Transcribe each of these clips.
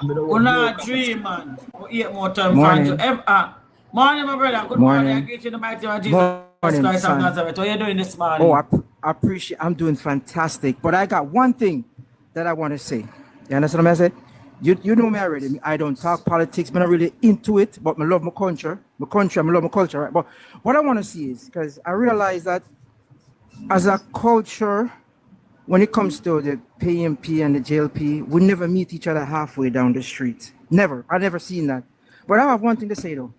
Una dream, man. 8 more time. Morning. Morning, my brother. Good morning. I greet you in the mighty name of Jesus Christ of Nazareth. What are you doing this morning? Oh, I appreciate. I'm doing fantastic. But I got one thing that I want to say. You understand what I said? You know me already. I don't talk politics. I'm not really into it, but I love my country. I love my culture, right? But what I want to see is, because I realize that as a culture, when it comes to the PNP and the JLP, we never meet each other halfway down the street. Never. I've never seen that. But I have one thing to say, though.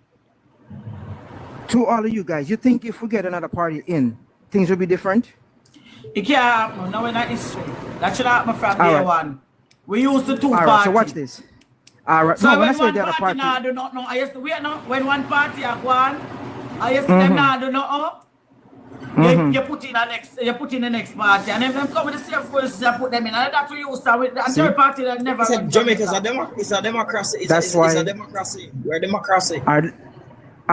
To all of you guys, you think if we get another party in, things will be different? It can't happen. No, we're not history. That should happen from day one. We used to two parties. All right, so watch this. All right. So no, when I say one the other party now do not know, I used to wait now. When one party are gone, I used to them now do not know. You put in the next party, and if them come with the same forces, you put them in, and that's what you used to with the third party that never. Jamaica is a democracy. It's a democracy. We're a democracy. All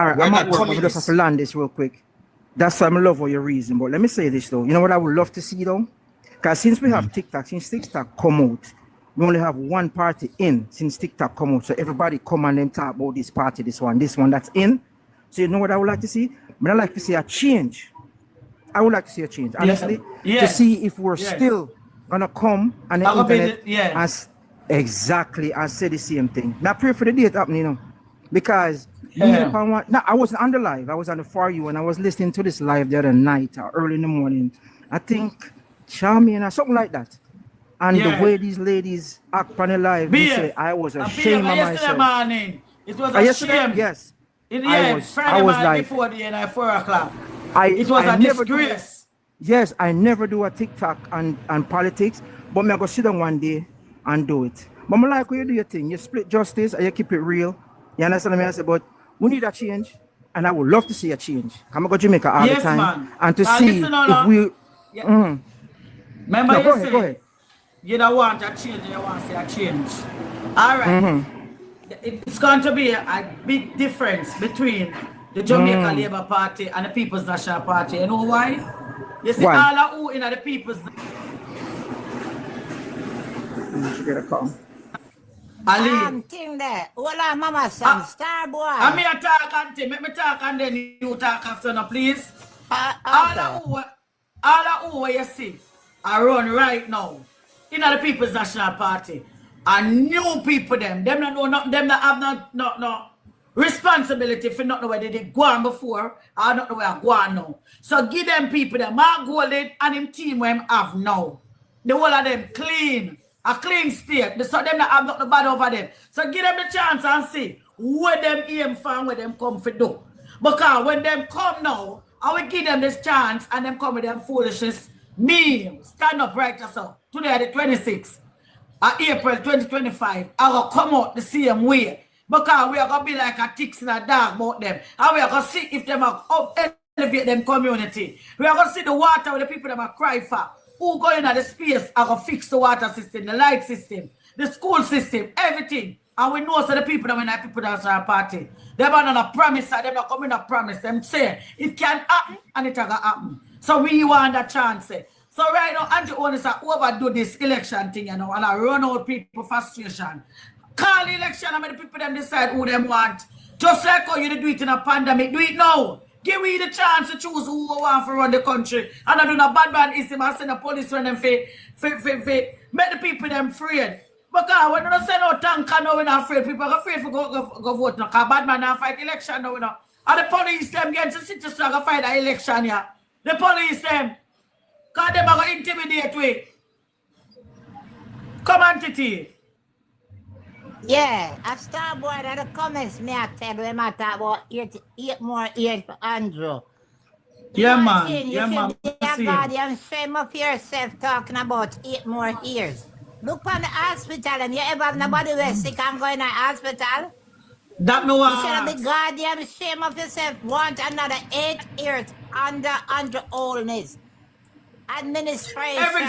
right, I'm at work. I just have to land this real quick. That's why I love all your reason. But let me say this though. You know what I would love to see though? Because since we have TikTok, since TikTok come out, we only have one party in since TikTok come out. So everybody come and then talk about this party, this one that's in. So you know what I would like to see? I would like to see a change. I would like to see a change, honestly, to see if we're still gonna come and the internet as exactly and say the same thing. Now pray for the date happening, you know, because I wasn't on the live. I was on the For You, and I was listening to this live the other night or early in the morning. I think Charming or something like that. And the way these ladies act on the live, they say I was ashamed of myself. Morning. It was a shame. Yes. I was like before the end at 4 o'clock. It was a disgrace. Yes, I never do a TikTok and politics, but I'm going to sit down one day and do it. But I like when you do your thing. You split justice and you keep it real. You understand what I say? But we need a change, and I would love to see a change. I'm going to go to Jamaica all the time. Man. And to see if we... Yeah. Remember go ahead. You don't want a change, you want to see a change. All right. It's going to be a big difference between the Jamaica Labour Party and the People's National Party. You know why? You see, all of who in the People's... You should get a call. Thing there. Hola, Mama Sam, Star Boy. I'm here talk and let me talk and then you talk after now, please. All of who you see are run right now in the People's National Party. And new people them not know nothing, them that have no responsibility for not know where they did go on before or not know where go on now. So give them people them Mark Golden and him team where him have now. The whole of them clean. A clean state. So them that have nothing bad over them. So give them the chance and see where them aim for and where them come for do. Because when them come now, I will give them this chance and them come with them foolishness. Me, stand up right yourself. Today the 26th. April 2025, I will come out the same way. Because we are going to be like a ticks in a dog about them. And we are going to see if them are elevate them community. We are going to see the water with the people that are cry for. Who go in at the space are going to fix the water system, the light system, the school system, everything. And we know so the people that when I people that are party, they're not a promise, they're not coming a promise. Them say it can happen and it can happen. So we want that chance. So right now, Andrew Onis overdo this election thing, you know, and I run out people frustration. Call the election and the people them decide who them want. Just like how you do it in a pandemic, do it now. Give me the chance to choose who want to run the country. And I do not bad man is him and send the police when them make the people them afraid. Because when you don't send no tanker now, we're not afraid. People are afraid to go vote now. Because bad man now fight election now, you know. And the police them get to sit to fight the election, yeah. The police them. Because they are going to intimidate we. Come on, Titi. Yeah, a Star Boy in the comments, me I tell you, I talk about 8 more years for Andrew. Yeah, man. Yeah, man. You goddamn shame of yourself talking about 8 more years. Look on the hospital and you ever have nobody who sick and go in the hospital? That no one. You should be goddamn shame of yourself. Want another 8 years under oldness. Administration. Every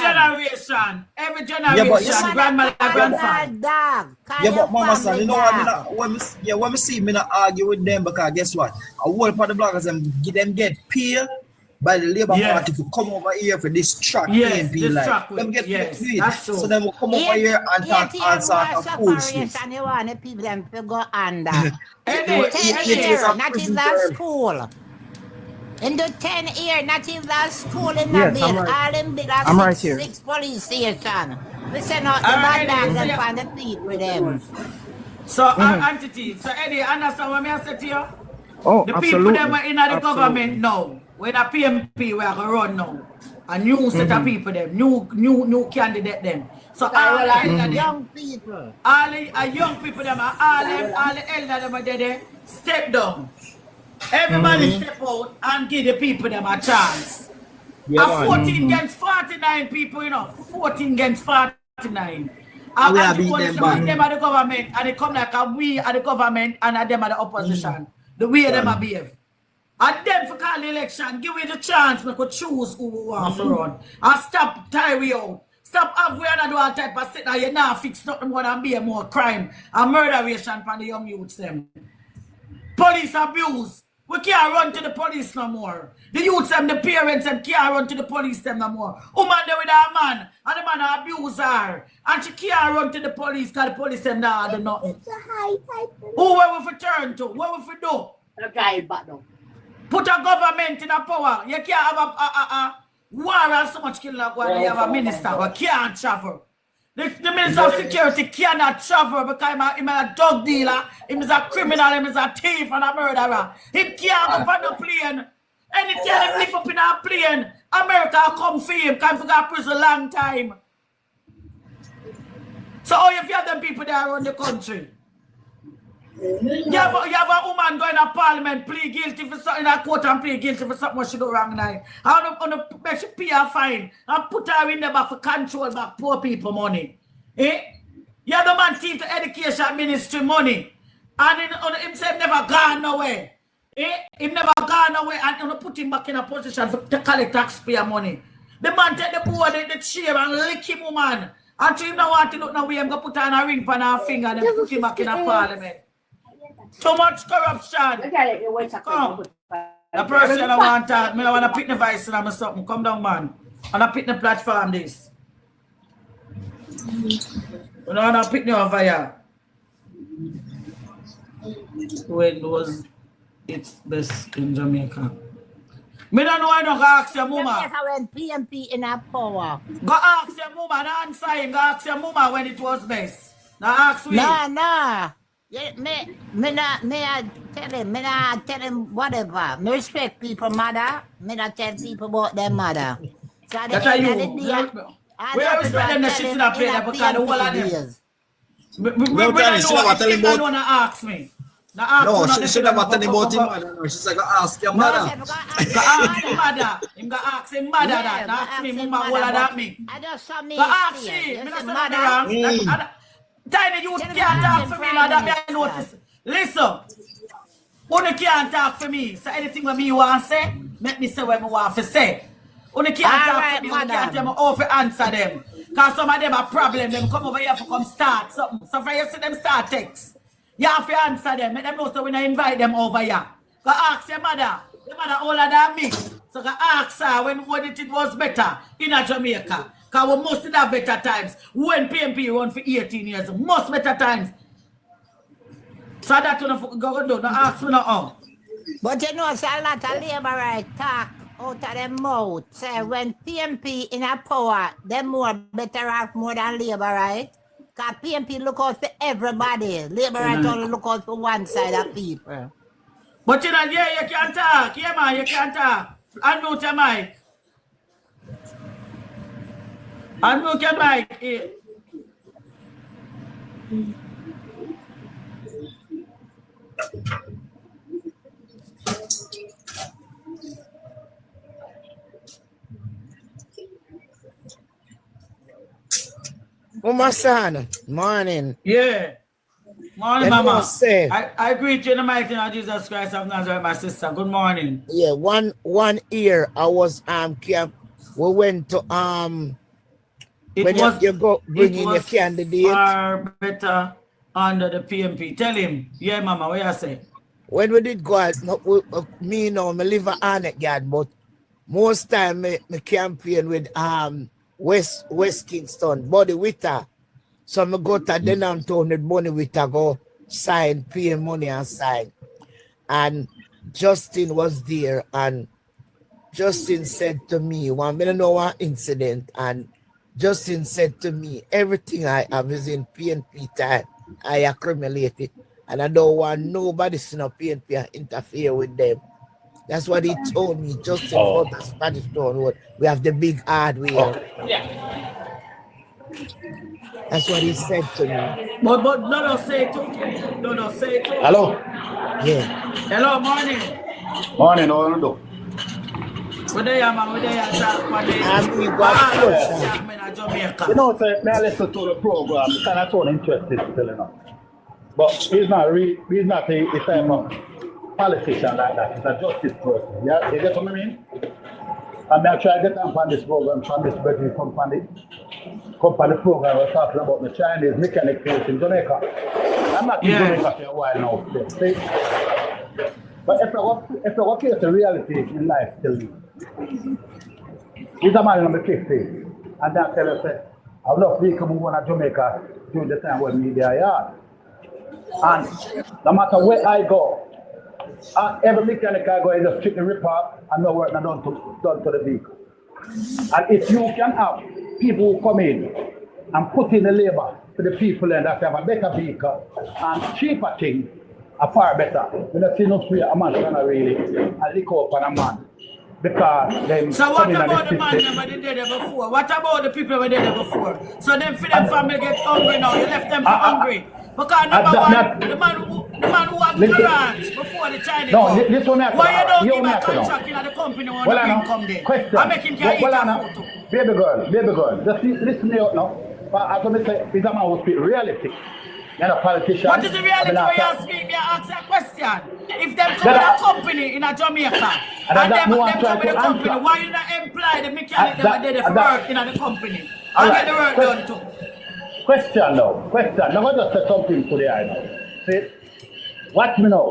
generation, grandmother, grandfather. Yeah, but Mama son, you know what? When we see me not argue with them because guess what? A whole part of the bloggers them get paid by the Labour Party to come over here for distract PNP. Like, them get that's true. So then we'll come over here and talk all sort of foolishness. You want the people them to go under. Not in that school. In the 10 years, not in that school in the bill. All in bill are 6 police stations. We send out the bad dogs and find the people them. So, entity. So, Eddie, understand what I said to you? Oh, the absolutely. people that are in the government now, when the PNP we are going to run now, a new set of people them, new candidate them. So all the young people, all the young people them, all the elder them are there, step down. Everybody step out and give the people them a chance. Yeah, 14 against 49 people, you know, 14 against 49. And the police them are the government, and they come like a we are the government and them are the opposition. The way them are behave. And then for call the election, give we the chance we could choose who we want to run. And stop tie we out. Stop have we do all type of sit now you now fix nothing more than be more crime and murderation for the young youths them. Police abuse. We can't run to the police no more. The youths them, the parents them can't run to the police them no more. Woman there with her man and the man abuse her. And she can't run to the police because the police them now do nothing. Who will we turn to? What will we do? Put a government in a power. You can't have a war and so much killing like when you have a minister who can't travel. The Minister of Security cannot travel because he's a drug dealer, he's a criminal, he's a thief and a murderer. He can't go on the plane. Anytime he lift up in a plane, America will come for him because he got prison a long time. So how you have them people there around the country? You have a woman going to parliament, plead guilty for something in a court and plead guilty for something she do wrong now. I want to make she pay her fine and put her in there back for control back poor people money. Eh? You have the man thief the education ministry money. And himself never gone nowhere. Eh? He never gone nowhere and you put him back in a position to collect taxpayer money. The man take the board, the chair and lick him woman. And she don't want to look now where I'm going to put her a ring on her finger and then put him back in a parliament. Too much corruption. Come. The person I want to, I want to pick the vice and I'm something. Come down, man. And I pick the platform this. I want to pick the over here. When was its best in Jamaica? Me don't know I don't go ask your mama. When PNP in a power. Go ask your mama and answer him. Go ask your mama when it was best. Now ask me. No. Yeah, me not tell him whatever. Me respect people mother. Me not tell people about their mother. So that's how you. We respect them the shit in a play because the whole of them. We don't know if they don't want to ask me. No, she never tell him about him mother. She's like, ask your mother. Go ask him mother. Him go ask him mother that. Ask me mama what that me. I just saw me. Go ask she. Me not say wrong. Tiny youth can't talk for me now that I notice. Listen, only can't talk for me. So anything when me want to say, make me say what I want to say. Only can't talk for me, only can't tell me how to answer them. Because some of them are problem, them come over here for come start something. So if you see them start text, you have to answer them. Make them know so when I invite them over here. Go ask your mother. Your mother older than me. So go ask her when it was better in a Jamaica. Because we must have better times. When PNP run for 18 years, most better times. So that's what I go do. Now ask me now. But you know, so a lot of labor right talk out of them mouth. Say when PNP in a power, them more better off more than labor right. Because PNP look out for everybody. Labor right only look out for one side of people. But you know, yeah, you can't talk. Yeah, man, you can't talk. Unmute your mic. Unmute your mic. Oh, my son. Morning. Yeah. Morning, Mama. Say, I greet you in the mighty name of Jesus Christ of Nazareth, my sister. Good morning. Yeah, one year I was camp. We went to you go bring in your candidate. Far better under the PNP. Tell him. Yeah, Mama, what you say? When we did go out, me live on it, God, but most time me campaign with West Kingston, Buddy Witter. So I go to Denham Town with Buddy Witter, go sign, pay money and sign. And Justin was there, and Justin said to me, one minute know one incident, and Justin said to me, everything I have is in PNP time. I accumulate it, and I don't want nobody in a PNP interfere with them. That's what he told me, Justin for the Spanish Town Road. We have the big hardware. That's what he said to me. But no say it. No say it. Hello. Yeah. Hello, morning. Morning, how you do? Where they are, man? Where they are? Jamaica. You know, sir, may I listen to the program because I so interested still, you know. But he's not a type of politician like that. He's a justice person. Yeah, you get what I mean? And I try to get on this program from this British company program. We're talking about the Chinese mechanic place in Jamaica. I'm not in Jamaica for a while now. See? But if I work here, the reality in life still me. He's a man in the 50s. And then tell us, I love people who want to Jamaica during the time when media are. And no matter where I go, every mechanic I go is just strictly repair and no work done to the vehicle. And if you can have people who come in and put in the labor to the people and that have a better vehicle and cheaper thing, are far better. You don't see no free a man gonna really lick up on a man. Because them. So what about the man that were there before? What about the people who were there before? So them for them family get hungry now. You left them for hungry. Because number one, the man who had the ranch before the Chinese. No, this one why you don't give a contract in the company when the thing come there? Question. I make him carry a photo. Baby girl, just listen me out now. As I say, he's a man who speaks reality. You're a politician. What is the reality where you speak? Me ask a question. If them come with a company in a Jamaica and them come with a company, why you not employ the mechanic that were there for work in the company and get the work done too? Question now. Now I just say something to the eye now. See, watch me now.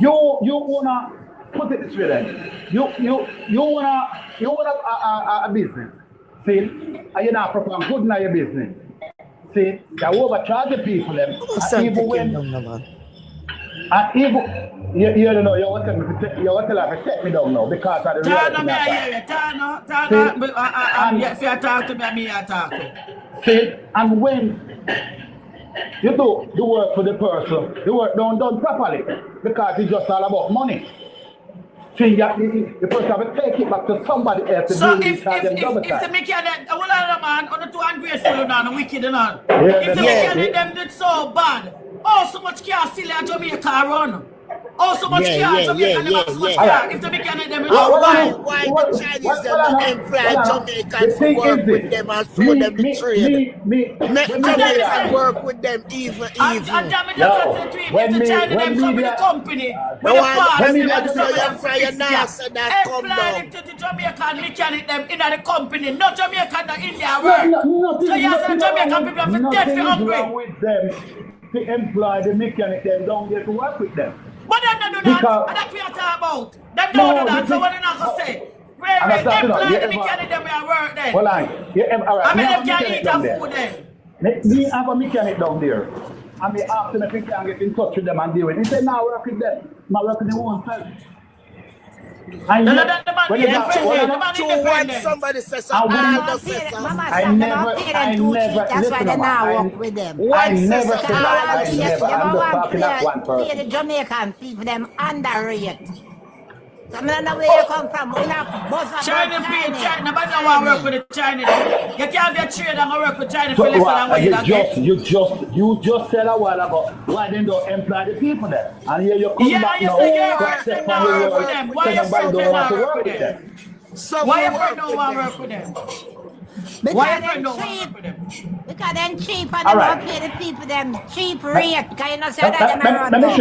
You wanna put it this way then. You wanna a business. See, and you're not proper good in your business. See, they overcharge the people them. Even when you don't know, you want to take me down now because of the reality. If you talk to me, I talk. See, and when you do the work for the person, the work done properly because it's just all about money. See, the person have to take it back to somebody else to so do if the mechanic, well, man, on the two ungrateful and wicked and all. Yeah, if the mechanic them did so bad, oh, so much car still in Jamaica run. Oh, so much car Jamaica never so much car. If the mechanic them is why the Chinese them employ Jamaicans to work with them and show them the trade? Make Jamaicans work with them even. And damage the trade. If the Chinese them come with the company, with the parts, employ to the Jamaican mechanic them in the company, not Jamaican in India work. So you have the Jamaican people have to dead for hungry. With them to employ the mechanic them don't get to work with them. But them don't do that, and that's what you're talking about. Them don't do that, so what are you not going to say? Employ the mechanic them where work then. Hold on. I mean, them can eat a food then. Me have a mechanic down there. And me ask them if we can get in touch with them and deal with it. He said, no, work with them. I work with them own self. And somebody says I never that's why they now work with them. I never said that. I'm just talking at one person. The Jamaican people, them underrated. I don't know where you come from. China pay China, but no one work with the China. You can't be a trader and work with China for less than what you just said a while ago why they don't employ the people there. And here you come back now. Why you say not work with them? Why you no one work with them? Why Because if I them know what cheap. happened to them? Because them cheap and All they right. won't pay the people them cheap rate. Because you know say that them around Let me now.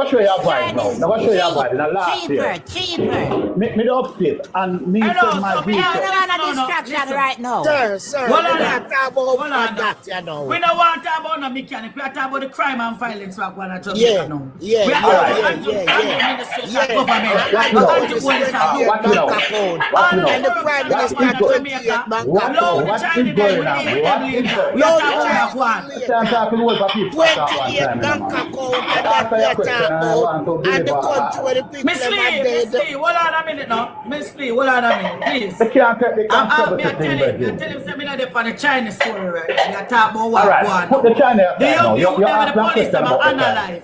show you a vibe now. Chinese Let me show you a vibe. In the last cheaper, year, cheaper. me the upstate and me Hello, send my so me No, vehicle. no want a no, distraction listen. right now. Sir, Hold we on. not talk Hold about on. that, you know. We don't want to talk about no mechanic. We are talking about the crime and violence we are going to Jamaica Yeah, now. yeah, We are yeah, talking yeah, about yeah. administration, government, Watch And me the now. one is 28 Watch me now. bank account. Watch me And the now. Prime corruption Minister going on 28 Jamaica. bank What account. The is China going then we on? deal with them later. We No, are the talking about China one. I can't talk to the whole people at one 28 time, bank man. account and Answer that your we question talk and I about. want to And believe the country where the people Miss them are Lee, dead. hold on a minute now. Miss Lee, hold on a minute, please. they can't take the Me I controversy thing, tell him, Brazil. say me not there on the China story right now. We are talking about All what right, going put the on. China The aside now. young youth You them asked the that police question them about are the China. analyze.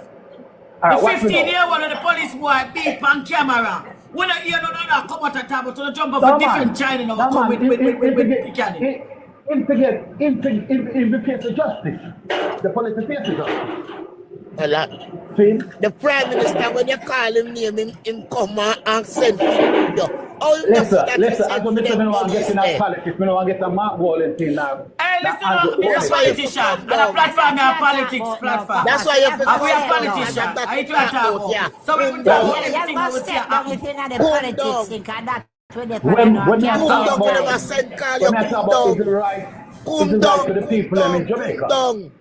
All The right, watch me 15-year now. one of the police boy beep on camera. When I hear no come out and talk about to jump off No, a different man. China now No, come man. with mechanic. In the face of justice. The police face of justice. See? The Prime Minister, when you call him name, him come and send people. Oh, you must see that he Listen, I send don't for want them to get police in that there. politics. I don't want to get a mark wall and thing now. Hey, listen Now, up, me a That's why you have to politician. come And a down. platform, a That's politics not platform. That's why you have to And we come are down. politicians. And that's I what try to talk talk about, yeah. about. So we Come can talk down. about Yeah, everything you we go will see step down happen. if you're not the Come politics down. thing, and that's where the when not you can Come talk down, about whenever I send call you, when you talk about is it right come to down, the people them in Jamaica. come down.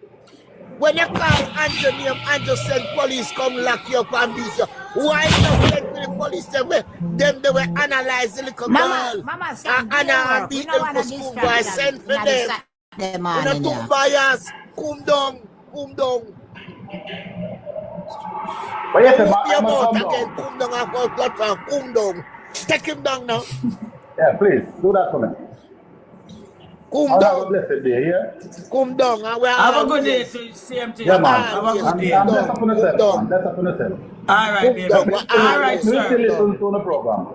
When you call Andrew name, Andrew send police come lock you up and beat you. Why not send to the police? They were analyze the little girl. Mama said, do And your I work. We beat don't them want for a school boy. distraction Send for in the them. Saturday When I morning. took Yeah. bias, come down, come down. But yes, Don't I whoop your must mouth come again, down. come down off our platform, come down. Take him down now. Yeah, please, do that for me. Come I'll have a down. blessed day, yeah? Come down. And we're Have a all good day yes. to same to Yeah, you, man. Have a good day. I'm blessed up on Come yourself, down. man. Blessed up on yourself. All right, Come baby. down. We're All all right, yes. We sir. still listen to the program.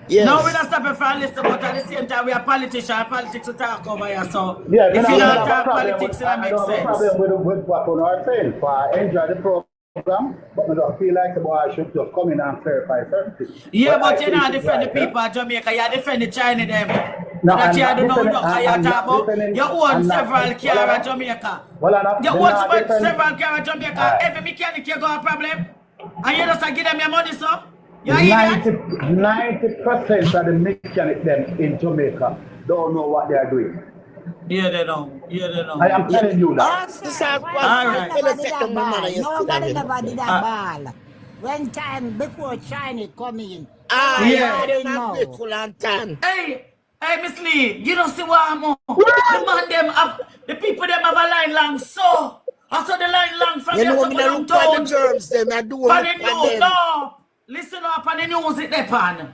Yes. No, we don't stop it for listen, but at the same time, we are politicians. Politics will talk over here. So, Yeah, if I you don't don't have a talk problem politics, with, it I makes don't have a sense. problem with what on our saying. So I enjoy the program, but I don't feel like the boy should just come in and clarify certain things. Yeah, but I you think not it's defend the right, people of Jamaica, you defend the China them. No, And that I'm you not don't know defending. what you I'm talk not about. defending. You own I'm not- several well, car I- in Jamaica. Well, I'm not. You they're own not defending- several car in Jamaica. Alright. Every mechanic you got a problem. And you just give them your money, so? You idiot? 90% of the mechanics them in Jamaica don't know what they are doing. Yeah, they don't. Yeah, they don't. I am telling you that. Oh, This sir, is why what Alright. nobody fellas did take that them my money ball? yesterday. Nobody never did that ball. When time before China come in. Ah, everybody yeah. they're know. not grateful and tan. Hey, Miss Lee, you don't see what I'm on. The man them have, the people them have a line long so. I saw the line long from You here know to me not look at the downtown. germs them, I do On look the at news, them. no. Listen up on the news it depend.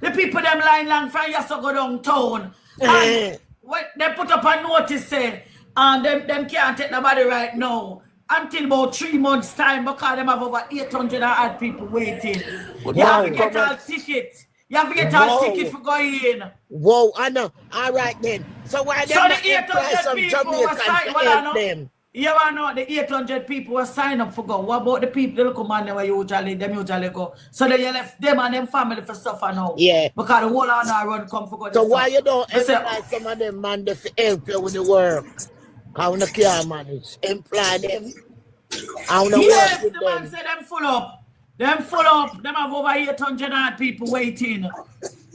The people them line long from here to go downtown. And when they put up a notice say, and them can't take nobody right now. Until about 3 months time because them have over 800 odd people waiting. You have to get all tickets. You have to get all ticket for going in. Whoa, I know. All right then. So why So them the not employ 800 some people were Jamaicans signed. to Well, I help know. them? You know the 800 people were signed up for go. What about the people, the local man they usually go? So they left them and them family for suffer now. Yeah. Because the whole on our run come for go. So why you don't They say, employ some of them man to help you with the work? How no care manage? Employ them. How no yes, work with the man them? said them full up. Them full up. Them have over 800 odd people waiting.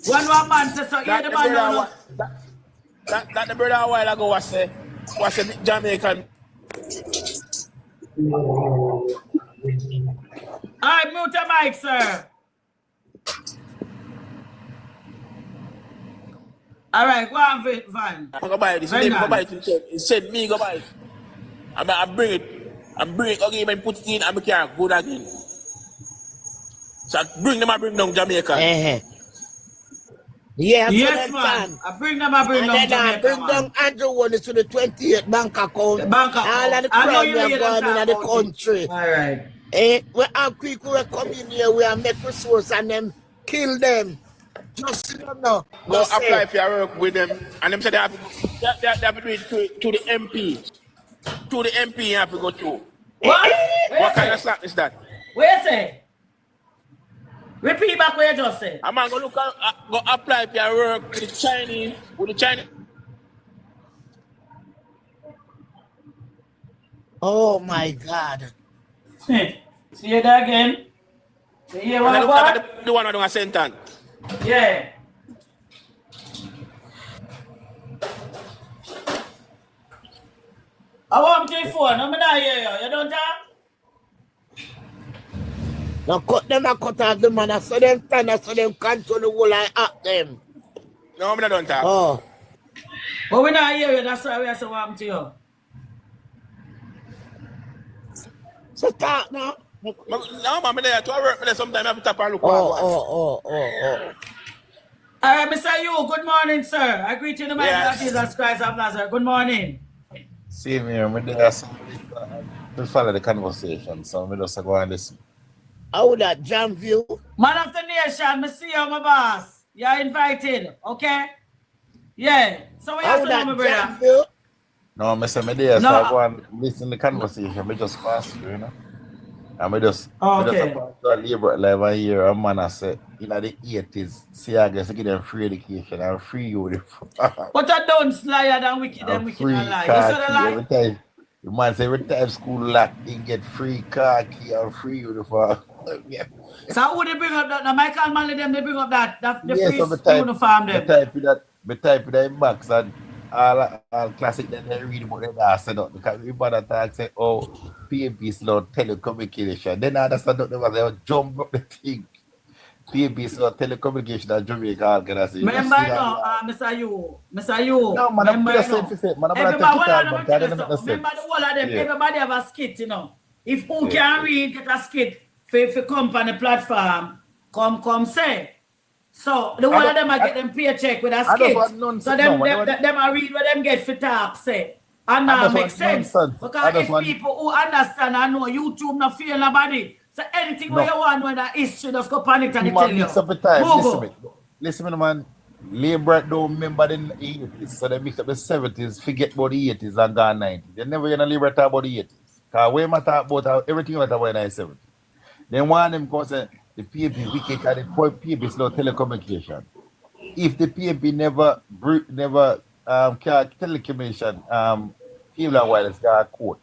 One man says so, yeah, the man don't know. That the brother a while ago was a Jamaican. Alright, mute the mic, sir. Alright, go on, Van. I go buy this. Very Go buy nice. it. He said me go buy it. I bring it. I bring it again and put it in and I can't go again. So I bring down Jamaica. Yeah, Yes, so man. I bring them and down then I Jamaica, bring man. down Andrew one to the 28 bank account. The bank account. All of the I know crime you we hear have them gone talk in the about it. country. Alright. We have people who come in here, we are make resource and them kill them. Just you know. Go apply for your work with them. And them say they have to do it to the MP. To the MP you have to go through. What? What kind of slap is that? Where you say? Repeat back what you just said. I'm going to go apply for your work with the Chinese. Oh my God. See you there again. You hear what And what? the one doing a sentence. Yeah. I want to phone. I'm not hear you. You don't talk? Now cut them and cut off the man. I saw them stand, I saw them control the whole I at them. No, I'm not don't talk. Oh. But we not hear you. That's why we have to want to you. So talk now. No, man, I'm there to work there sometime. I have to tap and look Oh. All right, Mr. Yu, good morning, sir. I greet you in the mighty name of Jesus Christ of Nazareth. Good morning. Same here, I'm there. We follow the conversation, so I'm just go and listen. How would that jam view? Man of the nation, me see you, my boss. You're invited, okay? Yeah. So we How have would to that know, my jam brother. view? No, I'm there, so No. I go and listen to the conversation. I just pass through, you know. And I just Okay. about to labor live here. A man I said, in the 80s, see, I guess I give them free education and free uniform. But I don't liar than wicked and wicked free and lie. car You saw the key lie? every time. The man say every time school lock, he get free car key and free uniform. Yeah. So how would they bring up that? Now Michael Manley them, they bring up that the Yes, free so me uniform them. type that in box and all classic that they read about them I said because everybody talk say, oh, PNP slow telecommunication. Then I understand that they was jump up the thing. PNP slow telecommunication and Jamaica all can I say. Remember now, Mr. Yu. No, man, I'm Remember just now. saying, man, I'm Everybody, not hold on, taking let me tell you it something. Remember the whole of them, Yeah. everybody have a skit, you know. If who Yeah. can read, get a skit for company platform, come say. So the whole of them I get them paycheck with a I don't skit. want So nonsense. them, No, them I read what them get for talk say. And I now just make want sense. nonsense. I Because just if want- people who understand and know YouTube not feel nobody. So anything No. where you want when that history just go panic and they Man, tell you. mix up the time. Google. Listen, me, man. Labor don't remember the 80s, so they mix up the 70s, forget about the 80s and gone 90s. They never gonna Labor talk about the 80s. Because we might talk about everything about the 70s. Then one of them goes say the PNP wicked and the PNP slow telecommunication. If the PNP never telecommunication cable and wireless got code.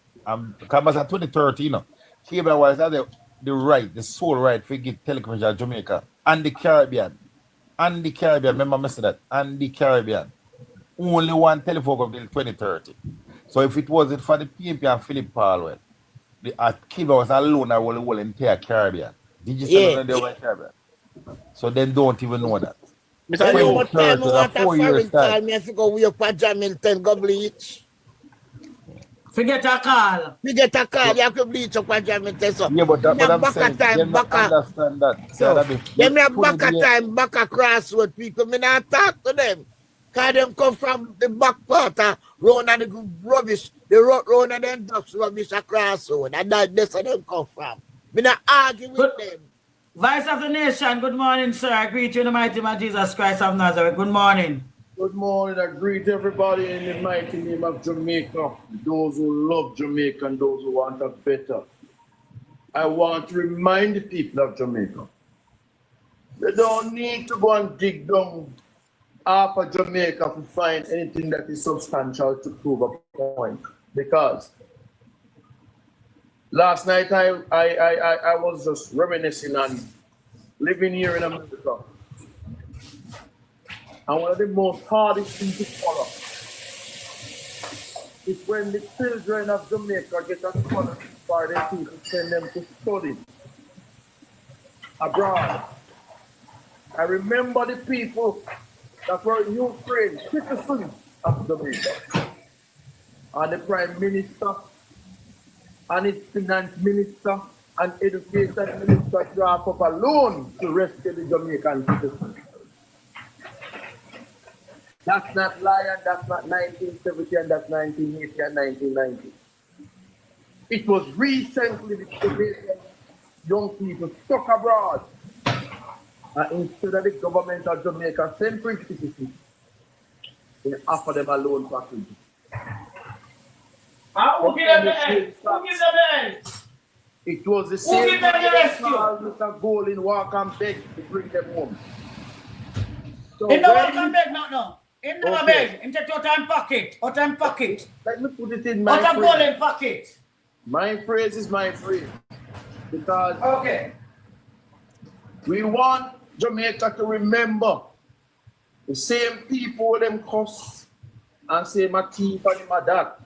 Because as 2013, you know, cable and wireless have the right, the sole right to get telecommunication in Jamaica and the Caribbean. And the Caribbean, remember I said that, and the Caribbean. Only one telephone company till 2030. So if it wasn't for the PNP and Philip Palwell, the cable was alone that will whole entire Caribbean. Did you say that they were Caribbean? So then don't even know that. Mr. Any Yu, more time I want a 4 years foreign time. call me if you go with your Jamaican go bleach. Forget a call. You get a call, you have to bleach up Jamaican. So Yeah, but that, them what I'm back saying, a time, them not back a understand that. so That be- them have put back it a here. time, back a crossroad people. Me not talk to them. Cause them come from the back part round and the rubbish. They round and them ducks rubbish across road. And that's where them come from. Me not argue with Good. them. Vice of the nation, good morning, sir. I greet you in the mighty name of Jesus Christ of Nazareth. Good morning. Good morning. I greet everybody in the mighty name of Jamaica. Those who love Jamaica and those who want a better. I want to remind the people of Jamaica. They don't need to go and dig down half of Jamaica to find anything that is substantial to prove a point. Because last night I was just reminiscing on living here in America. And one of the most hardest things to follow is when the children of Jamaica get a scholarship for their people send them to study abroad. I remember the people that were in Ukraine, citizens of Jamaica, and the Prime Minister, and its Finance Minister, and Education Minister draft up a loan to rescue the Jamaican citizens. That's not lying, that's not 1970 and that's 1980 and 1990. It was recently the Jamaican young people stuck abroad. And instead of the government of Jamaica send free citizens, they offer them a loan package. Who give them the help? Who give them the help? It was the Who same give them the rescue? Mr. Golding walk and beg to bring them home. So In the when work and beg, no. In the Okay. beg, in the out and pocket, out and pocket, let me put it in out my and phrase. golden pocket. My phrase is my phrase. Because Okay. we want Jamaica to remember the same people with them cuss and say my thief and my that.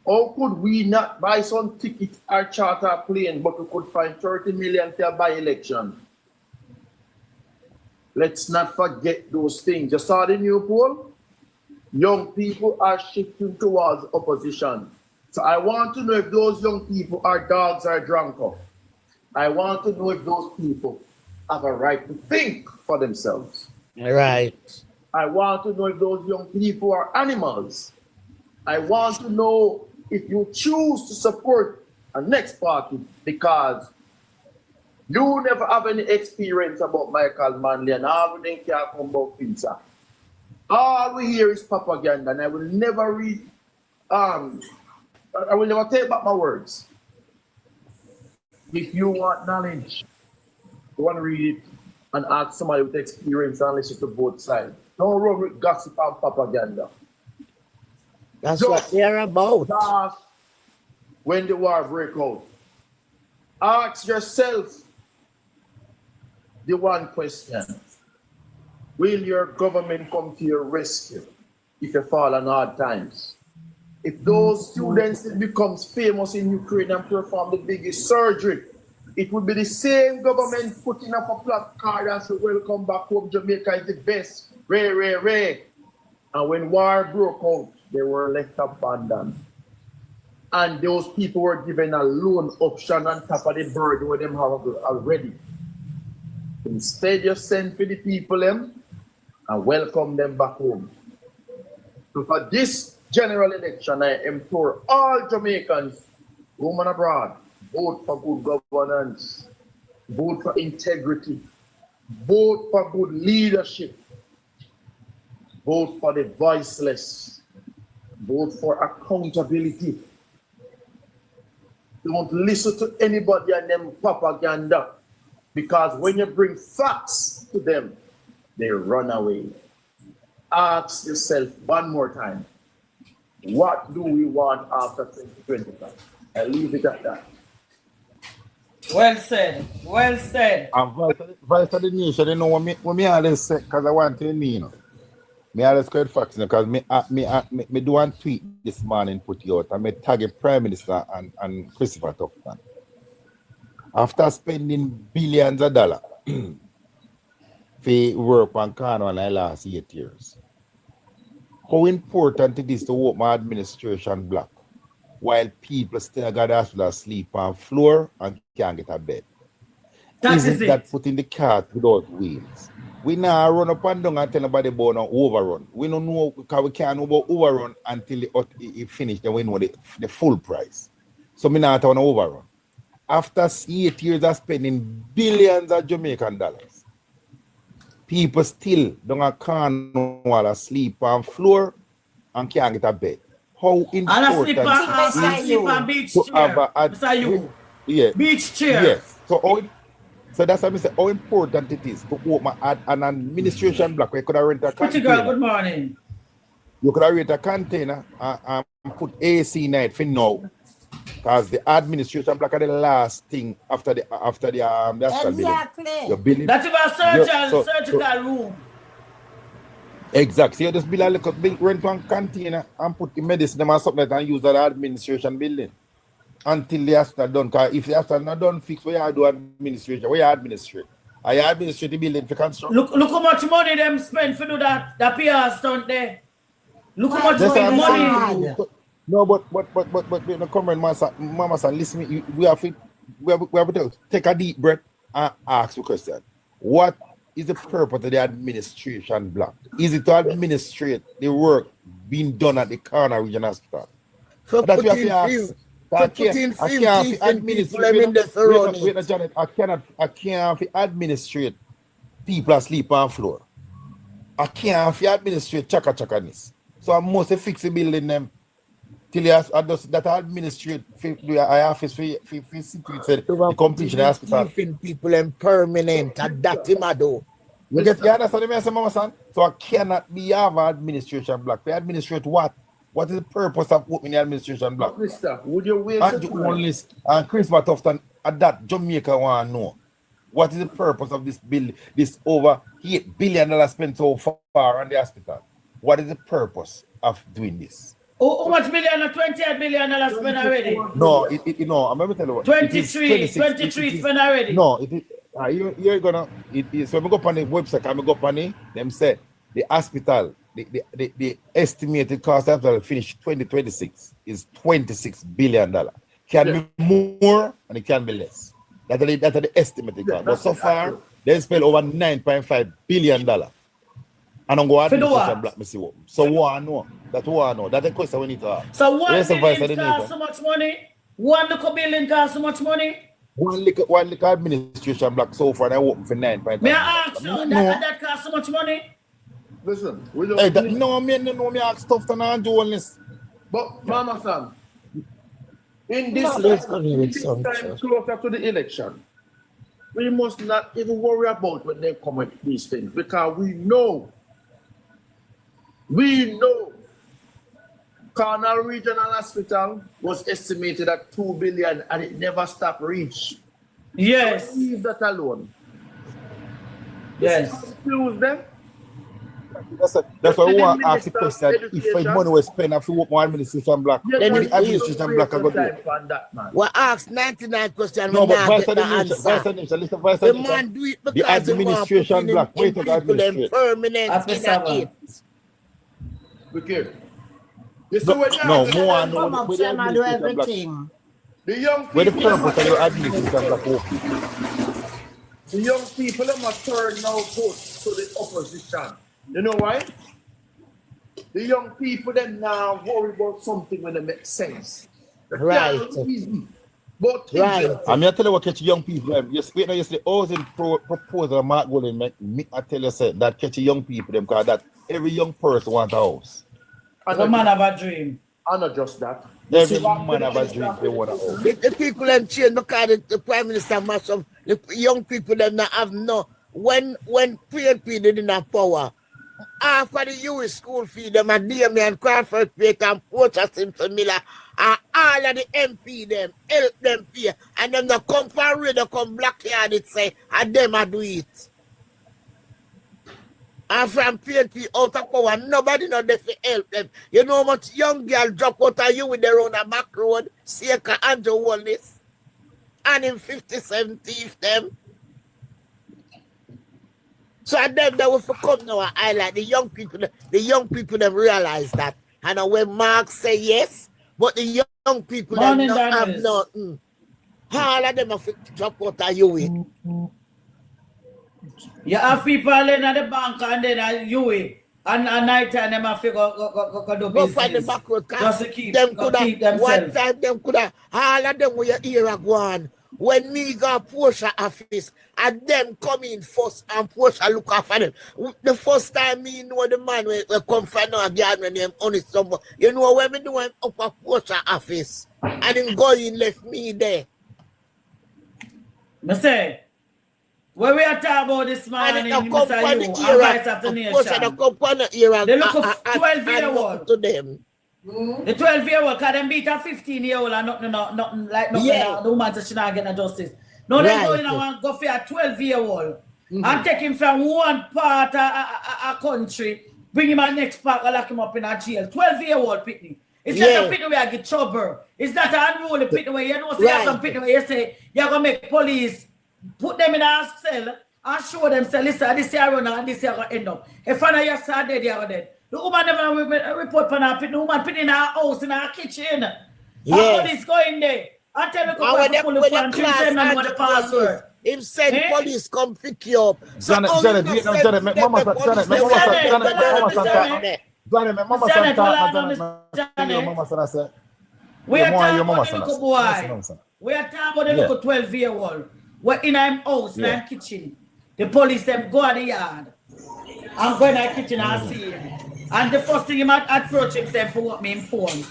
How could we not buy some ticket or charter plane, but we could find 30 million for a by-election? Let's not forget those things. You saw the new poll? Young people are shifting towards opposition. So I want to know if those young people are dogs or drunkards. I want to know if those people have a right to think for themselves. Right. I want to know if those young people are animals. I want to know if you choose to support a next party because you never have any experience about Michael Manley and all we think can't come about Finsa. All we hear is propaganda, and I will never read, I will never take back my words. If you want knowledge, you want to read it and ask somebody with experience and listen to both sides. Don't run with gossip and propaganda. That's Just what they're about. ask when the war break out. Ask yourself the one question. Will your government come to your rescue if you fall on hard times? If those students becomes famous in Ukraine and perform the biggest surgery, it would be the same government putting up a placard and say, welcome back home, Jamaica is the best, ray. And when war broke out, they were left abandoned. And those people were given a loan option on top of the burden where them have already. Instead, you send for the people them and welcome them back home. So for this general election, I implore all Jamaicans, home and abroad, vote for good governance, vote for integrity, vote for good leadership, vote for the voiceless, vote for accountability. Don't listen to anybody and them propaganda, because when you bring facts to them, they run away. Ask yourself one more time, what do we want after 2025? I leave it at that. Well said. Well said. And vice of the nation, you know what me always say, because I want to know, you know. Me always quite facts, you know, because me do one tweet this morning put you out, and me tag a Prime Minister and Christopher Tufton. After spending billions of dollars for work on Kano in the last 8 years, how important it is to work my administration block while people still got to sleep on floor and can't get a bed? Isn't that putting the cart without wheels? We now run up and down and tell nobody about no overrun. We don't know because we can't know about overrun until it finished, then we know the full price. So we not on overrun. After 8 years of spending billions of Jamaican dollars, people still don't sleep on floor and can't get a bed. How important sleep on beach chair. Beach chair. Yes. So that's what I say, how important it is to open an administration block where you could have rent a container. Pretty girl, good morning. You could have rent a container and put AC in it for now. Because the administration block are the last thing after the Exactly. That's about surgical room. Exactly. So you just build a little rent one container and put the medicine and something and use that administration building until the after done. Because if the after not done fix, where you do administration, where you administrate. I administrate the building for construction. Look how much money them spend for do that PR stunt there. Look how much money. No, but come on, Mama son, listen me. We have to take a deep breath and ask the question. What is the purpose of the administration block? Is it to administrate the work being done at the corner regional hospital? That's what we have to ask. I can't administrate. Wait, Janet. I can't administrate people asleep on floor. I can't administrate chaka-chaka-ness. So I must fix the building them till that administrate the office for security the completion of the hospital. Keeping people in permanent and that him a do. You understand me, Mama son? So I cannot be have administration block. We administrate what? What is the purpose of putting the administration block? Mister, would you wait And and Chris Tufton at that Jamaica want to know. What is the purpose of this bill, this over $8 billion spent so far on the hospital? What is the purpose of doing this? How much billion? $28 billion spent already? No, no, I'm going to tell you what. 23 spent already. No, you're gonna, so I'm going to go on the website, I'm going to go on it, them said, the hospital, the estimated cost of the finish 2026 is $26 billion. Can be more and it can be less. That's the estimated cost. But so far, they spent over $9.5 billion. And I'm going to administration black me see what. So what I know. That's what I know. That's the question we need to ask. So $1 billion costs so much money? $1 billion costs so much money? One little administration block so far, they open for 9.5. May I ask you, that costs so much money? Listen, we don't. Hey, me ask stuff to not do all this. But Mama Sam, in this time closer to the election, we must not even worry about when they come with these things because we know Cornell Regional Hospital was estimated at $2 billion and it never stopped reach. Yes. So leave that alone. Yes. Confuse them. That's why I want to ask the question. If money was spent, if you want more administration block, then the administration block are going to do. Well, ask 99 questions. No, but Vice the man do it because the administration block. Wait till the administration. Permanent in it. Okay. No, more and Come more. up, Chema, do everything. The young Where the people, purpose of your administration block open? the young people are turn now vote to the opposition. You know why? The young people then now worry about something when it makes sense. Right. But Right. I'm going to tell you what catch young people. You speak now, you say, housing proposal, Mark Golden, I tell you, say, that catch young people, them, because that every young person wants a house. The man have a dream. And not just that. Every man have a dream, they want a house. The people them change because the Prime Minister must have, the young people them not have no, when PNP didn't have power, after the US school fee, them and Damian Crawford Peck and Porter Simpson Miller, and all of the MP them, help them pay, and them the come for radio, come blackyard it say, and them a do it. And from PNP out of power, nobody know they fi help them. You know how much young girl drop out of you with their own a back road, Seika Andrew Wallace, and in 50-70 if them. So at them that will come now and highlight the young people them realize that. And when Mark say yes, but the young people them don't have nothing. All of them have to drop out of you with. You have people in at the bank and then at UA and at night time them have to go do business. Go find the back road. Just to keep themselves. One time them could have, all of them were your ear go on. When me go Porsche office, and them come in first and Porsche look after them. The first time me know the man will come from a garden name honest somebody. You know when me do him up a Porsche office and him go in left me there. Me say, when we are talking about this man in Mr. You, advice of the nation, they look at 12-year-old to them. The 12-year-old, because them beat a 15-year-old and nothing like nothing. Yeah. The woman said she not getting justice. No, they go in and go for a 12-year-old and take him from one part of a country, bring him at next part and lock him up in a jail. 12-year-old pitney. It's not a pitney where I get trouble. It's not an unruly pitney where you know say some pitney where you say you're gonna make police put them in a cell and show them say, listen, this year run and this year gonna end up. If one of your son dead, you're dead. The woman never report on her pitney. The woman pitney in her house, in her kitchen. Yeah. Police go in there. I tell you, go back to the phone, tell them what the password. Him said police come pick you up. Janet, we are talking about the little boy. We are talking about the little 12-year-old. We're in our house, in our kitchen. The police them go at the yard. I'm going to the kitchen and see him. And the first thing he might approach himself for what me informed.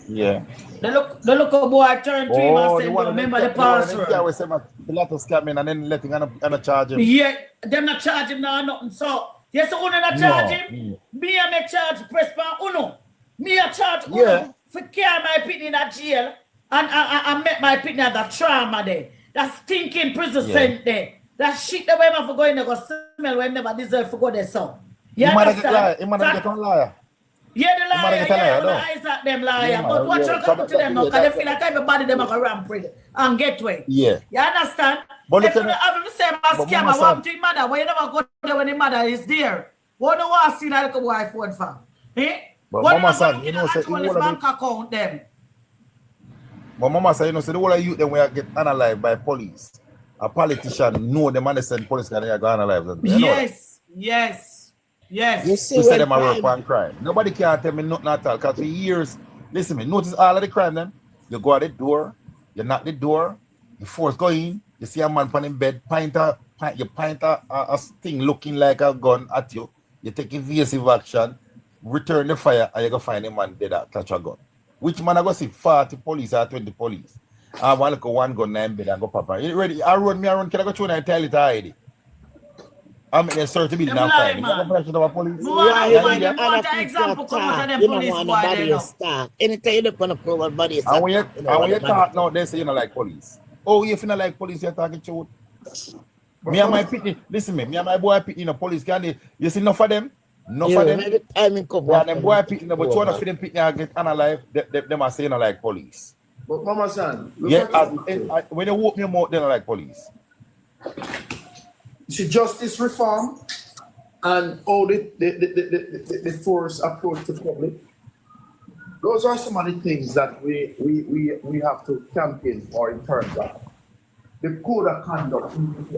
Yeah. The little boy turned to him and said, remember the password. The lot of scamming and then letting and charge him. Yeah, them not charge him now nothing. So, yes, Uno not charge him. Me and make charge press for Uno. Me a charge for care my pitney in a jail and make my pitney have that trauma there. That stinking prison scent there. That shit that way for going to go smell when never deserve to go there, so. You understand? He might get a liar. Yeah, the liar, yeah, the eyes at them liar. But what you got to them now, because they feel like everybody them are rampant and get way. Yeah. You understand? But if you have the same as scammer, one thing mother, why you never go there when the mother is there? What do you want to see that little boy phone for? Eh? But what Mama son, you know, say bank account them. But Mama say, you know, say the whole of youth them will get analyzed by police. A politician know them understand police can go analyze them. Yes, yes. Yes. You see, to say them a work on crime. Nobody can tell me nothing at all. Because for years, listen me, notice all of the crime then. You go at the door, you knock the door, you force go in, you see a man in bed, you point a thing looking like a gun at you, you take evasive action, return the fire, and you go find a man dead that touch a gun. Which man I go see 40 police or 20 police? I want to go one gun in bed and go papa. You ready? I run, can I go through and tell it already? I'm in a search to be now fine. You want an example come out of them police boy. Anytime you look on the program, body is and when you talk now, they say you don't like police. Oh, if you don't like police, you're talking truth. Me and my pitney, listen me and my boy pitney in the police, can they? You see enough of them? Enough of them? Yeah, them boy pitney, but you want to feed them pitney and get analyzed, them are saying you don't like police. But Mama son, when you walk me out, they don't like police. See, justice reform and all the force approach to public. Those are some of the things that we have to campaign for in terms of the code of conduct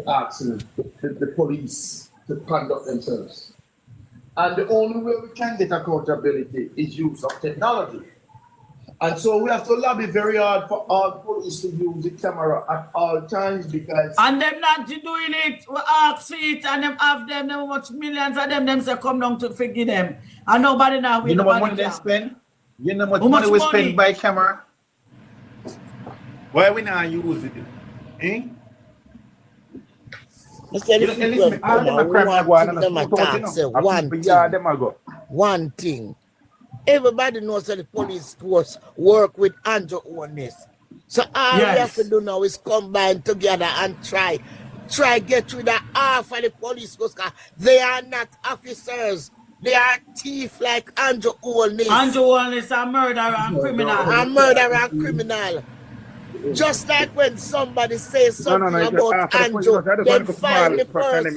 asking the police to conduct themselves. And the only way we can get accountability is use of technology. And so we have to lobby very hard for all police to use the camera at all times because... And them not doing it, we ask for it, and them have them much millions of them say come down to forgive them. And nobody now... You know what money they spend? You know what money we spend by camera? Why we not use it? Eh? One thing. Everybody knows that the police force work with Andrew on this. So all we have to do now is combine together and try get rid of half of the police because they are not officers. They are thieves like Andrew Holness. Andrew Holness is a murderer and criminal. A murderer and criminal. Just like when somebody says something about Andrew, then find the person.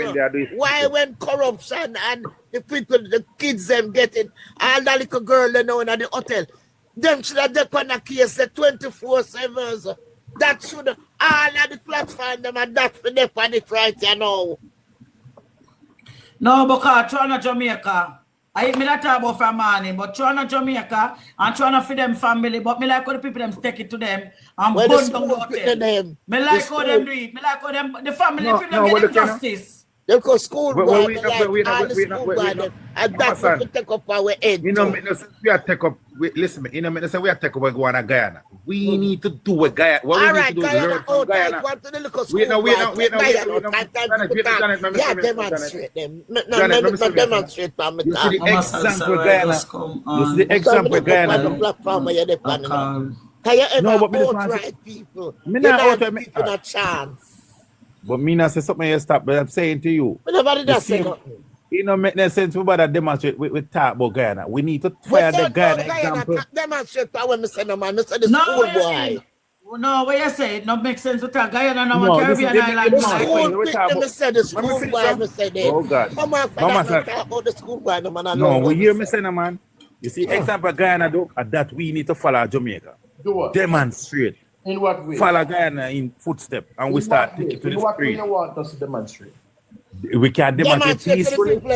Why when corruption and the people, the kids them getting, and that little girl they know in the hotel, them should have done a case the 24/7. That should all of the platform them and that for them on it right now. No, because Toronto, Jamaica. I not talk about for money, but Toronto, Jamaica, and Toronto for them family, but me like how the people them take it to them and burn down the hotel. Me like how them do it. Me like how them the family for them get justice. They go school boy, all the school boy, and that's what we take up our head. You know, we are take up. Listen, you know, we are take up going to Guyana. We need to do a Guyana. What we need to do is learn from Guyana. We demonstrate them. Demonstrate for me. You see the example Guyana. You see the example Guyana. No, but outright people. You not give people a chance. But me not say something you stop, but I'm saying to you. But nobody does say nothing. You know, make no sense. We better demonstrate. We talk about Guyana. We need to fire the Guyana example. Demonstrate when I say no man. I say the school boy. No, what you say? It don't make sense to talk Guyana no Caribbean island. Let me say the school boy. I say that. Oh God. Come on, talk about the school boy. No, we hear me say no man. You see, example Guyana do that we need to follow Jamaica. Do what? Demonstrate. In what way? Follow Guyana in footstep, and we start taking to the street. What do you want us to demonstrate? We can demonstrate peacefully. All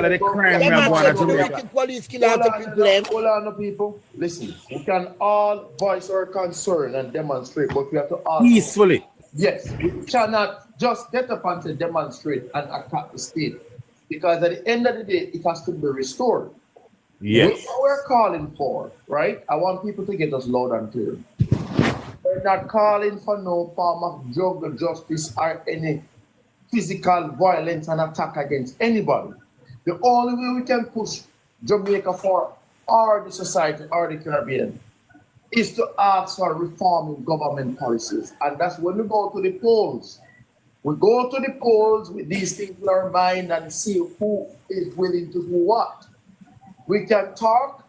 of the crime we are going to Jamaica. Hold on, people. Listen, we can all voice our concern and demonstrate, but we have to ask peacefully. Yes, we cannot just get up and say demonstrate and attack the state, because at the end of the day, it has to be restored. Yes. What we're calling for, right? I want people to get us loud and clear. We're not calling for no form of drug justice or any physical violence and attack against anybody. The only way we can push Jamaica for or the society or the Caribbean is to ask for reforming government policies. And that's when we go to the polls. We go to the polls with these things in our mind and see who is willing to do what. We can talk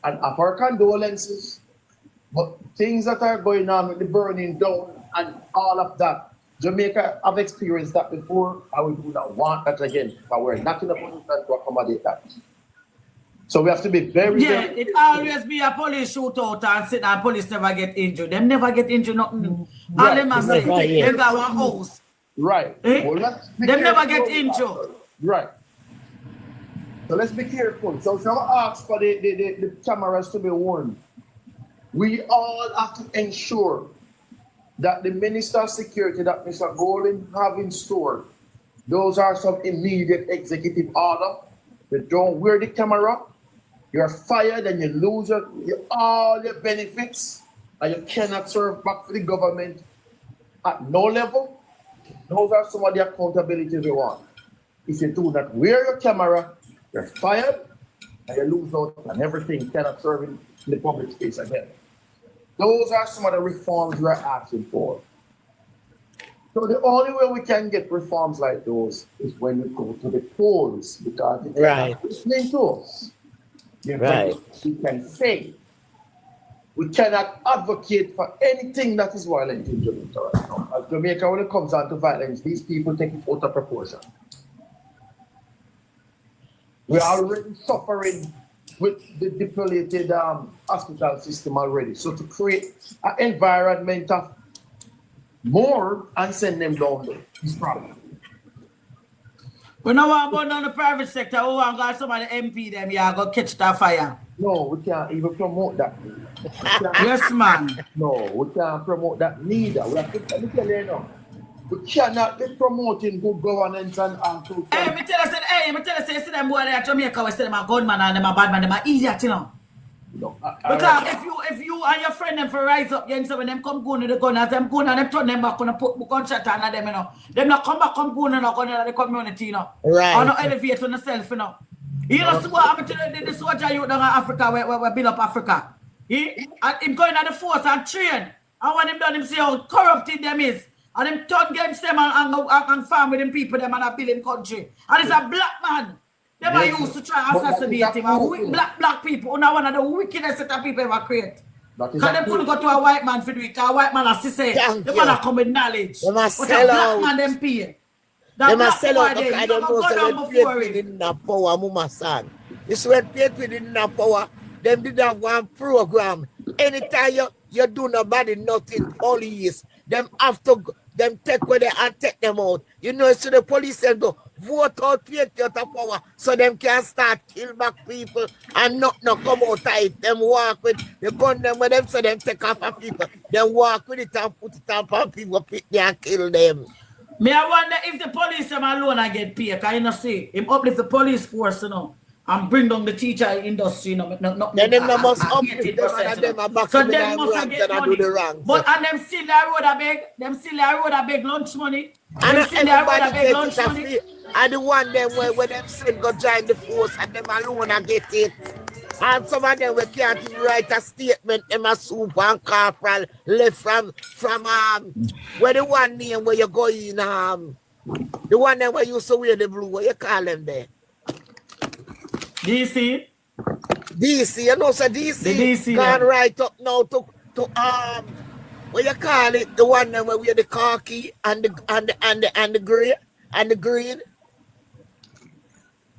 and offer condolences, but things that are going on with the burning down and all of that, Jamaica have experienced that before, and we do not want that again, but we're not in a position to accommodate that. So we have to be very, it always be a police shootout and sit and police never get injured. Them never get injured, nothing. All them are say, they got one house. Right. Eh? Well, them never get injured. Right. So let's be careful. So if you ask for the cameras to be warned, we all have to ensure that the Minister of Security that Mr. Golden have in store, those are some immediate executive order. You don't wear the camera, you're fired and you lose all your benefits, and you cannot serve back for the government at no level. Those are some of the accountabilities we want. If you do not wear your camera, you're fired and you lose out and everything, cannot serve in the public space again. Those are some of the reforms we're asking for. So the only way we can get reforms like those is when we go to the polls, because if they're not listening to us, we can say we cannot advocate for anything that is violent in Jamaica right now. As Jamaica, when it comes down to violence, these people take it out of proportion. We're already suffering with the depleted hospital system already. So to create an environment of more and send them down there is problem. We know what about on the private sector. We want to some of the MP them here go catch that fire. No, we can't even promote that. Yes, man. No, we can't promote that neither. Let me tell you now. We cannot be promoting good governance and so. Hey, me tell you, see them boy there at Jamaica, we say them a gunman and them a bad man, them a idiot, you know. No, because if you and your friend them for rise up against them, when them come gun with the gun, as them gun and them turn them back on a put gunshot on them, you know. Them not come back, come gun and not gun in the community, you know. Right. Or not elevate on themselves, you know. You know, so what happened to the soldier youth down in Africa, where we build up Africa. And him going at the force and train. And when him done, him see how corrupted them is. And him turn against them and farm with them people, them and a building country. And it's a black man. Them are used to try to assassinate him. And black people, now one of the wickedest set of people ever create. Because they couldn't go to a white man for do it. Because a white man has to say, the man come with knowledge. They must but sell a black out. man them pay. They must sell out They because they know that they didn't have power, Mama son. It's when people didn't have power, them didn't have one program. Anytime you do nobody nothing, police, them after them take where they and take them out. You know, so the police them go vote out, take out of power, so them can start kill back people and not come out tight. Them walk with the gun them with them, so them take off of people. Them walk with it and put it on people, pick them and kill them. Me, I wonder if the police them alone I get paid. Because you know, see, him uplift the police force, you know, and bring down the teacher industry, you know. Then them must uplift them and them are back so to them must get money. do the wrong. But and them still the road a beg, lunch money. And them still the road a beg lunch money. And the one them where them send go join the force and them alone I get it. And some of them we can't even write a statement, them a super and corporal left from where the one name where you go in the one name where you used to wear the blue, what you call them there? DC, you know, so DC, the DC gone right up now to what you call it, the one where we have the khaki and the gray and the green.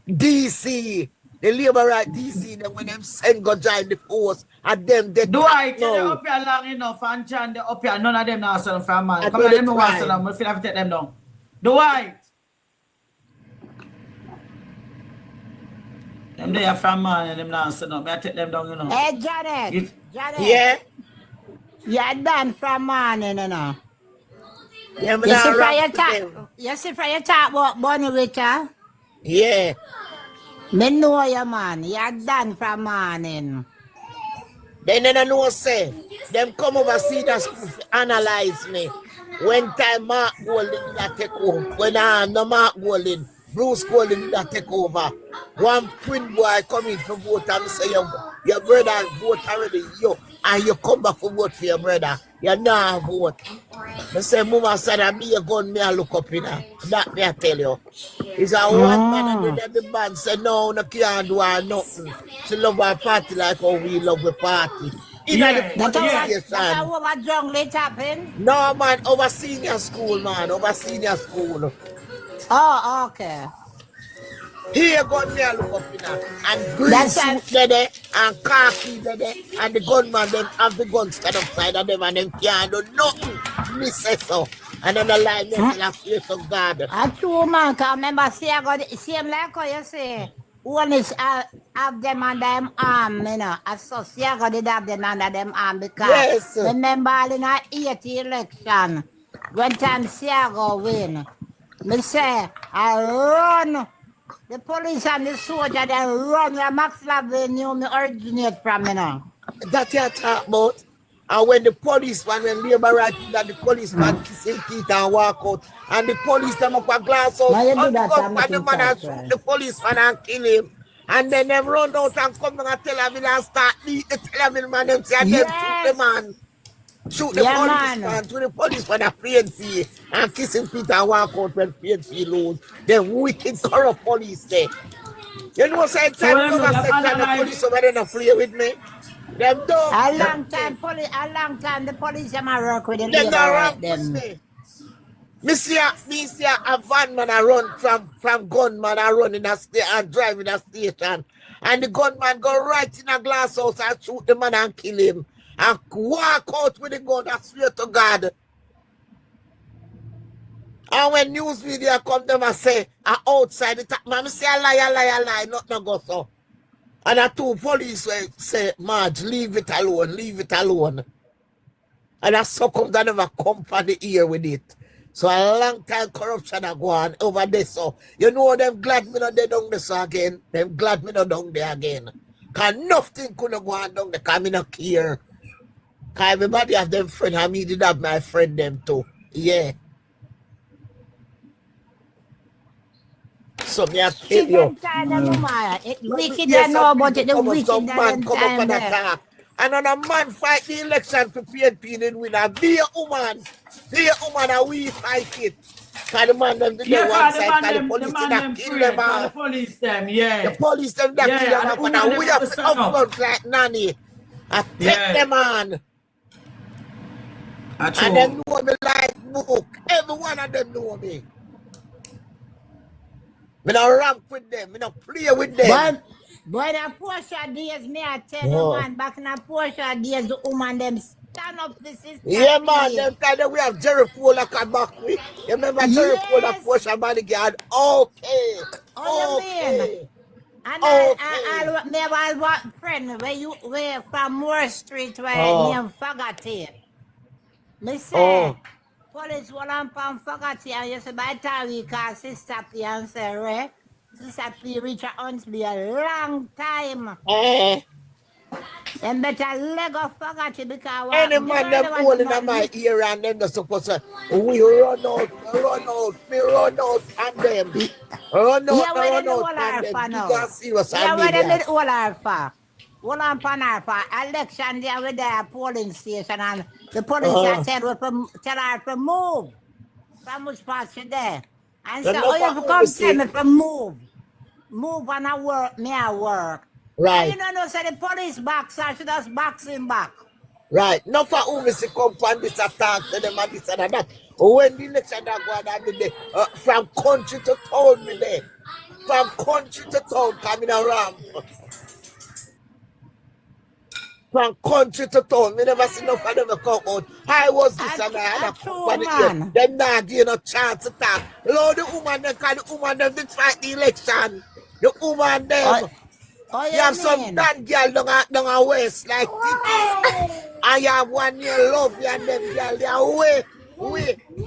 DC, the labor right DC, then when them send go join the force and them they do I tell you up here long enough and John the up here, none of them now sell from man. Come on, them no want sell them, we feel have to take them down. Do I? Them they are from man and them now sell them. I take them down, you know. Hey, Janet. Yeah. You're done from morning, you know. Yeah, you see for your talk about Bunny Witcher? Yeah. Me know you, man. You're done from morning. They never know say. Them come over see that analyze me. When time Mark Golden that take home. When no Mark Golden, Bruce Coley did not take over. One twin boy come in for vote and say your brother vote already, and you come back for vote for your brother. You not vote. I say, Mama said, I be a gun, me I look up in her. That me I tell you. It's a one man and then the band said, no, no can't do her nothing. She love our party like how we love the party. That's over jungle it happened? No, man, over senior school, man. Over senior school. Oh, okay. Here gun me I look up in her. And green suit there, and khaki there, and the gunman them have the gun stand upside of them and them can't do nothing. Me say so. And then the line them in a face of God. That's true, man. Cause remember, see, I got the same like how you say. One is have them under them arm, you know. So see, I got it have them under them arm because remember in our 80 election, when time Siago win, me say, I run. The police and the soldier, they run where Max Avenue me originate from, you know. That you talk about. And when the policeman, when Labour right that the policeman kissing teeth and walk out, and the police come up a glass out, and the man and shoot the policeman and kill him. And then them run out and come down and tell him and start beat the television man, them say, them shoot the man. Shoot the policeman to the policeman at PNP and kissing teeth and walk out when PNP lose. Them wicked corrupt police there. You know what I'm saying? The police over there not play with me. Them a long time the police them work with them. Me see a van man a run from gunman a run in a state and drive in a station. And the gunman go right in a glass house and shoot the man and kill him. And walk out with the gun and swear to God. And when news media come them and say outside the top, man, say a lie, not go so. And the two police say, Marge, leave it alone. And I so come that never come for the ear with it. So a long time corruption a go on over there. So you know them glad me not there down there so again. Them glad me not down there again. Cause nothing could not go on down there because me not care. Cause everybody have them friend and me did have my friend them too. Yeah. So me I tell you. Wicked they know about it, the wicked man come up and attack. And when a man fight the election for PNP then win a be a woman and we fight it. Cause the man them did one side, the police that kill them all. The police them, yeah. The police them that kill them off and we have to upload like nanny. I take them on. And them know me like book. Every one of them know me. Me not ramp with them, me not play with them. But the Portia days, me I tell you, man, back in the Portia days, the woman them stand up the system. Yeah, man, them time we have Jerry Pola come back with. You remember Jerry Pola Portia bodyguard? Okay. Okay. And I never want friend where from Moore Street where named Fagati. Me say, police will on Fagati and you say by the time we call Sister P and say, right? Sister P reach a Huntsby a long time. And better leg of Fagati because any man them holding in my ear and them not supposed to we run out and them. Run out and them. You can see what's happening. Yeah, where they did all our for. All on Panarfa, election there with the polling station and the police tell her to move. From which part she there. And so, you have to come tell me to move. Move and I work, me I work. Right. And you know, say the police box her, she just box him back. Right. Not for whom we see come and this attack to them and this and that. When the election that go on, I mean, from country to town, me there. From country to town, coming around. From country to town, we never see enough of them come out. I was this and I had a company here. Them not give no chance to talk. Lord, the woman them, cause the woman them did fight the election. The woman them. You have some bad girl down a west like titties. I have 1 year love and them girl, they are way.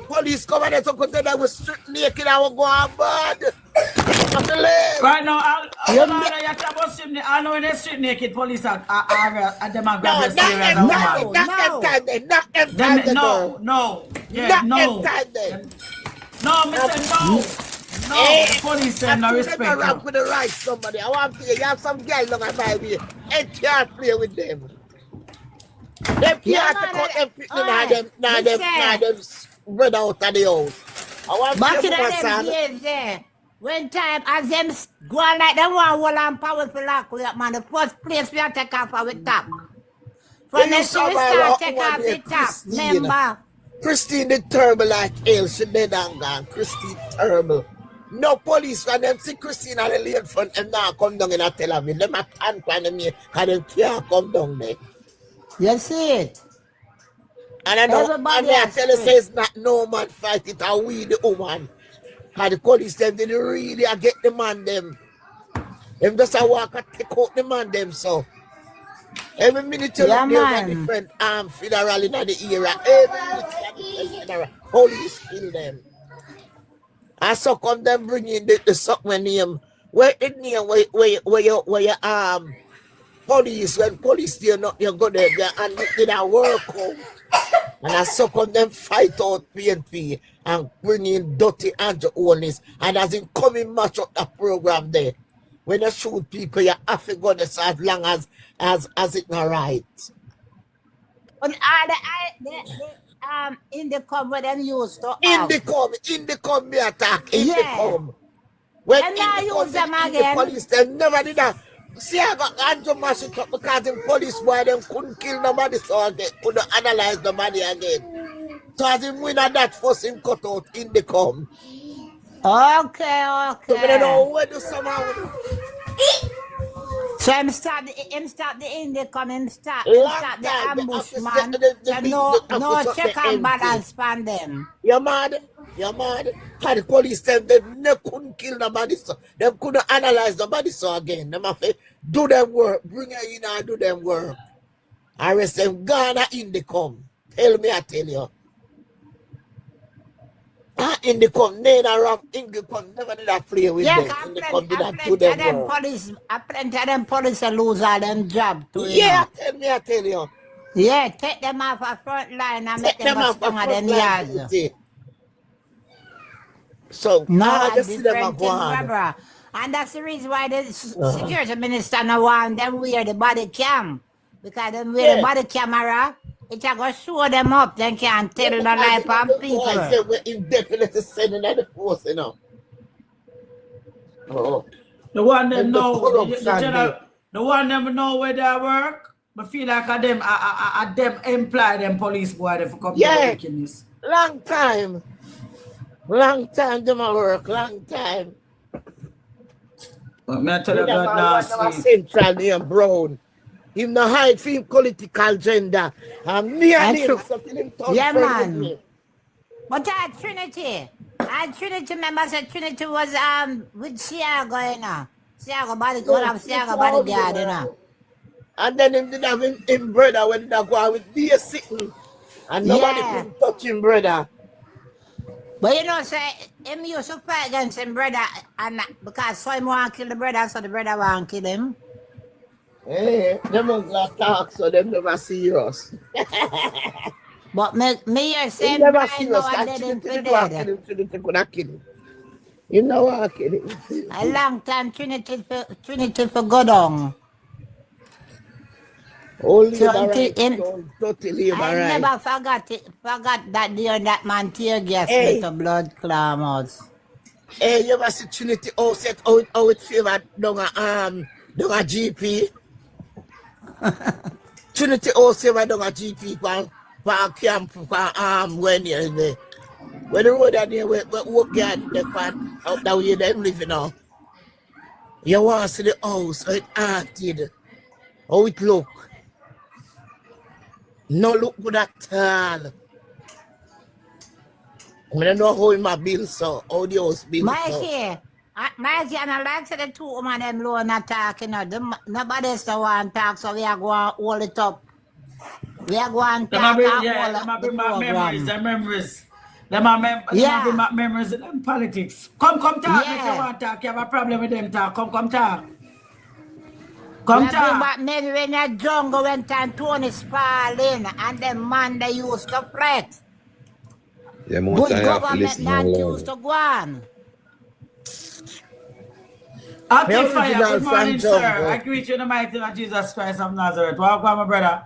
Police come and they talk to them with strip naked and we go on bad. Right now, I know when they strip naked, police are them and grab the serious. No, Mr. No. No, the police them no respect you. you. With the right somebody. I want to you have some guys look at my way and can't play with them. Them can't take out them picking now them spread out of the house. I want back to in them days there. When time as them go on like them one wall and powerful lock with that man, the first place we have to take off our top. From the start take off the top, remember? Christine the terrible like hell, she dead and gone. Christine terrible. No police when them see Christine and the lane front and now come down in a Tel Aviv. Them a stand on me and them can't come down there. You see it? And I know, and I tell you, say it's not no man fight it, and we the woman. And the police them didn't really get the man them. Them just a walk and take out the man them so. Every minute you look there a different funeral in the era. Every minute you a different funeral. Police kill them. And so come them bring in the suckman name. Where it name where you police when police there not you go there and did a work out. And I suck on them fight out PNP and bring in dirty Andrew Owens. And as in coming match up that program there. When you shoot people, you have to go this as long as it's not right. And in the com where them used to in the com be attack in the com. When and now use them again. The police them never did that. See, I got Andrew mash it up because the police boy them couldn't kill nobody, so they couldn't analyze the body again. So as him win at that first him cut out in the com. Okay. So I don't know where do somehow. So him start the Indicom, him start the ambush man. So no check and balance span them. You're mad? And the police them couldn't kill nobody, so they couldn't analyze the body so again. Them have to do them work, bring her in and do them work. Arrest them, Ghana Indicom. Tell me, I tell you. Indicom, Indicom never did that play with them. Indicom did that do them work. I plenty of them police lose all them job too. Yeah, I tell you. Yeah, take them off a front line and make them off stronger than yards. So no, just see them brother. And that's the reason why the security minister no want them wear the body cam. Because them wear the body camera, it go show them up, then can't tell the life of people. I said we're indefinitely sending at the force, you know. The one them know, the one them know where they work, but feel like them employ them police boy to come to the wickedness. Long time them a work, long time. But me I tell you God now, Central name Brown. Him no hide for him political agenda. And me and him something him talk man. But Trinity, remember said Trinity was with Siago, you know. Siago bodyguard, you know. And then him did have him brother when they go out with beer sitting. And nobody could touch him brother. But you know, say him used to fight against him brother, and because so him want to kill the brother, so the brother want to kill him. Hey, them don't talk, so them never serious. But me you say never serious. You know what I kill him. A long time Trinity for go down. Only So totally I never forgot that day that man tear gas with the blood clamors. Hey, you ever see Trinity set how it favored down a GP? Trinity favored down a GP for camp for when you're there. When the road are there, we walk down the fan out that way them living now. You want to see the house, how it acted, how it look. No look good at all. I don't know how my bill so, how the house bill Mikey, and I like to the two women them low not talking. Nobody else want to talk, so we are going to hold it up. We are going to talk about the memories. Them bring back memories of them politics. Come talk if you want to talk. You have a problem with them talk. Come talk. Come talk. Bring back memory in the jungle when time Tony Spalding and the man they used to fret. Yeah, Good government not used to go on. Active Fire, original good morning, fan sir. jungle. I greet you in the mighty name of Jesus Christ of Nazareth. Welcome, my brother.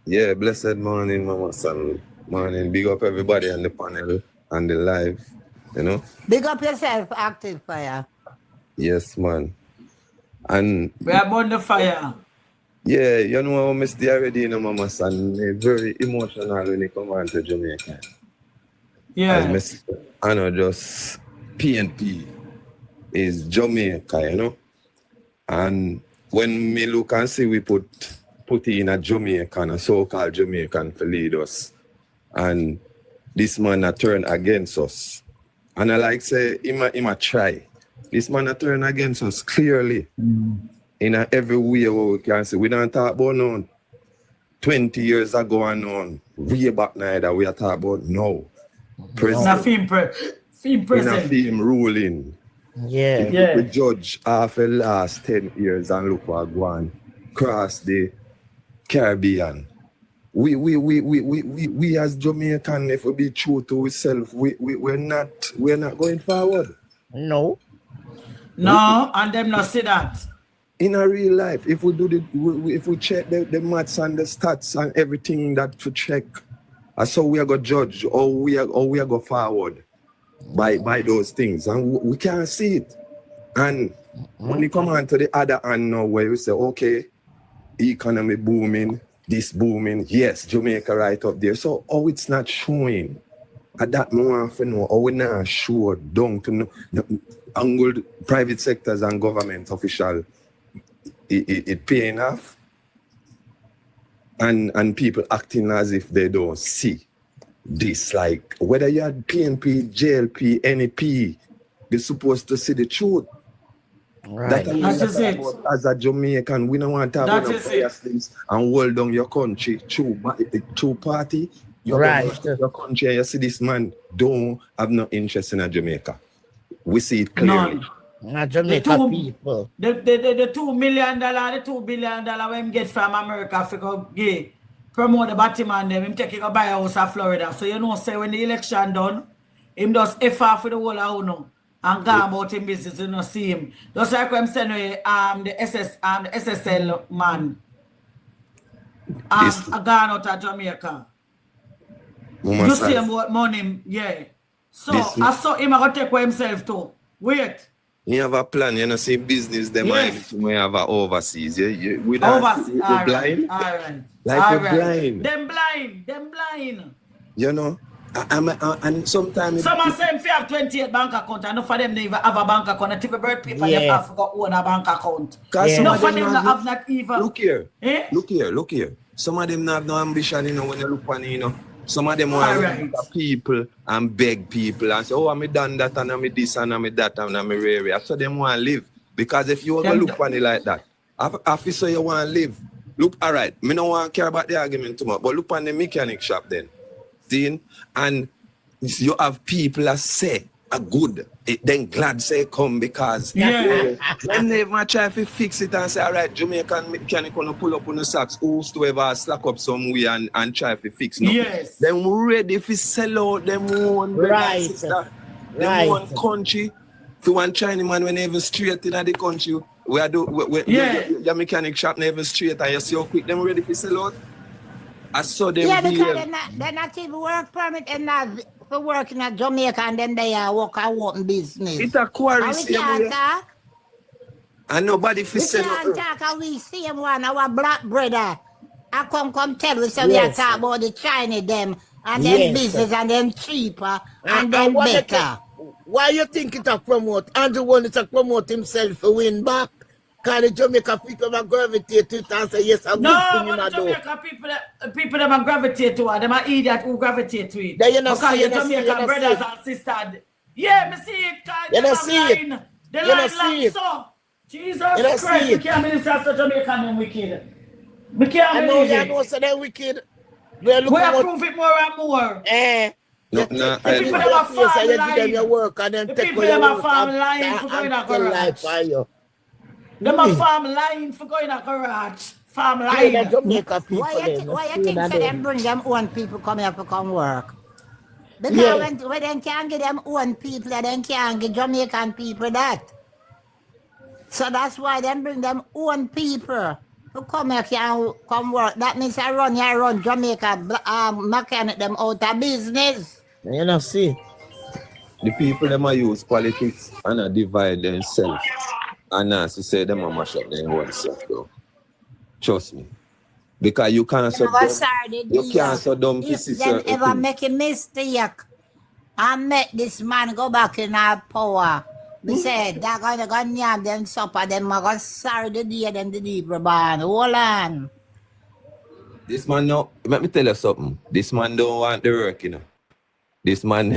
Yeah, blessed morning, Mama Son. Morning. Big up everybody on the panel and the live, you know? Big up yourself, Active Fire. Yes, man. And We are burn the fire. yeah, you know, I missed already, you know, Mama Son. Very emotional when it come on to Jamaica. Yeah. I know just PNP is Jamaica, you know? And when me look and see we put in a Jamaican, a so-called Jamaican for lead us. And this man a turn against us. And I like say, him a try. This man a turn against us clearly. In every way we can see. We don't talk about no 20 years ago and on. Way back now that we are talking about now. President. Film in a film ruling. Yeah. We judge half the last 10 years and look what go on across the Caribbean. We as Jamaican, if we be true to ourselves, we're not going forward. No. No, and them not see that. In a real life, if we do if we check the maths and the stats and everything that to check, so we are going to judge or we are going to forward by those things, and we can't see it. And when you come on to the other hand now, where you say, okay, economy booming, this booming, yes, Jamaica right up there. So it's not showing at that moment, you know, we're not sure down to angled private sectors and government official it paying off, and people acting as if they don't see this. Like whether you had PNP, JLP, NEP, they're supposed to see the truth. Right. That is it. As a Jamaican, we don't want to talk about bias things and hold down your country through party. Your country, and you see this man don't have no interest in a Jamaica. We see it clearly. Jamaica people. The $2 million, the $2 billion when him get from America for go promote the Batman them, him take it go buy a house in Florida. So you know, say when the election done, him just F for the whole of Uno and go about him business, you know, see him. Just like when I'm saying the SSL man gone out of Jamaica. You see him about money, yeah. So I saw him go take for himself too. Wait. You have a plan, you know, see business, them we have a overseas. We overseas. We're blind. All right. Like we're blind. Them blind. You know? And sometimes some say if you have 28 bank account, enough of them never have a bank account. And if you birth paper, you have to own a bank account. Enough of them have not even. Look here. Some of them have no ambition, you know, when you look on, you know. Some of them want to look at people and beg people and say, oh, I'm done that and I'm this and I'm that and I'm rare. So them want to live. Because if you want to look on it like that, I feel so you want to live. Look, all right, me don't want to care about the argument too much, but look on the mechanic shop then. See? And you have people that say, are good. Then glad say come because when they might try to fix it and say, all right, Jamaican mechanic gonna pull up on the socks, whosoever slack up somewhere and try to fix it. Yes. Then we're ready to sell out them one sister, them one country. If you want Chinese man when they even straight in the country, your mechanic shop never straight and you see how quick them ready to sell out. I saw them. Yeah, because they're not even work permit and not for working at Jamaica and then they work and open business. It's a quarry. And nobody for sell out. We can't talk and we see him one, our black brother. I come tell we so we are talking about the Chinese them and them business and them cheaper and them better. Why you think it a promote? Andrew wanted to promote himself to win back. Can the Jamaica people that gravitate to it and say, yes, I'm good thing you do? Jamaica people that gravitate to it, them are idiot who gravitate to it. They not because your Jamaican brothers and sisters. Yeah, me see it. You don't see it. They line so. Jesus Christ, we can't believe that's the Jamaican them wicked. We can't believe it. I know so they're wicked. We approve it more and more. No, the people that are farm line. The people that are farm line for going to garage. Them a farm line for going to garage. Farm line. Why you think so them bring them own people come here to come work? Because when they can't get them own people, they can't get Jamaican people that. So that's why they bring them own people who come here can come work. That means I run Jamaica, mechanic them out of business. You know, see. The people them a use politics and a divide themselves. And as you say, them a mash up their own self though. Trust me. Because you can't so dumb. You can't so dumb to see certain If them ever things. make a mistake and make this man go back in our power, we said they're gonna go nab them supper, them are gonna sorry the day them the deep ban. Hold on. This man no, let me tell you something. This man don't want the work, you know. This man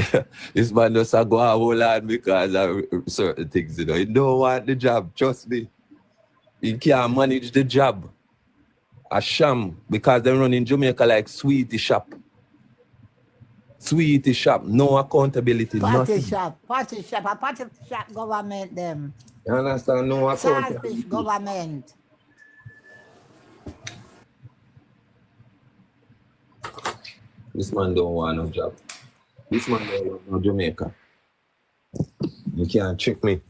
just go a whole lot because of certain things, you know. He don't want the job, trust me. He can't manage the job. A sham, because they run in Jamaica like sweetie shop. Sweetie shop, no accountability, nothing. Party shop government them. You understand? No Selfish accountability. government. This man don't want no job. This man don't want no Jamaica. You can't trick me.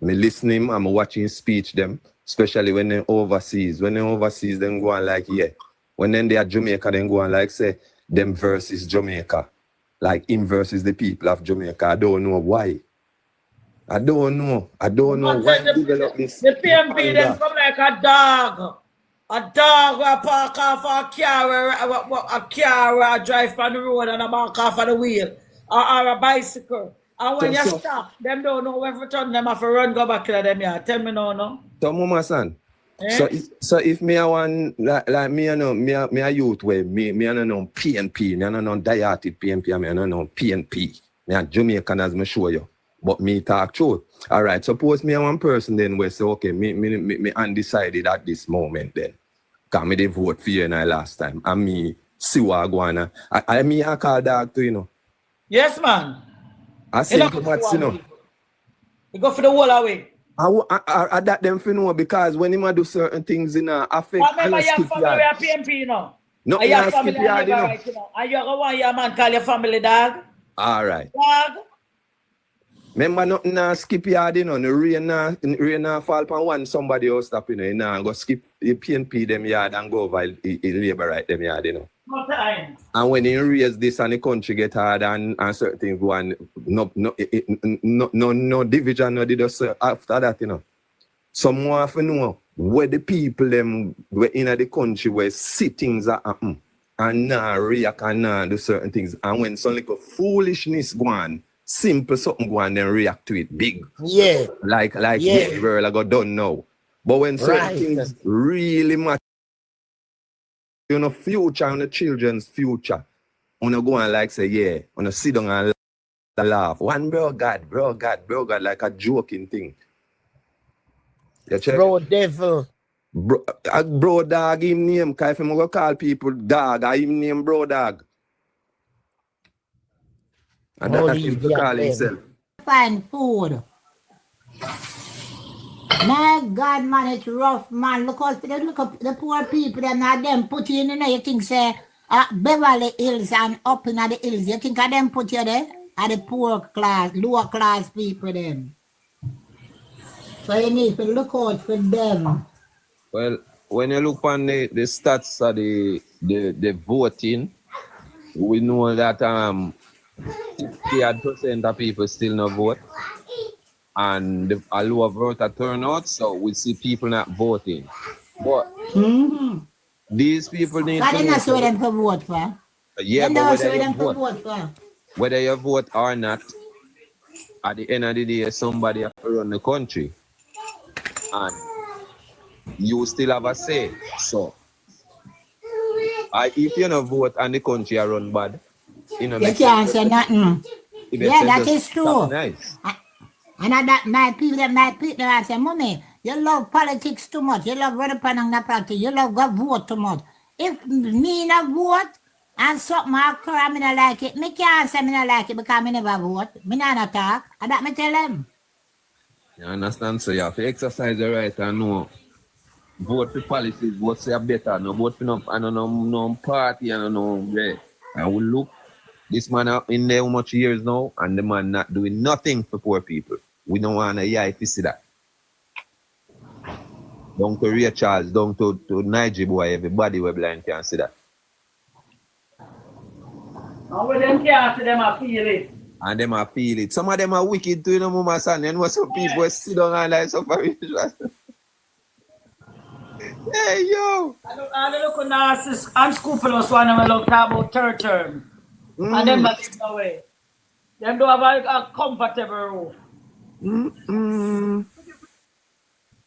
Me listening, I'm watching speech them, especially when they're overseas. When they're overseas, then go on like, yeah. When then they are Jamaica, then go on like, say, them versus Jamaica. Like him versus the people of Jamaica. I don't know why. I don't know why they develop this. The PNP them come like a dog. A dog will park off a car will drive on the road and a park off of the wheel. Or a bicycle. And when you stop, them don't know where to turn, them have to run, go back to them here. Tell me no. So, Mama son. So if me a one like me I know me a youth where me I don't know PNP, me I don't know diated PNP, me I don't know PNP. Me a Jamaican as me show you. But me talk truth. All right, suppose me a one person then where say okay, me undecided at this moment then. Cause me they vote for you and I last time. And me see what I go on. I call dog to you know. Yes, man. I say too much, you know. You go for the whole away. I that them for know because when him do certain things in affect. I remember your family are PNP, you know. No, and your family are you know. Right, you know. And you go want your man call your family dog. All right. Dog. Remember nothing now skip yard, you know. The rain now fall upon one somebody else stop, you know. You now go skip the PNP them yard and go over labor right them yard, you know. No time. And when you raise this and the country get hard and certain things go on, no division, no did us after that, you know. Some more have to know where the people them were in the country where see things that happen and now react and now do certain things. And when some little foolishness go on, simple something go on, then react to it big. Yeah. Like yeah, girl, I got done now. But when certain things really matter, you know, future and the children's future, wanna go and like say, yeah, wanna sit down and laugh. One bro God, like a joking thing. You check? Bro devil. Bro dog, him name, cause if I'm gonna call people dog, I him name bro dog. And that's him to call himself. Find food. My God, man, it's rough, man. Look up the poor people, them not them put you in, you know, you think say Beverly Hills and up in the hills, you think of them put you there? Are the poor class, lower class people then. So you need to look out for them. Well, when you look on the stats of the voting, we know that 60% of people still not vote. And a lower voter turnout, so we see people not voting. But these people need to not show them to vote for. Yeah, but whether you vote or not, at the end of the day, somebody has to run the country. And you still have a say. So, if you don't vote and the country are run bad, you can't say nothing. Yeah, that is true. Nice. And that my people, I say, Mommy, you love politics too much. You love running on the party. You love go vote too much. If me not vote and something occur, I not like it. Me can't say me not like it because me never vote. Me not talk. And that me tell them. You understand? So you have to exercise the right and know. Vote for policies, vote say better. No vote for no party and no yeah. And we look This man in there how much years now, and the man not doing nothing for poor people. We don't want to hear if you see that. Down to Ray Charles, down to Niger boy, everybody we blind can see that. And when them can't see them, I feel it. And them I feel it. Some of them are wicked too, you know, Mama Son. You know, some people sit down and like suffering. Hey, yo! I look on the unscrupulous one and we look talk about third term. And them not give away. Them don't have a comfortable roof.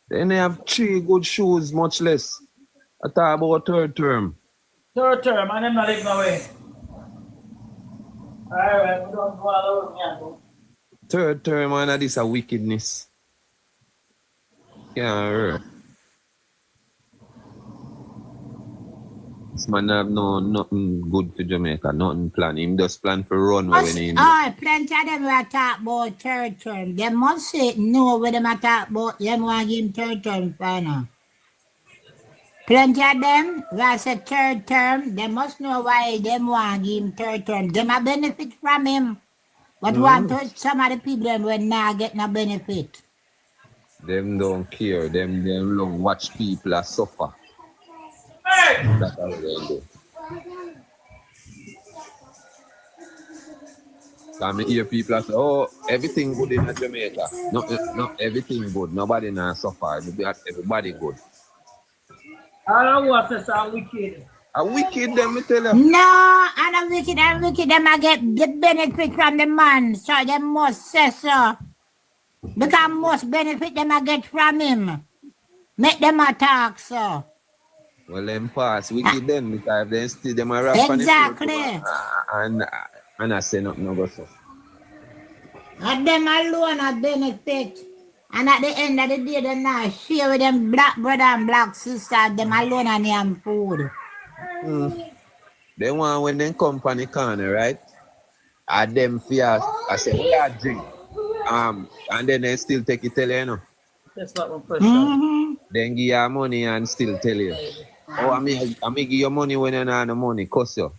Then they have 3 good shoes, much less. I talk about third term. Third term, and them not living away. Alright, we don't go all over me. Third term, and this a wickedness. Yeah, this man have nothing good for Jamaica, nothing plan. Him just plan for run when he plenty of them will talk about third term. They must say no when them talk about them want to give him third term final. Plenty of them will say third term, they must know why them want to give him third term. Them a benefit from him. But want to some of the people them will not get no benefit. Them don't care. Them long watch people suffer. That's how they do. I hear people say, oh, everything good in Jamaica. No, everything good. Nobody not suffer. Everybody good. I don't want to say wicked. A wicked them, me tell you. No, I'm wicked. Them I get the benefit from the man. So they must say so. Because most benefit them I get from him. Make them attack so. Well, them pass. Wicked them because they still them a rap. Exactly. And I say nothing no go so. And them alone a benefit. And at the end of the day, they not share with them black brother and black sister, them alone and them food. They want when they company corner, right? And them fear, I say, we are drink. And then they still take it, tell you, know. That's not one person. Then give you money and still tell you. Oh, I mean give you money when you don't have no money, cost you.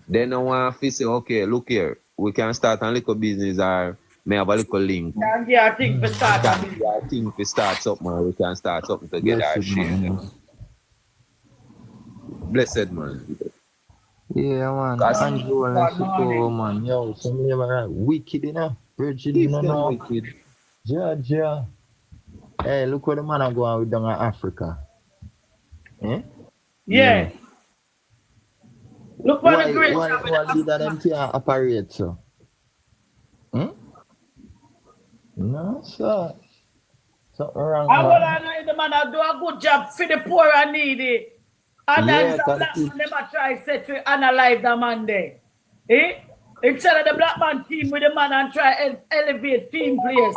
Then no one say, okay, look here, we can start a little business or may have a little link. Yeah, I think we start. I think we start something or we can start something together and share. Blessed man. Yeah, man. Andrew and Chico, man. Yo, some labor wicked, you know. Bridget, you know. Wicked. Georgia. Hey, look where the man are going with down in Africa. Eh? Yeah. Look what the great. Why leader them to operate, so? No, sir. Something wrong. I want to know the man do a good job for the poor and needy. And then some black man never try to analyze the man there. Eh? Instead of the black man team with the man and try elevate team players,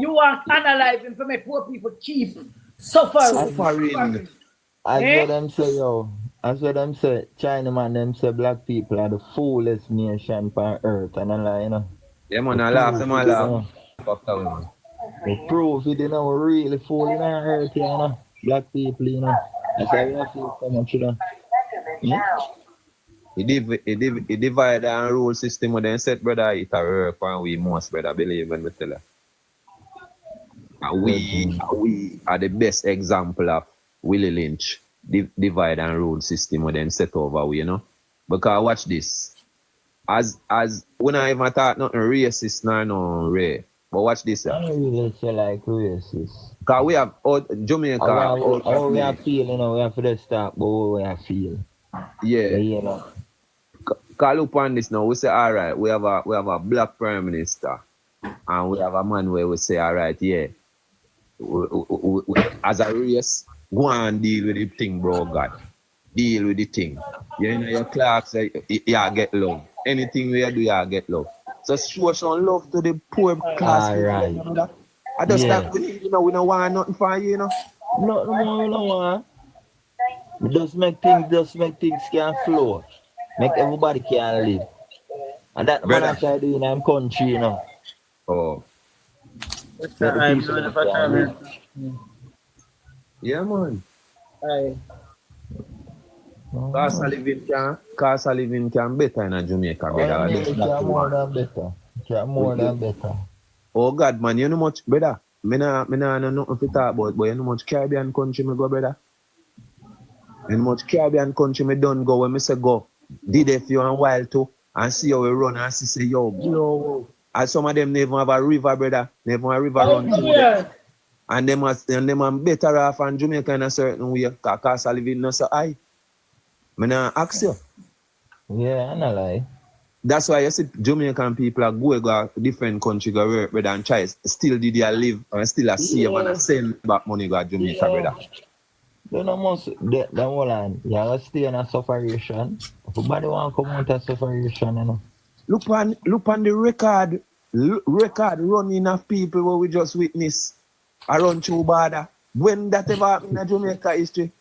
you want analyzing to make poor people keep suffering. As what them say, yo. As what them say, China man, them say black people are the foolest nation on earth. And I'm like, you know. Yeah, man, I laugh, them I laugh. The proof it, you know, we're really fooling on earth, you know. Black people, you know. That's how you feel so much, you know. He divide and rule system with them set, brother, it a work and we must, brother, believe when we tell you. And we are the best example of Willie Lynch divide and rule system with them set over we, you know. Because watch this. As when I even thought nothing racist nor no Ray. But watch this. I don't really feel like racist. Because we have Jamaica. How we are feeling, you know, we have to start, but we are feeling. Yeah. You know. Call look on this now. We say, all right, we have a black prime minister. And we have a man where we say, all right, yeah. We, as a race, go and deal with the thing, bro, God. Deal with the thing. You know, your clerks, you get love. Anything we do, you get love. So show some love to the poor class. Right. You know, I just like, you know, we don't want nothing for you, you know. No, we don't want. Just make things can flow. Make everybody can live. And that man I try to do in our country, you know. Oh. Yeah, man. Cost of living can better in Jamaica, brother. It can more than better. Can more than better. Oh God, man, you know much, brother. Me nah know nothing to talk about, but you know much Caribbean country me go, brother. You know much Caribbean country me done go when me say go. Did it for you a while too, and see how we run and see say yo, blow. And some of them never have a river, brother. Never have a river run through them. And them are better off in Jamaica in a certain way. Cause cost of living not so high. Me nah ask you. Yeah, I not lie. That's why you see Jamaican people are go to different country go work, brother, and try still did they live and still save and send back money go to Jamaica, brother. You know most the whole land. You have to stay in a sufferation. Everybody want to come out of sufferation, you know. Look on the record running of people what we just witnessed around through border. When that ever happened in Jamaica history?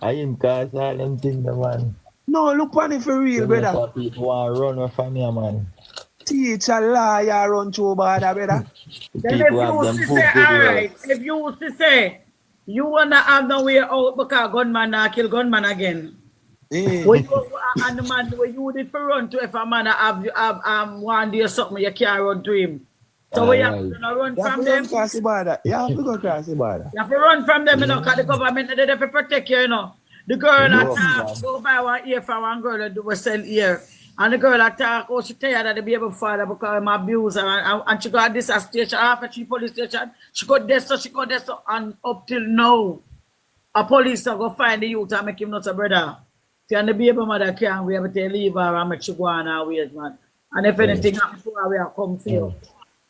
I am cause all them things, man. No, look on it for real, brother. People want to run from you, man. Teacher, liar, run through border, brother. People have them book alright. If you was to say, you wanna have no way out because gunman kill gunman again. When you and the man where you did for run to if a man have one day or something, you can't run to him. So we have to run from them. You have to go cross the border. You have to run from them, you know, because the government they have to protect you, you know. The girl attack, go buy one ear for one girl that was sell ear. And the girl attack, oh, she tired of the baby father because I'm abused her. And she got this station, after she police station, she got this, and up till now, a police will go find the youth and make him not a brother. See, and the baby mother can't be able to leave her and make she go on her ways, man. And if anything happens to her, we will come feel.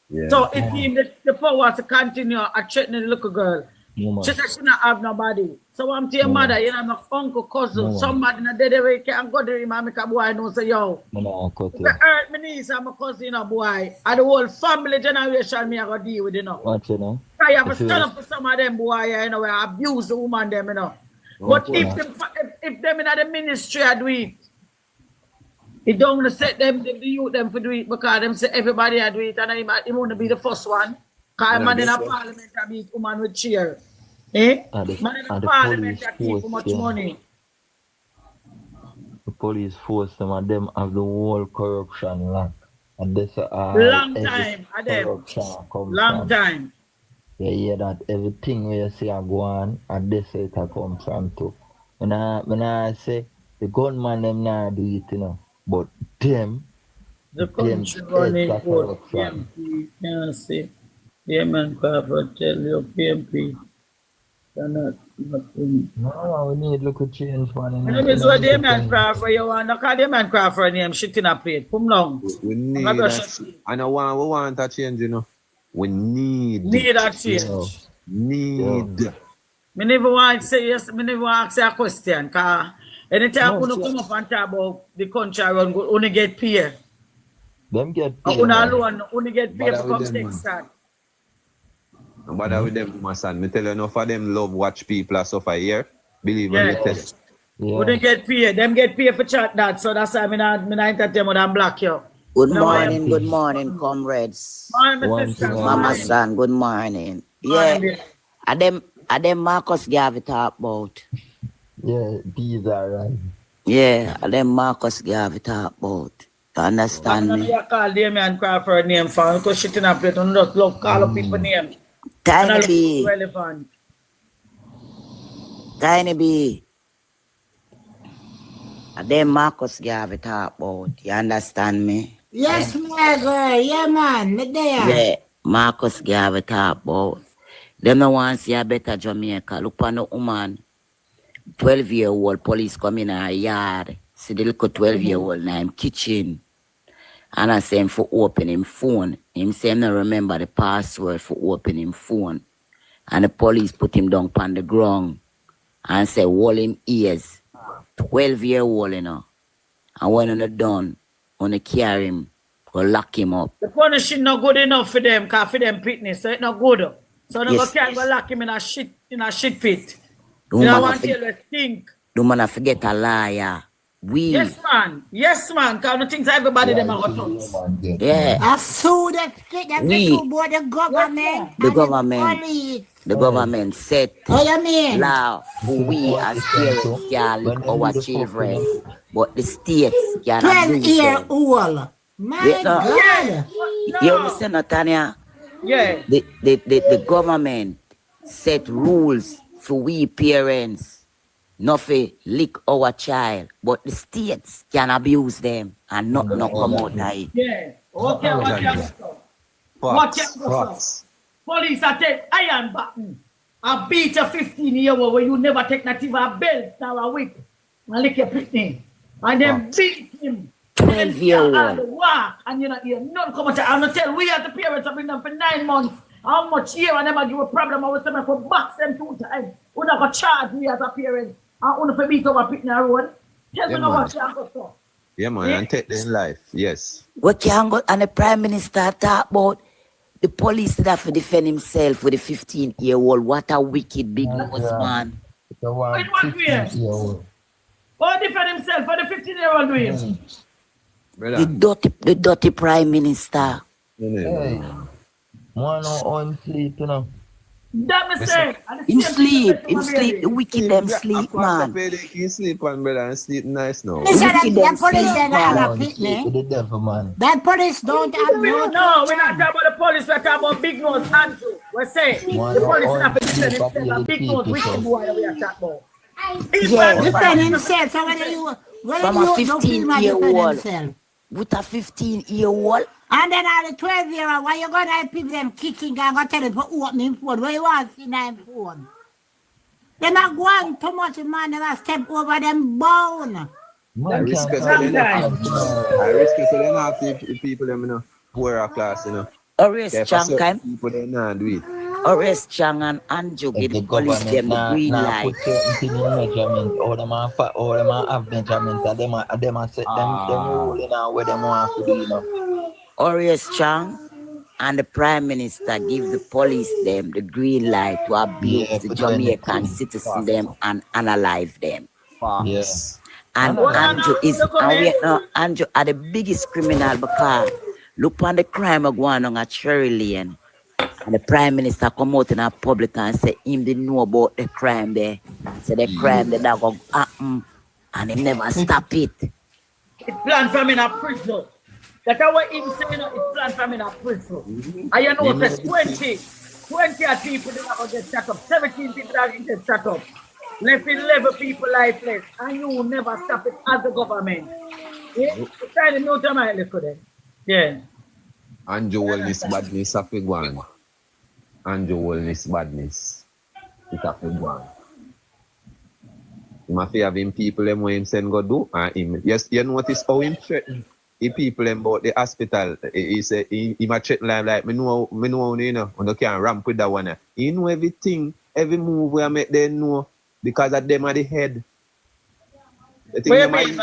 Yeah. So it means the power to continue threatening the little girl. She said she not have nobody. So I'm to your mother, you know, my uncle, cousin, somebody in the dead way can go to him and make a boy know say, yo, the earth me niece and my cousin, you know, boy, and the whole family generation me I go deal with, you know. What, you know? I have to stand up for some of them boy, you know, where abuse the woman them, you know. But if them in the ministry I do it don't set them, the youth them for do it because them say everybody I do it and he want to be the first one. Because man in a parliament I beat woman with cheer. Eh? Man in a parliament that keep much money. The police force them and them have the whole corruption lock. And this long time at them. Long time. You hear that everything where you see a go on and this it come from too. When I say the gunman them not do it, you know. But them the country running for PNP can't say. Yeah, man, Crawford tell you, PNP cannot. No, we need look at change, man. And it's what the man Crawford, you want to call the man Crawford name, shit in a plate. Come long. We need that. I know we want a change, you know. We need that change. Need. Me never want to say yes, me never want to ask a question, because anytime you come up and talk about the country around, you only get paid. Them get paid. You only get paid for come Texas. No bother with them, my son. Me tell you, enough of them love watch people suffer here. Believe me, tell you. Wouldn't get paid. Them get paid for chat that. So that's why I'm not entertain with them black you. Good morning, comrades. Morning, Mama son, good morning. Yeah. Are them Marcus gave it talk about? Yeah, these are right. Yeah, are them Marcus gave it talk about? You understand me? I call Damian Crawford name for because shit in a plate and just love call up people name. Tiny B. Relevant. Tiny B. Then Marcus gave it talk about. You understand me? Yes, my girl. Yeah, man. Me there. Yeah, Marcus gave it talk about. Them no want to see a better Jamaica. Look on the woman. 12-year-old police come in her yard. See the little 12-year-old in him kitchen. And I say him for open him phone. Him say him not remember the password for open him phone. And the police put him down on the ground. And say hold him ears. 12-year-old, you know. And when they're done, when they carry him, go lock him up. The punishing not good enough for them, because for them fitness, so it's not good. So they can't go lock him in a shit pit. You know what I think? Do man forget a liar. Yes, man. Yes, man. Because the things everybody them are touch. Yeah. I sue the both the government The and government. the police. The government set What you mean? law for we as parents can lick our children, but the states can abuse them. 12-year-old. My Wait, no. God. You understand, Natania? Yeah. The government set rules for we parents not to lick our child, but the states can abuse them and not come out of it. Yeah. Okay, what you Facts. Police are take iron button and beat a 15-year-old where you never take not even a belt or a whip and lick your pitney. And then beat him. 12-year-old. Walk and you know, none come out. I'm not tell we as the parents have been there for 9 months. How much year and never give a problem? I was saying for box them 2 times. We never charge we as a parents. And we for beat over pitney road. Tell me what you have to do. Yeah, man, and take them life. Yes. What can go and the Prime Minister talk about the police that have to defend himself with a 15-year-old. What a wicked big nose man. The one 15-year-old. Or defend himself for the 15-year-old doing? The dirty Prime Minister. Hey. Man on sleep, you know. That me say. Him sleep. The wicked them sleep, man. He sleep on brother and sleep nice now. Listen, that police sleep, don't man. have a pitney. The devil, man. That police don't have no. No, we're not talking about the police, we're talking about big nose Andrew. We're saying the police have to defend himself and big nose wicked boy we are talking about. Yeah. Defend himself. So when you From a 15-year-old. With a 15-year-old. And then all the 12-year-old, why you gonna have people them kicking and go tell them for opening phone? Where you want to see them phone? They not going too much, man. They must step over them bone. I respect them not the people them, you know, poorer class, you know. Arrest Chang Kai. People they not do it. Arrest Chang and Andrew give the police them the green light. Put certain things in measurement. All them have measurement and them set them ruling on where them want to do, you know. Arrest Chang and the Prime Minister give the police them the green light to abuse the Jamaican citizens them and unalive them. Yes. And Andrew Andrew are the biggest criminal because look on the crime of going on at Cherry Lane. And the Prime Minister come out in a public and say him didn't know about the crime there. So the crime that go happen and he never stop it. It planned from in a prison. That's what him saying, it planned from in a prison. And you know, there's 20 people that are going to get shut up, 17 people that are going to get shut up. Left 11 people lifeless, and you will never stop it as the government. Yeah? It's kind of no time I look at it. Yeah. Andrew wellness badness of one. Andrew wellness badness. It's a big one. You must have him people them where him send go do and him. Yes, you notice how him threaten the people them about the hospital. He say he might threaten like me know you know, and you can't ramp with that one. He know everything, every move we make them know because of them at the head. The thing they might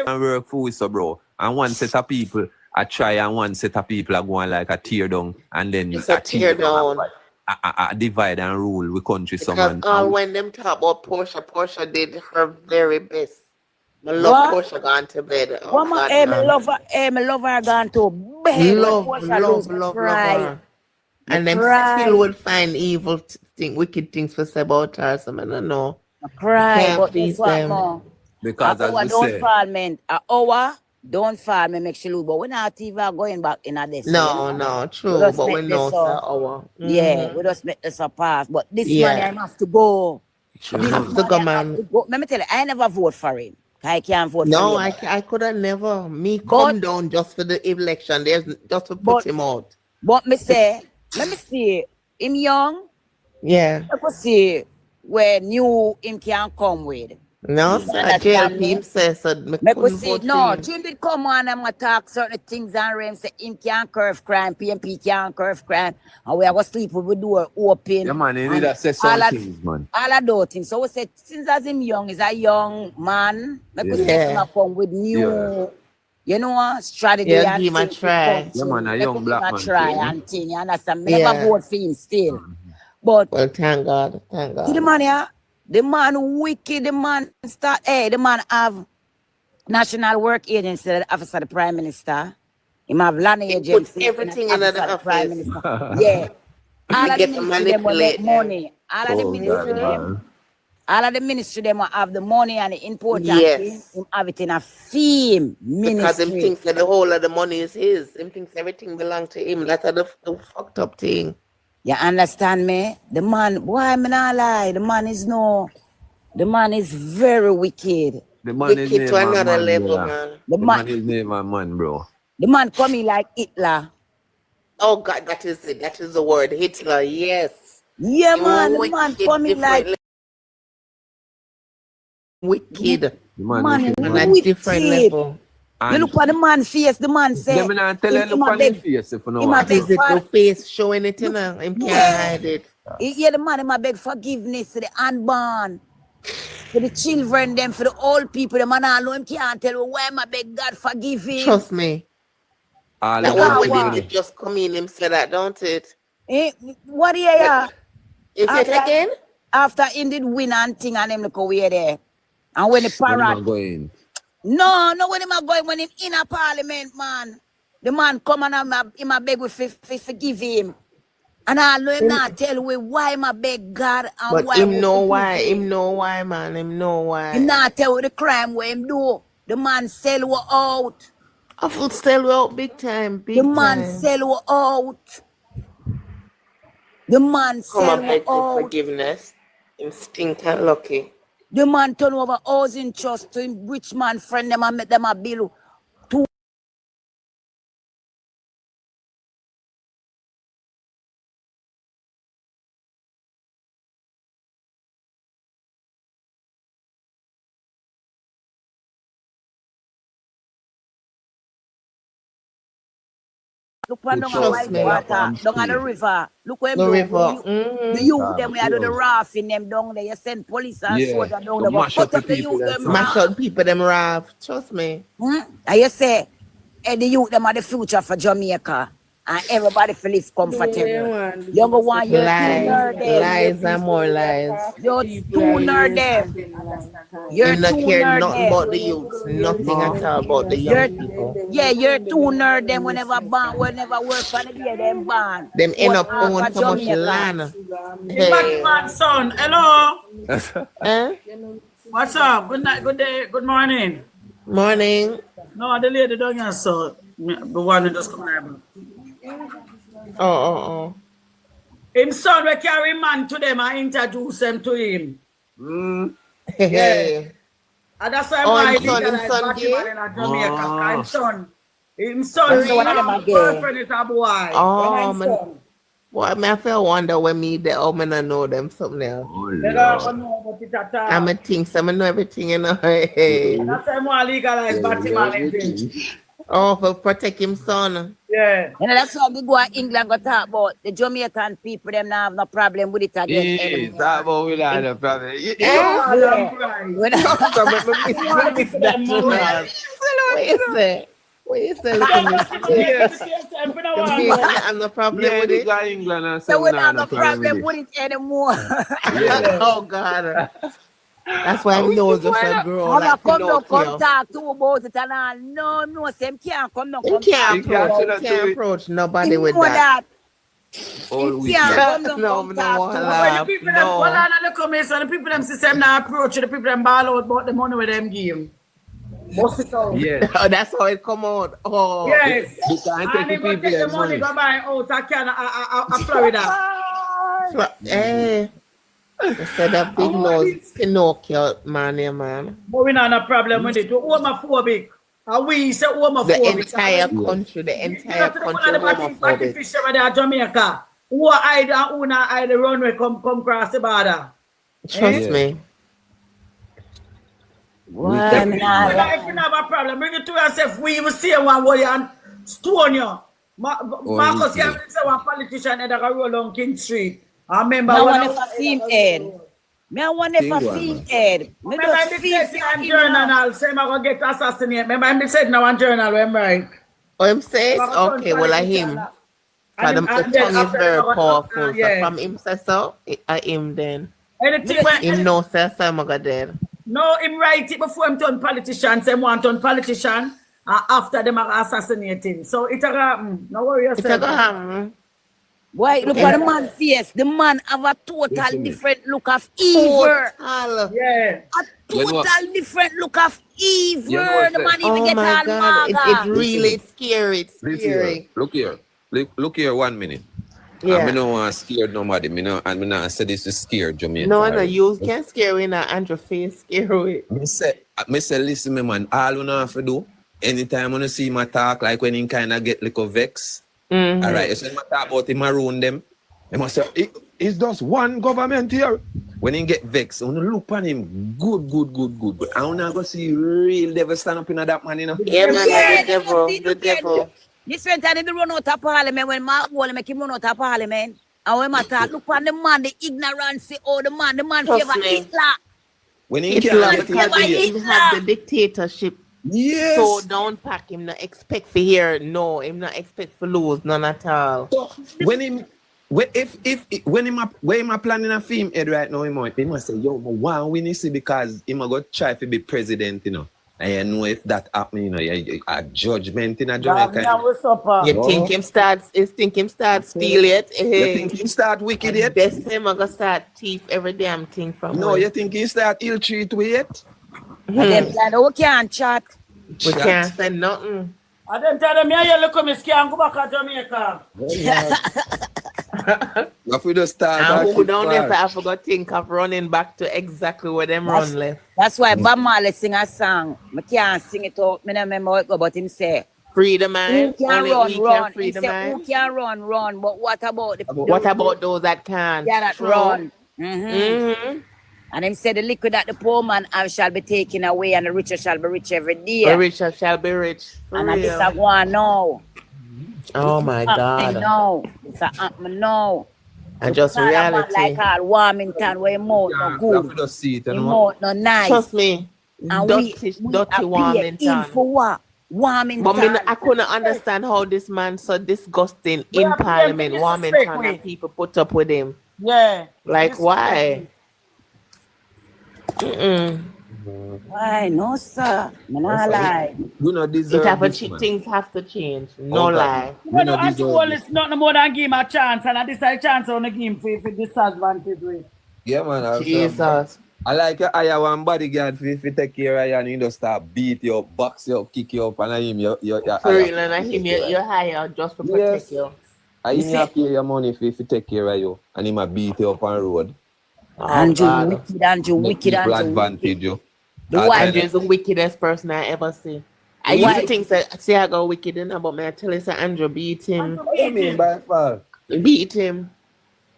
work for so bro. And one set of people I try and one set of people are going like a tear down and then it's a tear down. A divide and rule with country because when them talk about Portia did her very best. I love Portia gone to bed. I love her gone to bed. Love her. And them still would find evil wicked things to say about her. So I don't know. Cry, but this one more. Because as you don't say, fall, man. Don't fall, me make she lose. But we're not even going back in a this. No, true. But we know our. Yeah, we just make this a pass. But this man, I have to go. Let me tell you, I never vote for him. I can't vote for him. No, I could have never. Come down just for the election. There's just to put him out. But me say, let me see. Him young. Yeah. Let me see where new him can come with. No, JLP says so. Jim did come on and talk certain things and him say him can't curve crime, PNP can't curve crime, and we are going to sleep with the door open. Yeah, man, he need to say some things, man. All of those things. So we said, since as him young, is a young man, we say him come with new, you know, strategy. Yeah, give him a try. Yeah, man, a young black man. Try and thing, you understand? Me never vote for him still. But, well, thank God. See the man here? The man wicked, the man have National Work Agency, the office of the Prime Minister. Him have land agency. Puts everything in the office. Prime Minister. Yeah. All of the ministry them will make money. All of the ministry them. All of the ministry them will have the money and the important thing. Him have it in a theme ministry. Because him thinks that the whole of the money is his. Him thinks everything belongs to him. That's the fucked up thing. You understand me? The man, why am I not lie? The man is very wicked. The man wicked is to another level, man. The man is name a man, bro. The man coming like Hitler. Oh God, that is it. That is the word, Hitler. Yes. Yeah, man. The man coming like wicked. The man on a different level. You look at the man's face. The man say, "Let me not tell you look on his face if you know what." Is it the face showing it in her? Him can't hide it. Yeah, the man him beg forgiveness to the unborn, for the children, them, for the old people. The man alone him can't tell you why I beg God forgive him. Trust me. That was when it just come in, him say that, don't it? What do you Is it again? After he did win and thing and him look away there. And when the parrot going. No, when him a going, when him in a parliament, man. The man come and him a beg we forgive him. And I know him not tell we why him a beg God and but why him know why. Him know why, man. Him know why. Him not tell we the crime what him do. The man sell we out. I would sell we out big time. The man sell we out. The man sell we out. Forgiveness. Him stink and lucky. The man turn over housing trust to him rich man friend them and make them a bill. Look down on white water, down on the river. Look where the river. The youth them we do the rafting them down there. You send police and soldiers down there. Mash up the youth them mash up people them raft. Trust me. And you say, the youth them are the future for Jamaica. And everybody feel it's comfortable. You go want your lies and more lies. You're too nerdy. You're not care nothing about the youths. Nothing at all about the young people. Yeah, you're too nerdy. Them whenever work for the day, them ban. Them end up owning so much land. Hey. Man, son, hello. What's up? Good night, good day, good morning. Morning. No, the lady down here, so the one who just come here. Him son will carry man to them and introduce them to him. Yeah. And that's why him son him son girlfriend is a boy. Oh man. Well, I feel wonder when me the I know them something else. I'm a think some know everything, you know. That's why I legalize Batman. Oh, for protect him son. Yeah. And that's why we go to England go talk about the Jamaican people, them not have no problem with it again. Yeah, that about we don't have no problem. What you say? Yes. I'm no problem with it. England so we don't have no problem with it anymore. Oh God. That's why I know just a girl. Like come talk to about it and all. No, Sam can't come down. He can't approach nobody with that. All week. No. The people them fall on the comments and the people them say them not approach the people them ball out about the money with them give. Yes. Oh, that's how it come out. Oh. Yes. And they go take the money go buy out a Florida. Hey. They said that big nose Pinocchio man. But we not have a problem with it. We're homophobic. And we say homophobic. The entire country homophobic. Fish over there Jamaica. Who hide and who not hide the runway come cross the border. Trust me. If we have a problem, bring it to yourself. We even see one way and stone you. Marcus, you have to say one politician that roll on King Street. I remember I want to see him head. I want to see him head. Remember I said in journal, say I'm going to get assassinated. Remember I said now one journal, right? Oh, him says? Okay, well, I him. Because the tongue is very powerful. So from him say so, I him then. Him no say so, I'm going to dead. No, him write it before him turn politician. Say him want turn politician. After them are assassinating. So it a happen. No worry yourself. It a happen. Why? Look at the man face. The man have a total different look of evil. Yeah. A total different look of evil. You know the man even Oh get my all God, maga. it really scary. It's scary. Look here. Look here 1 minute. Yeah. I don't want to scare nobody. Me not say this is scare Jamaica. No, you can't scare me now. Andrew face scare Me say, listen, me man, all you have to do, anytime when you see my talk, like when he kind of get little vex, all right, so when I talk about him around them, they must say, it's just one government here. When he get vexed, when you look on him, good. But I don't go see real devil stand up in that man, you know? Yeah, man, the devil. This friend time they run out of parliament when Mark Wall make him run out of parliament. And when I talk, look on the man, the ignorance, the man favor Hitler. When he Hitler, can't because he had the dictatorship. Yes. So don't pack him, not expect for here. No, him not expect for lose, none at all. So when him planning a film head right now, he must say, yo, I want win this because he might go try to be president, you know. And you know if that happen, you know, a judgment in a Jamaica. You think him start steal it? You think him start wicked yet? Best him gonna start thief every damn thing from No, him. you think he start ill treat with yet? And then plan, we can't chat. We can't say nothing. I didn't tell them, yeah, look at me, can't go back to Jamaica. If we just start and who down there, I forgot think of running back to exactly where them run left. That's why Bob Marley sing a song. I can't sing it out. I don't remember what it go, but him say, free the man. Who can Only run, we run. can free He the say, man. who can run, but what about the What about those that can't? Yeah, that True. run. And him said the liquid that the poor man have shall be taken away and the richer shall be rich every day. The richer shall be rich. For and real. this I want now. Oh my God. No, it's a no. And just It's not a man reality. like all Warmington where your mouth no good. Just see it, Your mouth no nice. Trust me. And Dirty appear in Warmington. for what? Warmington. But I couldn't understand how this man so disgusting in Parliament, Warmington, and people put up with him. Yeah. Like, why? Why? No, sir. I'm not lie. We not deserve Things have to change. No lie. We don't have to hold it's nothing more than give him a chance, and this is a chance on the game for disadvantage way. Yeah, man. Jesus. I like you hire one bodyguard if you take care of you and you just start beat you up, box you up, kick you up, and I him you For real, and I him you hire just to protect you. I him you pay your money if you take care of you and him a beat you up on road. Andrew wicked. Advantage you. Andrew is the wickedest person I ever see. I used to think that say I go wicked, but may I tell you, Andrew beat him. What do you mean by far? Beat him.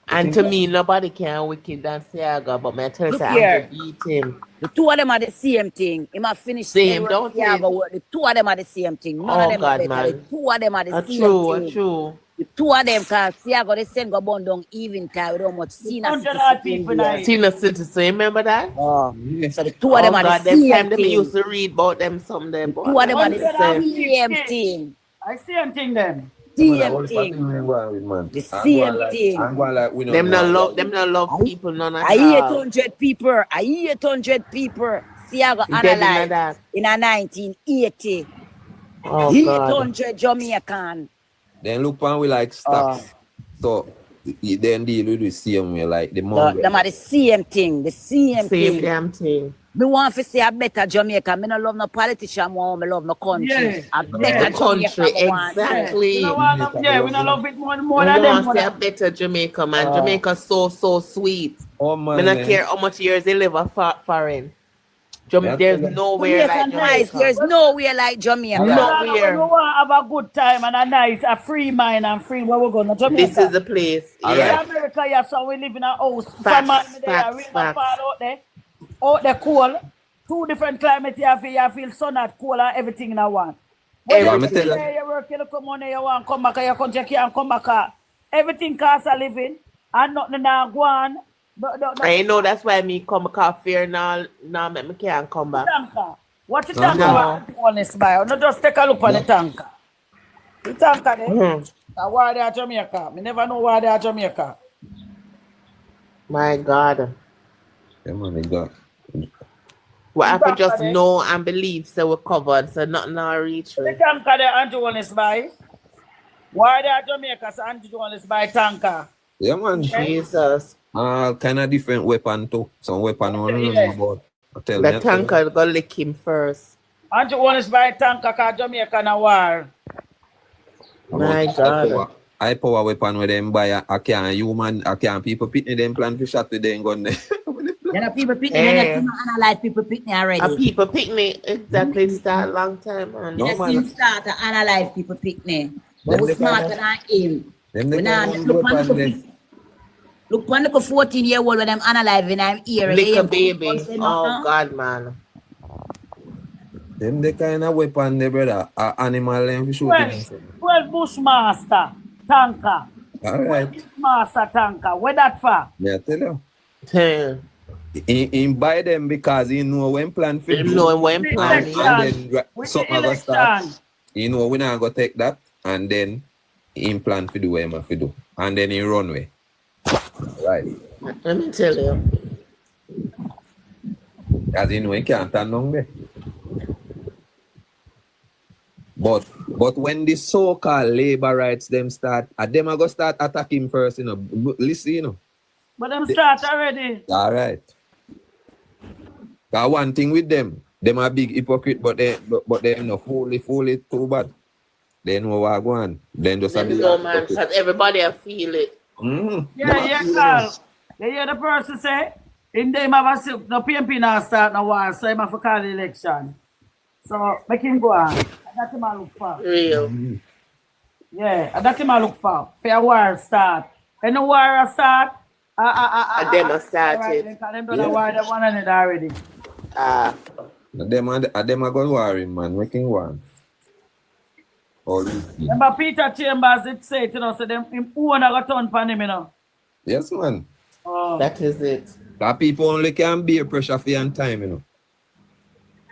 And to me, nobody can wicked than Siaga, but may I tell you, Andrew beat him. The two of them are the same thing. He must finish same, don't you? The two of them are the same thing. None of them God, are better. The two of them are the same thing. True. The two of them can Siaga they send go burn down even time without much senior citizen. Remember that? Oh. So the two of them are the same time thing. They used to read about them someday. The two of them are the same thing. I same thing then. Same thing. The same thing. Them not love people none at all. I 800 people. 800 people. Siaga analyzed in a 1980. 800 Jamaican. Then look when we like stocks. So then deal with the same way, like the money. Them are the same thing. The same thing. Damn thing. Me want to say a better Jamaica. Me don't love no politician more. Me love no country. Yeah. A better country, Jamaica. exactly. We don't love it more than We them. want to say a better Jamaica, man. Jamaica so sweet. Oh man. Me not care how much years they live foreign. There's nowhere like Jamaica. There's nowhere like Jamaica. Nowhere. We want to have a good time and a nice, a free mind and free where we're going to Jamaica. This is the place. Yeah. America, yeah, so we live in a house. Facts. Out there cool. Two different climates you feel sun and cool and everything in one. When you work, you come on here, you want to come back, your country can't come back. Everything costs a living and nothing now go on. I know that's why me come back fear now make me can't come back. Tanker. What the tanker on this bio? No, just take a look on the tanker. The tanker there. Why they are Jamaica? Me never know why they are Jamaica. My God. Yeah, man, God. We have to just know and believe so we're covered, so nothing will reach The me. tanker there, Andrew one is by. Why they are Jamaica, so Andrew one is by tanker? Yeah, man. Jesus. Kind of different weapon too. Some weapon I don't know about. Tell The me. tanker go lick him first. Andrew one is by tanker, cause Jamaica na war. My God. I power weapon with them by I can't people pitney them plan to shot with them gun there. You know, people pick me, you analyze people pick me already. People pick me exactly start long time, man. No, man. Start to analyze people pick me. But we're smarter than him. Look, one look 14-year-old when I'm analyzing, I'm here. Little baby. Oh, God, man. Them the kind of weapon they brother, animal and shoot. Well, Bushmaster, tanker. Alright. Bushmaster, tanker. Where that far? Yeah, tell you. He buy them because he know when plan for He know when plan. And then something go start. You know we not go take that and then he plan for do what he have to do. And then he run away. Right. Let me tell you. As you know he can't turn down there. But when the so-called labor rights them start, them are gonna start attacking first, you know. Listen, you know. But them start already. All right. Got one thing with them are big hypocrite, but they no fully too bad. They know what go on. Then just man, because everybody will feel it. Yeah, Carl. You hear the person say, in them have a silk, no PNP now start no war, so him have to call the election. So make him go on. That's him I look for. Real. Yeah, that's him I look for. Fair war start. And the war start. Them are started. Them done a war, they want it already. Them are going worry, man. Making one. Remember Peter Chambers, it said, you know, so them who wanna go turn pan him, you know. Yes, man. That is it. That people only can bear pressure for your time, you know.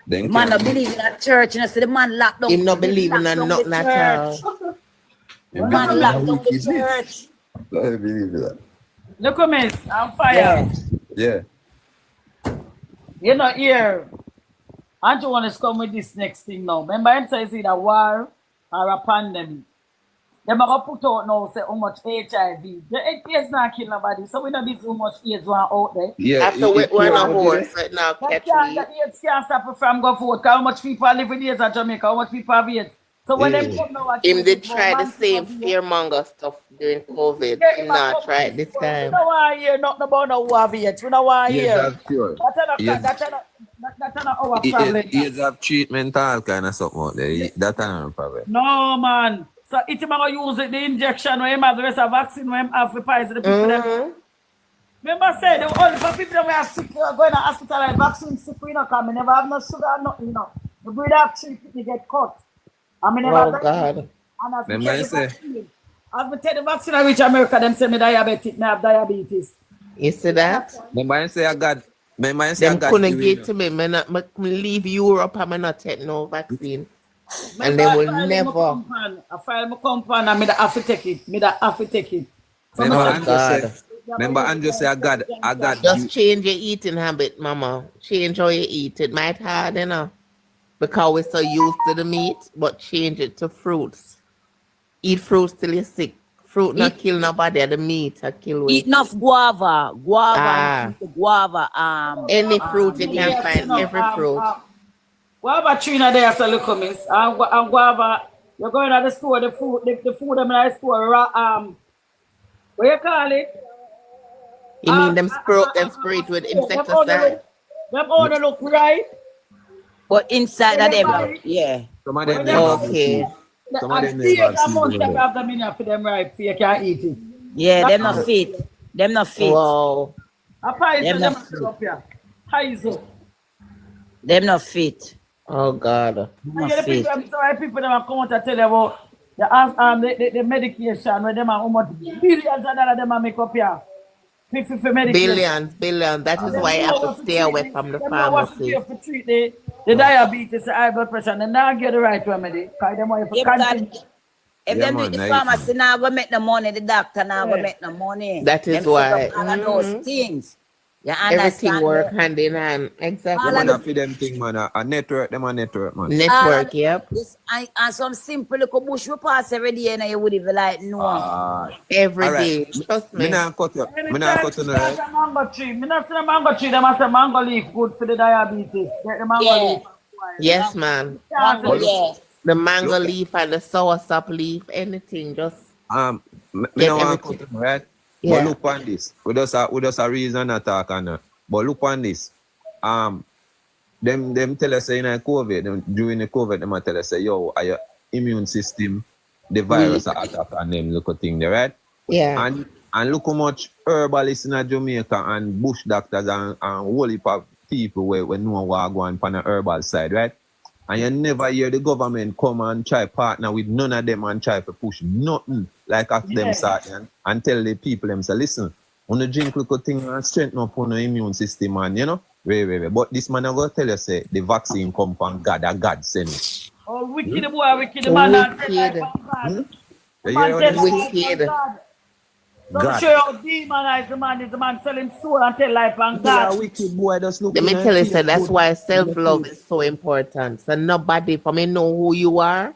The man not believe in a church, you know, so the man locked down. Him not believe in nothing at all. The man locked down the church. I believe that. Look at me, I'm fire. Yeah. You know, here, Andrew want to come with this next thing now. Remember him says it's either war or a pandemic. Them are going to put out now, say how much HIV. The AIDS not kill nobody, so we know this how much AIDS one out there. Yeah, after we're on a horse right now, catch me. The AIDS can't stop you from going forward. How much people live with AIDS in Jamaica, how much people have AIDS. So when they come now, him did try the same fearmonger stuff during COVID. Yeah, Him not try it this time. We don't want to hear nothing about no who have AIDS. We don't want to hear. That's pure. That's not our problem. AIDS have treatment, all kind of something out there. That's not a problem. No, man. So if you use it, the injection, when you have the rest of vaccine, when you have to poison the people. Remember say, the only for people that are sick, going to hospital and vaccine sick, we don't come. We never have no sugar, nothing, you know. The breed have 3 people get caught. I mean, never God. Remember I say, I've been taking the vaccine, I reach America, them say me diabetic, me have diabetes. You see that? Remember I say I got, them couldn't get to me, me leave Europe and me not take no vaccine. And they will never. I file my compound and me have to take it. Remember Andrew say I got just change your eating habit, mama. Change how you eat. It might hard, you know. Because we're so used to the meat, but change it to fruits. Eat fruits till you're sick. Fruit not kill nobody, the meat a kill. Eat enough guava. Guava. Any fruit you can find, every fruit. Guava tree na there, so look at me. And guava, you're going to the store, the food them in the store, what you call it? You mean them spray it with insecticide? Them all look right. But inside of them, yeah. Some of them okay. Some of them never have them in for them right, so you can't eat it. Yeah, them not fit. Them not fit. Wow. Them not fit. Oh God. People them come out to tell you about the medication where them are how much billions of dollars them make up here. For medication. Billions. That is why I have to stay away from the pharmacy. To treat the diabetes, the high blood pressure, and then now get the right remedy. If them do the pharmacy now go make the money, the doctor now go make the money. That is why. All of those things. You Everything understand? work hand in hand. Exactly. All of Man, for them thing, man. A network, them a network, man. all of Network, yep. this and some simple little bush we pass every day and you would even like no. Every All right. day. Trust Me me. not cut you. Me not Anytime cut you, you no, plant right? a mango tree, me not see the mango tree, them a say mango leaf good for the diabetes. Get the mango Yeah. leaf. Yes, man. Mango, But look, yeah. The mango look, leaf and the soursop leaf, anything, just me get no want everything. cut you, right? But Yeah. look on this. We just a reason attack on that. But look on this. Them tell us say in COVID, during the COVID, them a tell us say, yo, are your immune system, the virus Weak. attack on them look thing there, right? Yeah. And look how much herbalists in Jamaica and bush doctors and whole heap of people where know what go on the herbal side, right? And you never hear the government come and try partner with none of them and try to push nothing like after them start and tell the people them say, listen, on the drink little thing and strengthen up on the immune system and you know, wait. But this man I go tell you say the vaccine come from God and God send it. Oh, wicked boy, wicked man, and tell life Wicked. from God. You The hear man what tell them say? life from Wicked. God. So God. show you how demonized the man is, the man selling soul and tell life from Yeah, God. wicked boy just look Let me in tell you, face sir, that's good. why self-love is so important. So nobody, for me, know who you are,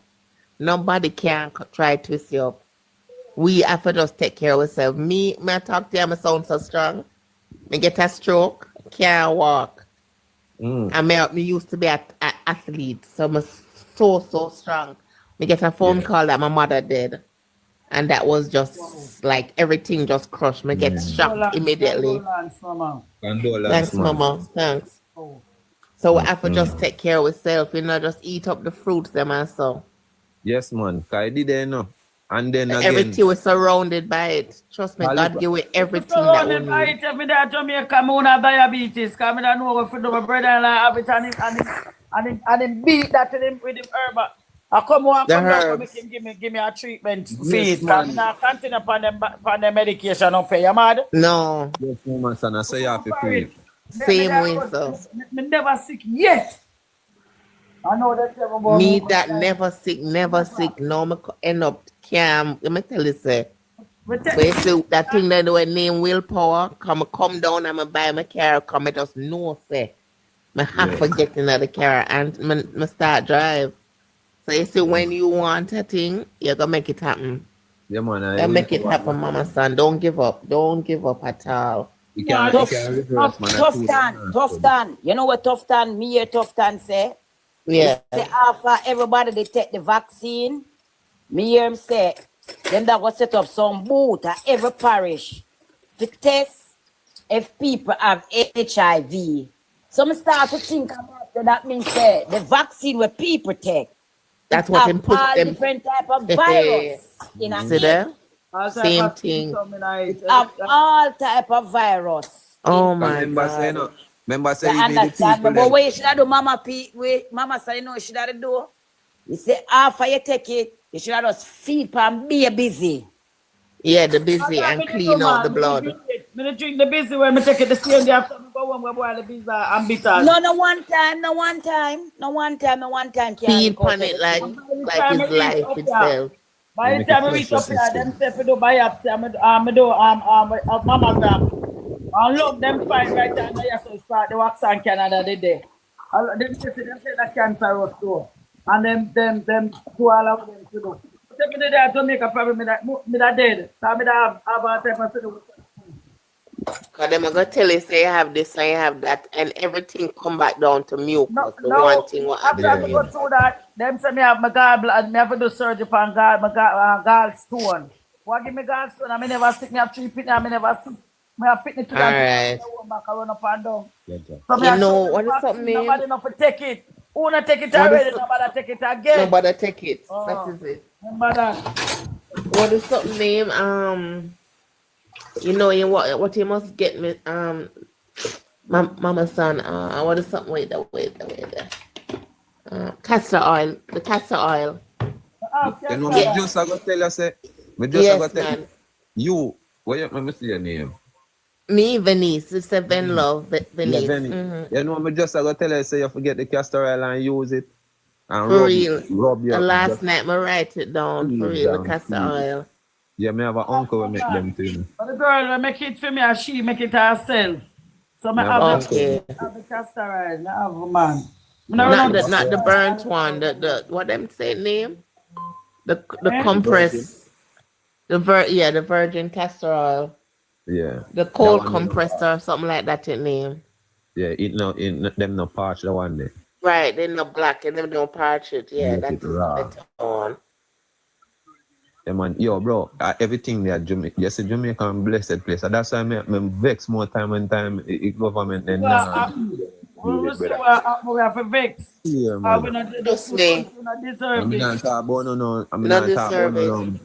nobody can try to twist you up. We have to just take care of ourselves. Me I talk to you, I sound so strong. Me get a stroke, can't walk. And me used to be an athlete, so I'm so strong. Me get a phone call that my mother did. And that was just like everything just crushed. Me get shocked immediately. Condolence, mama. Condolence, Thanks, man. mama. Thanks. So we have to just take care of ourselves, you know, just eat up the fruits them and so. Yes, man. Cause I did there, no. And then again, Everything we're surrounded by it. Trust me, God give we everything that we Surrounded by need. it, every day Jamaica, me have diabetes, because I don't know what to do. My brother and I have it and him beat that to him with him herb. I come on, The come down, come herbs. make him give me a treatment Yes, fee. Because man. I not continue upon the medication, don't pay. You mad? No. yes, woman, son, I say you have to pay. Same way, so. Me never sick yet. I know that everybody. Me that never sick, no, me end up camp. Let me tell you, say. But you see, that thing that we name willpower, come down and I buy my car, come I just know, say. I have to get another car and me start drive. So you see, when you want a thing, you're going to make it happen. Yeah, man. You make it happen, mama, son. Don't give up. Don't give up at all. You can't reverse, man. Tough tan. You know what tough tan, me hear tough tan say? Yeah. He say after everybody they take the vaccine, me hear him say, them that was set up some booth at every parish to test if people have HIV. So me start to think about that means the vaccine where people take. That's what have him put all them. different type of virus in a See there? All type Same of thing. have all type of virus. Oh my Remember say, God. no. Remember say, You even the understand me? people But them. what you should have do, Mama say, you know, you should have do. You say, after you take it, you should have just feed and be busy. Yeah, the busy and clean out the blood. Me drink the busy when me take it the same day after me go home, we boil the busy and bitter. No one time. Feed on it like it's life itself. By the time we reach up here, them say to do biopsy, I do mammogram. I love them find right down there, so start the wax in Canada the day. Them say that cancer was too. And them do all of them to do. But if me there Jamaica, probably me that dead. So me that have a type of situation. Because them are going to tell you, say you have this and you have that, and everything come back down to mucus. The one thing what after I go through that, them say me have my gallbladder, me have to do surgery on gallstone. What give me gallstone? I never sick, me have 3 pitney, I never sick. Me have pitney to Alright. back, I run up and down. You know, what is something name? Nobody enough to take it. Who not take it already, nobody take it again. Nobody take it. Oh. That is it. Remember that. What is something name? You know, what you must get me, mama son, what is something, wait there. Castor oil, the castor oil. You know, me just I go tell you, say, me just Yes, I go tell man. you, what you, let me see your name. Me, Venice, it's a Ven Love, Venice. Yeah, Venice. You know, me just I go tell you, say, you forget the castor oil and use it. And For rub, real. Rub your, The last just night, I write it down, for real, the castor oil. Yeah, me have an uncle who make them too. But the girl will make it for me and she make it herself. So I have Okay. the castor oil. I have man. Not the burnt one. The what them say name? The compress. The virgin castor oil. Yeah. The cold compressor, something like that it name. Yeah, them no parch the one day. Right, they no black and them don't parch it. Yeah, Make that's it raw. the one. Yeah, man. Yo, bro, everything there, Jamaica. You see, Jamaica a blessed place. And that's why I'm vex more time and time. Government then we have a vex. Yeah, man. We not Just me. deserve I'm it. not talking about no. I'm Not not talking about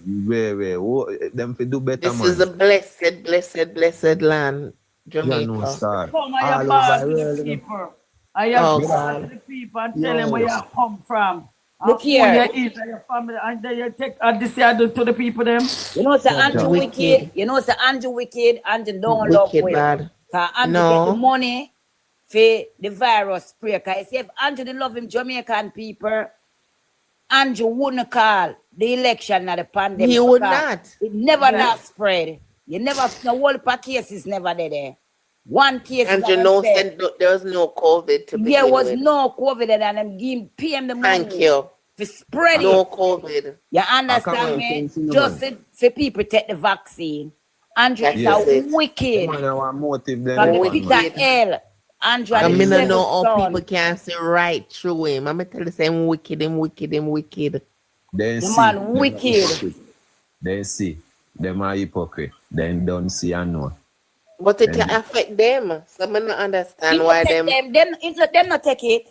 deserve no. Them fi do better, This man. is a blessed land, Jamaica. Yeah, no, sir. Come I have bad to the people. I have bad to the people and tell them where you come from. Look here. You eat and your family, and then you take this year to the people them. You know, it's Andrew wicked. You know, it's Andrew wicked. Andrew don't love Wicked with. bad. Andrew get the money for the virus spray. Cause if Andrew didn't love him Jamaican people, Andrew wouldn't call the election at the pandemic. He would not. It never not spread. You never, no whole pack cases never there. One case. And you know, there was no COVID to begin There was with. no COVID and I'm giving PM the money. Thank you. For spread No it. COVID. You understand me? Just for people take the vaccine. Andrew is a wicked. Peter L. Andrew I mean, I know how son. people can see right through him. I'm tell you, him wicked. Then The see. man wicked. Then see. Them are hypocrite. Then don't see and know. But it can affect them. So I don't understand why them. Them not take it.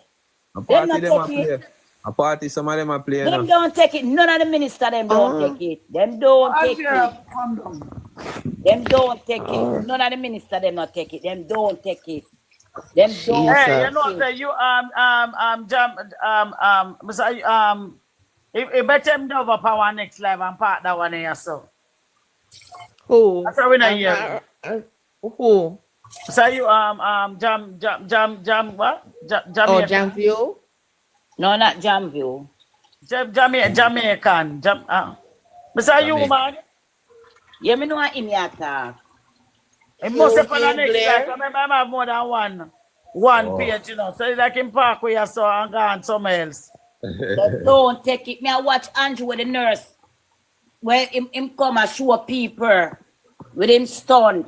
A Them party not them a take it. play. A party some of them are playing. Them don't take it. None of the minister them don't take it. Them don't take it. Them don't take it. None of the minister them not take it. Them don't take it. Them don't. Hey, you know, say you if better him do up our next live and part that one here so. Who? That's how we not hear. Who? So you jam what? Oh, Jam View? No, not Jam View. Jamaican. Mr. You man. Yeah, me know him yata. It must have been a next live. I have more than one page, you know. So it's like in park where you saw and gone somewhere else. Don't take it. Me I watch Andrew with the nurse. Where him come and show people with him stunned.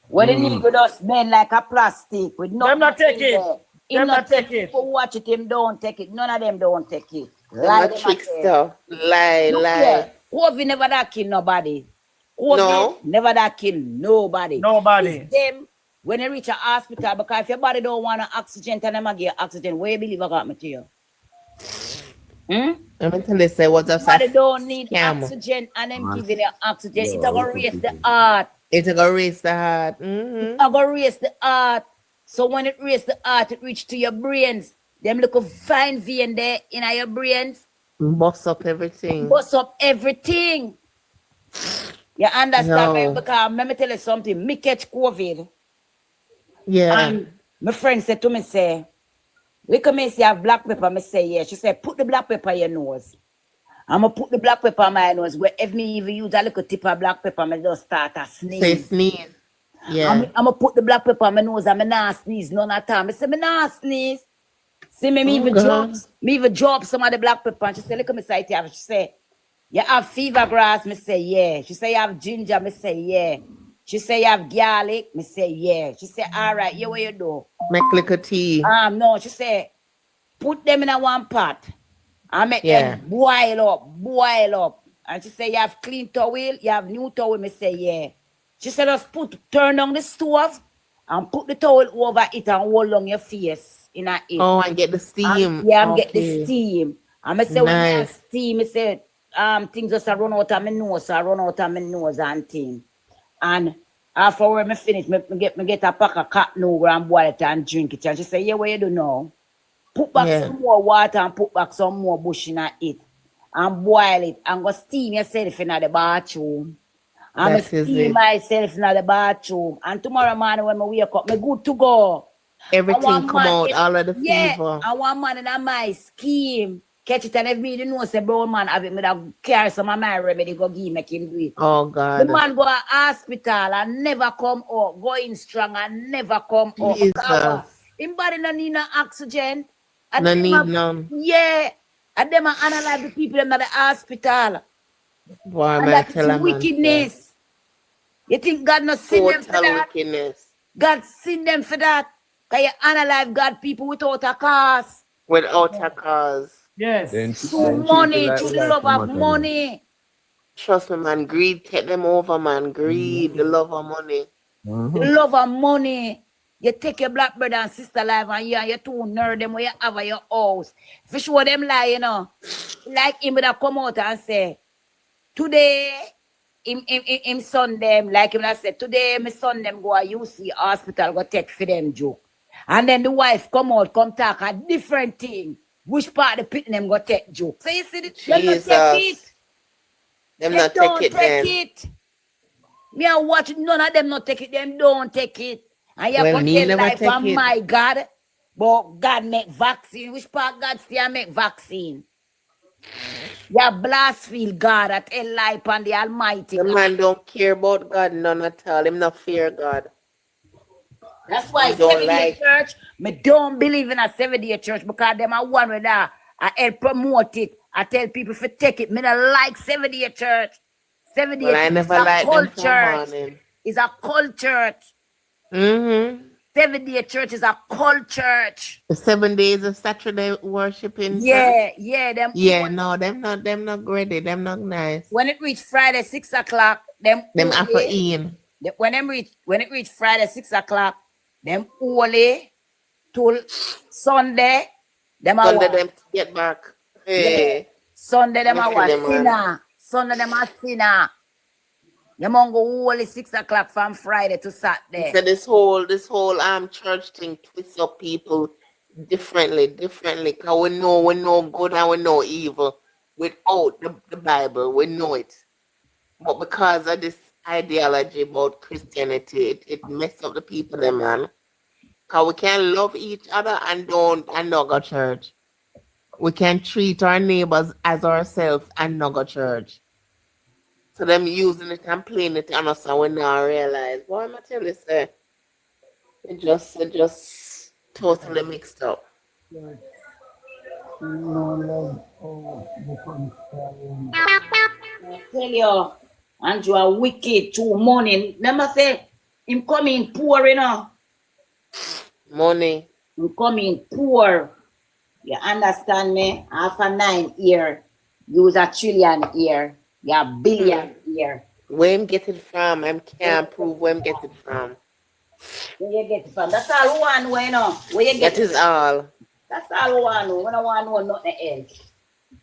Where the nigga just bend like a plastic with no. Them not take it. Him not take it. People watch it, him don't take it. None of them don't take it. Lie, trickster. Lie. COVID never that kill nobody. COVID No. never that kill nobody. Nobody. It's them when they reach a hospital because if your body don't want an oxygen, tell them I get oxygen. Where you believe I got me to you? I'm tell you say what's up. Body don't need oxygen and them giving you oxygen. It's gonna raise the heart. It's gonna raise the heart. It's gonna raise the heart. So when it raises the heart, it reach to your brains. Them look a fine vein there in your brains. Bust up everything. Bust up everything. You understand me? No. Because let me tell you something. Me catch COVID. Yeah. And my friend said to me, say, we come and see have black pepper. I say, yeah. She said, put the black pepper in your nose. I'm going to put the black pepper on my nose. Wherever me even use a little tip of black pepper, I just start to sneeze. Say sneeze. Yeah. I'm going to put the black pepper on my nose and I not sneeze none at all. I say, I not sneeze. See me, even drop some of the black pepper. And she said, look at me side here. She said, you have fever grass? Me say, yeah. She say, you have ginger? Me say, yeah. She say, you have garlic? Me say, yeah. She say, all right, yeah, what you do? Make like a tea. No, she say, put them in a one pot. I make them boil up. And she say, you have clean towel? You have new towel? Me say, yeah. She said, just turn on the stove and put the towel over it and hold on your face in it. Oh, and get the steam. Get the steam. And I say, when you have steam, I say, things just run out of my nose, and things. And after when I finish, me get a pack of cotton over and boil it and drink it. And she say, yeah, what you do now? Put back some more water and put back some more bush in it. And boil it. And go steam yourself in the bathroom. And I steam myself in the bathroom. And tomorrow morning when I wake up, I'm good to go. Everything come out, all of the fever. Yeah, I want man in my scheme. catch it and if me know say brown man have it, me da carry some of my remedy go give make him do it. Oh The God. man go to hospital and never come out, going strong and never come out. Jesus. Him body no need no oxygen. And No them need have- none. Yeah. And them analyze the people in the hospital. Boy, And man, that tell is a man. wickedness. You think God not seen them for Total that? wickedness. God seen them for that. Can you analyze God people without a cause? Without a cause. Yes. Through money, through the love of money. Trust me, man. Greed take them over, man. Greed, the love of money. The love of money. You take your black brother and sister life and you two nerd them where you have at your house. If you show them lie, you know. Like him would have come out and say, today, him son them, like him would say, today my son them go to UC hospital, go take for them joke. And then the wife come out, come talk a different thing. Which part of the pit them go take joke. So you see, them not take it. Them They not don't take it then. it. Me I watch none of them not take it. Them don't take it. And you Well, put me their never life take on it. my God. But God make vaccine. Which part God still make vaccine? You blaspheme God at a life on the Almighty. The man don't care about God none at all. Him not fear God. That's why He don't 7-day like. church, me don't believe in a 7-day church because them are one with that. I help promote it. I tell people to take it. Me don't like 7-day church. 7-day Well, I church never is a liked them cult from church. morning. It's a cult church. Mm-hmm. 7-day church is a cult church. The 7 days of Saturday worshiping. Yeah, yeah. Them Yeah, no, them not ready. Them not nice. when it reach Friday 6 o'clock, them have to holy. in. When it reach Friday 6 o'clock, them holy till Sunday. Them are Sunday what? them get back. Hey. Yeah. Sunday them are Look at what? them, man. Sinner. Sunday them are sinner. Them on go holy 6 o'clock from Friday to Saturday. So this whole church thing twists up people differently. Cause we know good and we know evil without the Bible. We know it. But because of this ideology about Christianity, it mess up the people there, man. Cause we can love each other and not go church. We can treat our neighbors as ourselves and not go church. So them using it and playing it on us and we now realize, boy, I'm tell you, sir, it just totally mixed up. I tell you, Andrew are wicked too money. Remember say him coming poor, you know. Money. Him coming poor. You understand me? After 9 years, use a trillion year. You a billion year. Where him get it from? I can't prove where him get it from. Where you get it from? That's all we want to know, you know. Where you get That is all. That's all we want to know. We don't want to know nothing else.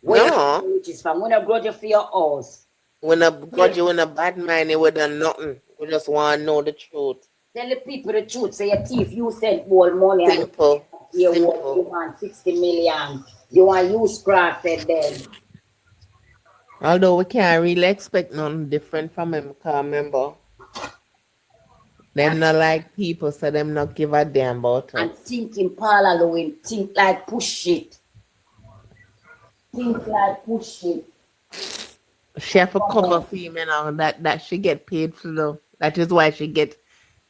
Where No. you get the riches from? We don't grudge you for your house. When a grudge you in a bad mind, we done nothing. We just want to know the truth. Tell the people the truth. Say your thief, you sent more money. Simple. You Simple. want 60 million. You want use crafted then. Although we can't really expect nothing different from him, because remember, them not like people, so them not give a damn about us. And thinking Paula Lewin, think like push it. Think like push it. She have a cover for him, you know, that she get paid for the. That is why she get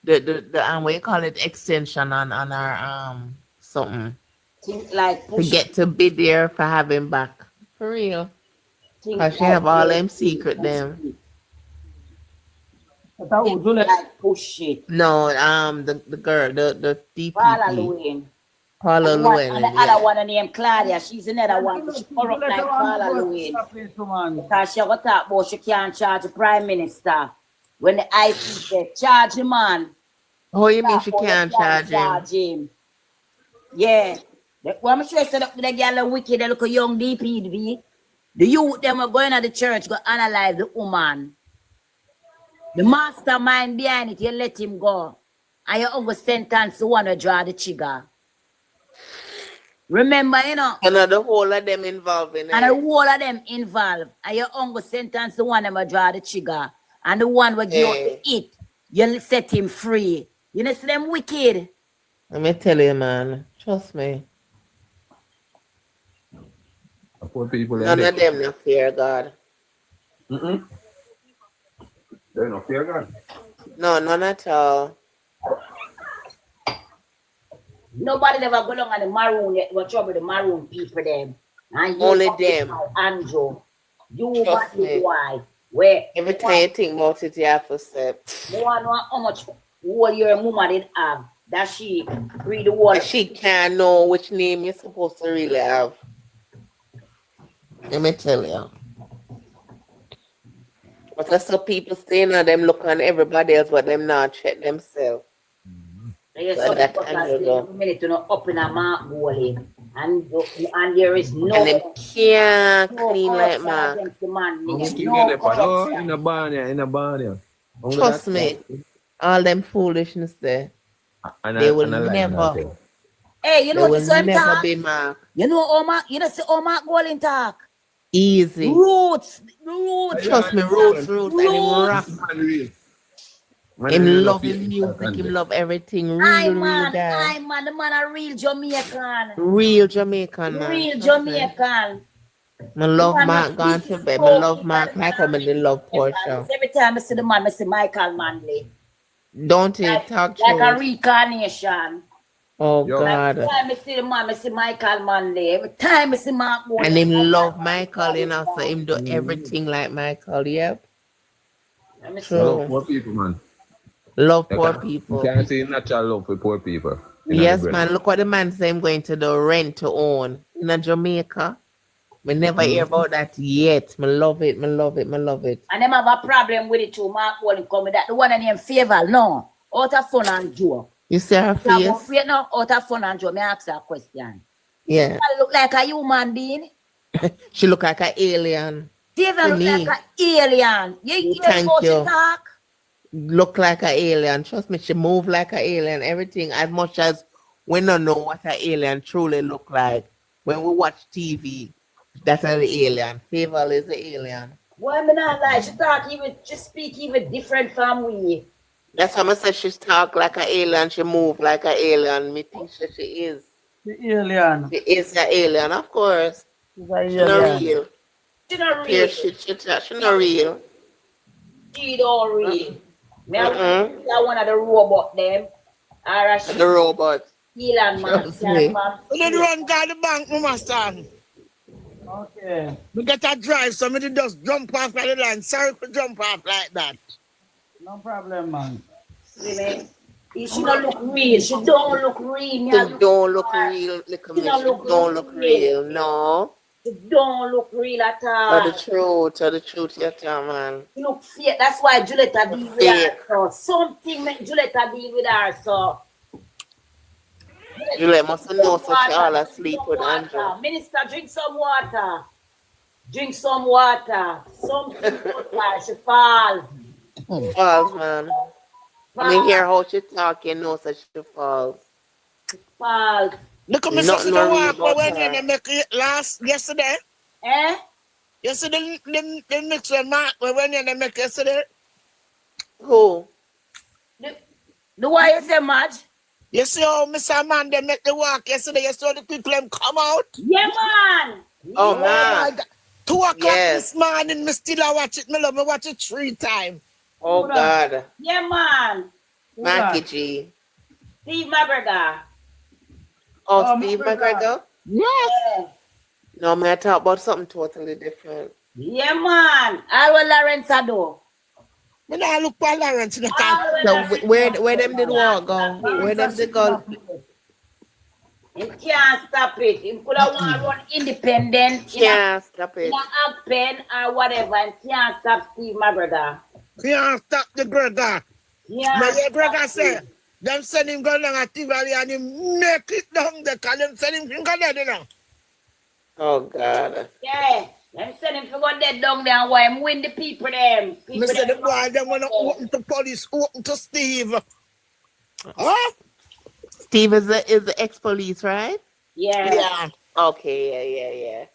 the what you call it, extension on her something. Think like To push get to be there for having back. For real. Think Because she like have all push them it, secret push them. it. Think like push it. No, the girl, the Paula DPP. Lewin. Paula And the Llewellyn, other one named Claudia, she's another one. She corrupt like Paula Lewin. Because she got talk about she can't charge the Prime Minister. When the IC said, charge the man. Oh, you mean she can't charge him? Yeah. What I'm sure I said up to the girl wicked, they look a young DPP. The youth them are going to the church, go analyze the woman. The mastermind behind it, you let him go. And you over sentence the one to draw the trigger. Remember, you know. And the whole of them involved in it. And the whole of them involved. And you only sentence the one that will draw the trigger. And the one will give you it. You set him free. You know, see them wicked. Let me tell you, man. Trust me. poor people. None of them no fear God. They no fear God. No, none at all. Nobody never go along on the maroon yet, but trouble the maroon people them. And you Only them. Andrew. You Trust but me. why? Where Every time you think about it, you have to say. no one know how much whole your mama did have. That she read the word. She can't know which name you're supposed to really have. Let me tell you. But that's some people saying that them look on everybody else, but them not check themselves. There's So some that people can that you say, go. minute to know up in a mark goalie. And there is no And them can't no clean like corruption Mark. against the man. I'm Nigga. in No the corruption. barn, in the barn. Trust me, all them foolishness there, And they will I like never, that. Hey, you they know will this one never talk? be Mark. You know Omar, you know see Omar Golding talk. Easy. Roots. Trust me, roots, and him rap. Him love him music, him love everything. Real guy. The man a real Jamaican. Real Jamaican, man. Real Trust me. Jamaican. I love Man, Mark gone to bed. I love Mark like how I love Portia. Every time I see the man, I see Michael Manley. Don't he talk Like a truth? reincarnation. Oh God. Every time I see the man, I see Michael Manley. Every time I see Mark Golding. And him love Michael, you know, so him do everything like Michael, yep. True. Love poor people, man. Love poor people. You can't see natural love for poor people. Yes, man. Look what the man say I'm going to do, rent to own in Jamaica. We never hear about that yet. Me love it, me love it, me love it. And them have a problem with it too. Mark Golding come with that. The one in him favor, no. Out of fun and joke. You see her face? Wait now, out of fun and joke. Me ask her a question. Yeah. She look like a human being. She look like an alien. Steven look like an alien. You hear Thank how she you. talk? Look like an alien. Trust me, she move like an alien. Everything as much as we don't know what an alien truly look like. When we watch TV, that's an alien. Favor is an alien. Why me not lie? She talk even, she speak even different from we. That's how I said she talk like an alien. She move like an alien. Me think she is. The alien. She is an alien, of course. She's a She not alien. real. She not Pure real. shit, she not real. She don't real. Me I one of the robot them. Or she The robot. Elon Trust me. We did run down the bank, my master. Okay. We get a drive, so we did just jump off like the line. Sorry for jump off like that. No problem, man. See me? She don't look real. She don't look real. She don't look real. Look at me. She don't look real. No. She don't look real at Tell all. the truth, you tell, man. She look fake. That's why Julietta deal with her. So something make Julietta deal with her. So Juliet must know so she all asleep with Andrew. Minister, drink some water. Drink some water. Something like she falls. Falls, man. I mean, hear how she talk, you know, so she falls. Falls. Look at me Nothing the real walk about when her. they make it yesterday. Eh? Yesterday, they mix with Mark when they make yesterday. Who? The why you say much? You see how Mr. Man they make the walk yesterday. You saw the people them come out. Yeah, man. Oh, my man. God. 2 o'clock Yes. this morning, me still a watch it. Me love me watch it 3 times. Oh, God. Yeah, man. Mikey G. Steve McGregor. Oh, Steve McGregor? Yes. Yeah. No, man, I talk about something totally different. Yeah, man. Alwa Lawrence Ado. Me not look for Lawrence in the So where them did walk go? Where them did go? He can't stop it. He could have want to run independent. Can't stop it. In a pen or whatever. And can't stop Steve McGregor. Can't stop the Gregor. Yeah. But the Gregor say, them send him go down at Tivoli and him make it down there. Cause them send him go there, you know. Oh, God. Yeah. Them send him to go dead down there and why him win the people them. Me say the boy them wanna open to police, open to Steve. Huh? Steve is the ex-police, right? Yeah. Yeah. Okay, yeah.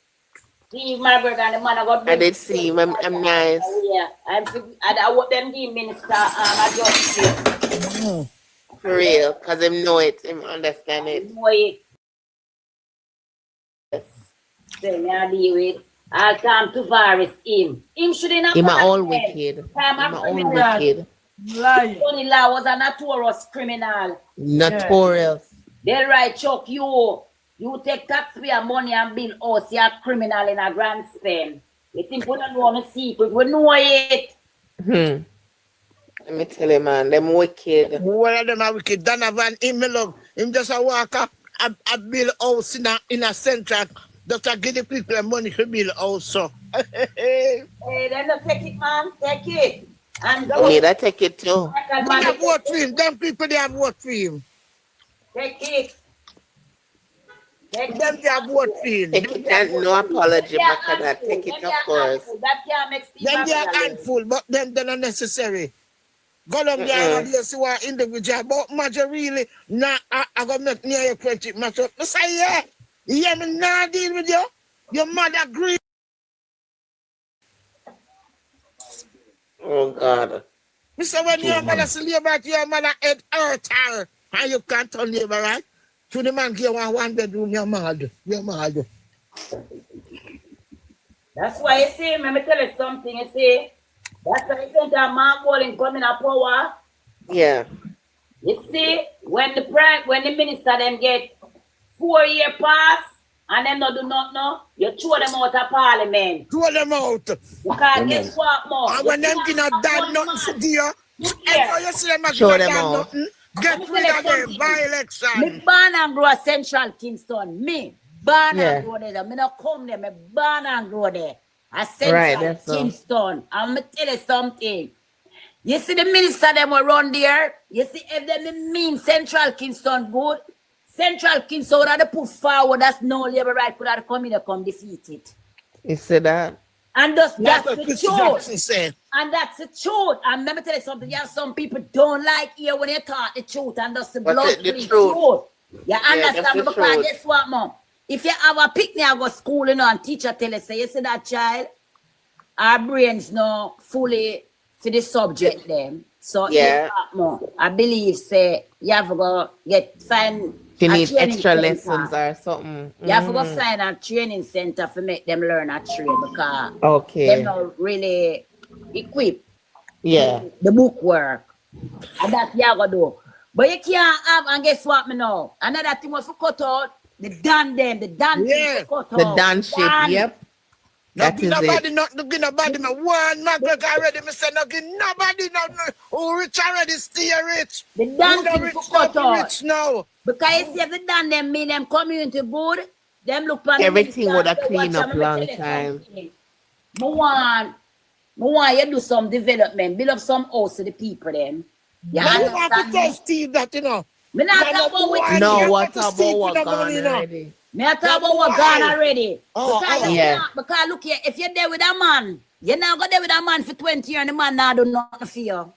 Steve McGregor and the man I got. I did see him. I'm nice. Yeah. I want them give minister a justice. For real, because him know it, him understand it. Boy. Yes. Then I deal with. I'll come to virus him. Him shouldn't have Him done all that. wicked. Him I'm a all criminal. wicked. Lie. Tony Law was a notorious criminal. Notorious. They'll write Chuck you. You take taxpayer money and build us. You're a criminal in a grand spend. You think we don't know the secret? We know it. Let me tell you, man, them wicked. One of them are wicked. Donovan, him love. Him just a walker. I build house in a central. Just to give the people the money to build house. So. Hey, then don't take it, man. Take it. And Need I take it too? They have vote for him. Them people, they have vote for him. Take it. Them they have vote for him. Take it and no apology back to that. Take it, of course. That can't make Them they are handful, but them they're not necessary. Go down there and you see what individual, but major really, nah, I go make near your friendship match up. I say, yeah, you hear me nah deal with you? Your mother agree. Oh, God. Mr. When your mother see labor, your mother head hurt her, and you can't turn labor, right? So the man give one bedroom, you're mad. You're mad. That's why you see, let me tell you something, you see. That's why you think that man calling coming up power. Yeah. You see, when the minister them get 4-year pass and them not do nothing, no, you throw them out of parliament. Throw them out. Because guess what, more? And when them cannot done nothing for you, you see them as Show not them done out. nothing. Get rid of them by election. Me born and grow Central Kingston. Me born Yeah. and grow there. Me not come there. Me born and grow there. A Central Right, that's so. Kingston. I'm gonna tell you something. You see the minister them will run there. You see if them mean Central Kingston good. Central Kingston would have put forward. That's no labor right could have come in and come defeat it. You see that? And that's That's the what Chris truth. Jackson said. And that's the truth. And let me tell you something. You have some people don't like you when you talk the truth, and that's the But blood the truth. truth. You Yeah, understand that's me? the Because truth. guess what, mom? If you have a picnic, I go school, you know, and teacher tell you, say, you see that child, our brains no fully for the subject them. So Yeah. I believe say you have to go find You a need training extra center. lessons or something. You have to go find a training center for make them learn a trade because Okay. they're not really equipped. Yeah. The book work. And that's you gonna do. But you can't have, and guess what me know? Another thing was to cut out the done them, the done thing to cut The out. done shit, yep. Not That give is nobody, it. not give nobody. Me one McGregor already. Me say not give nobody. No, who rich already stay rich. The Who done not thing rich, to cut not out. rich now. Because you see, if the done them mean them community good, them look on Everything the would have minister, cleaned watch up them, long let me tell you time. something. Me want you do some development, build up some house to the people them. You But you have to understand tell me? Steve that, you know. Me not Man, talk about which No, you what have to about Steve what for the gone money, you know. already? Me I talk about what gone already. Oh, because you yeah. can't, because look here, if you're there with a man, you're not go there with a man for 20 years and the man now do nothing for you.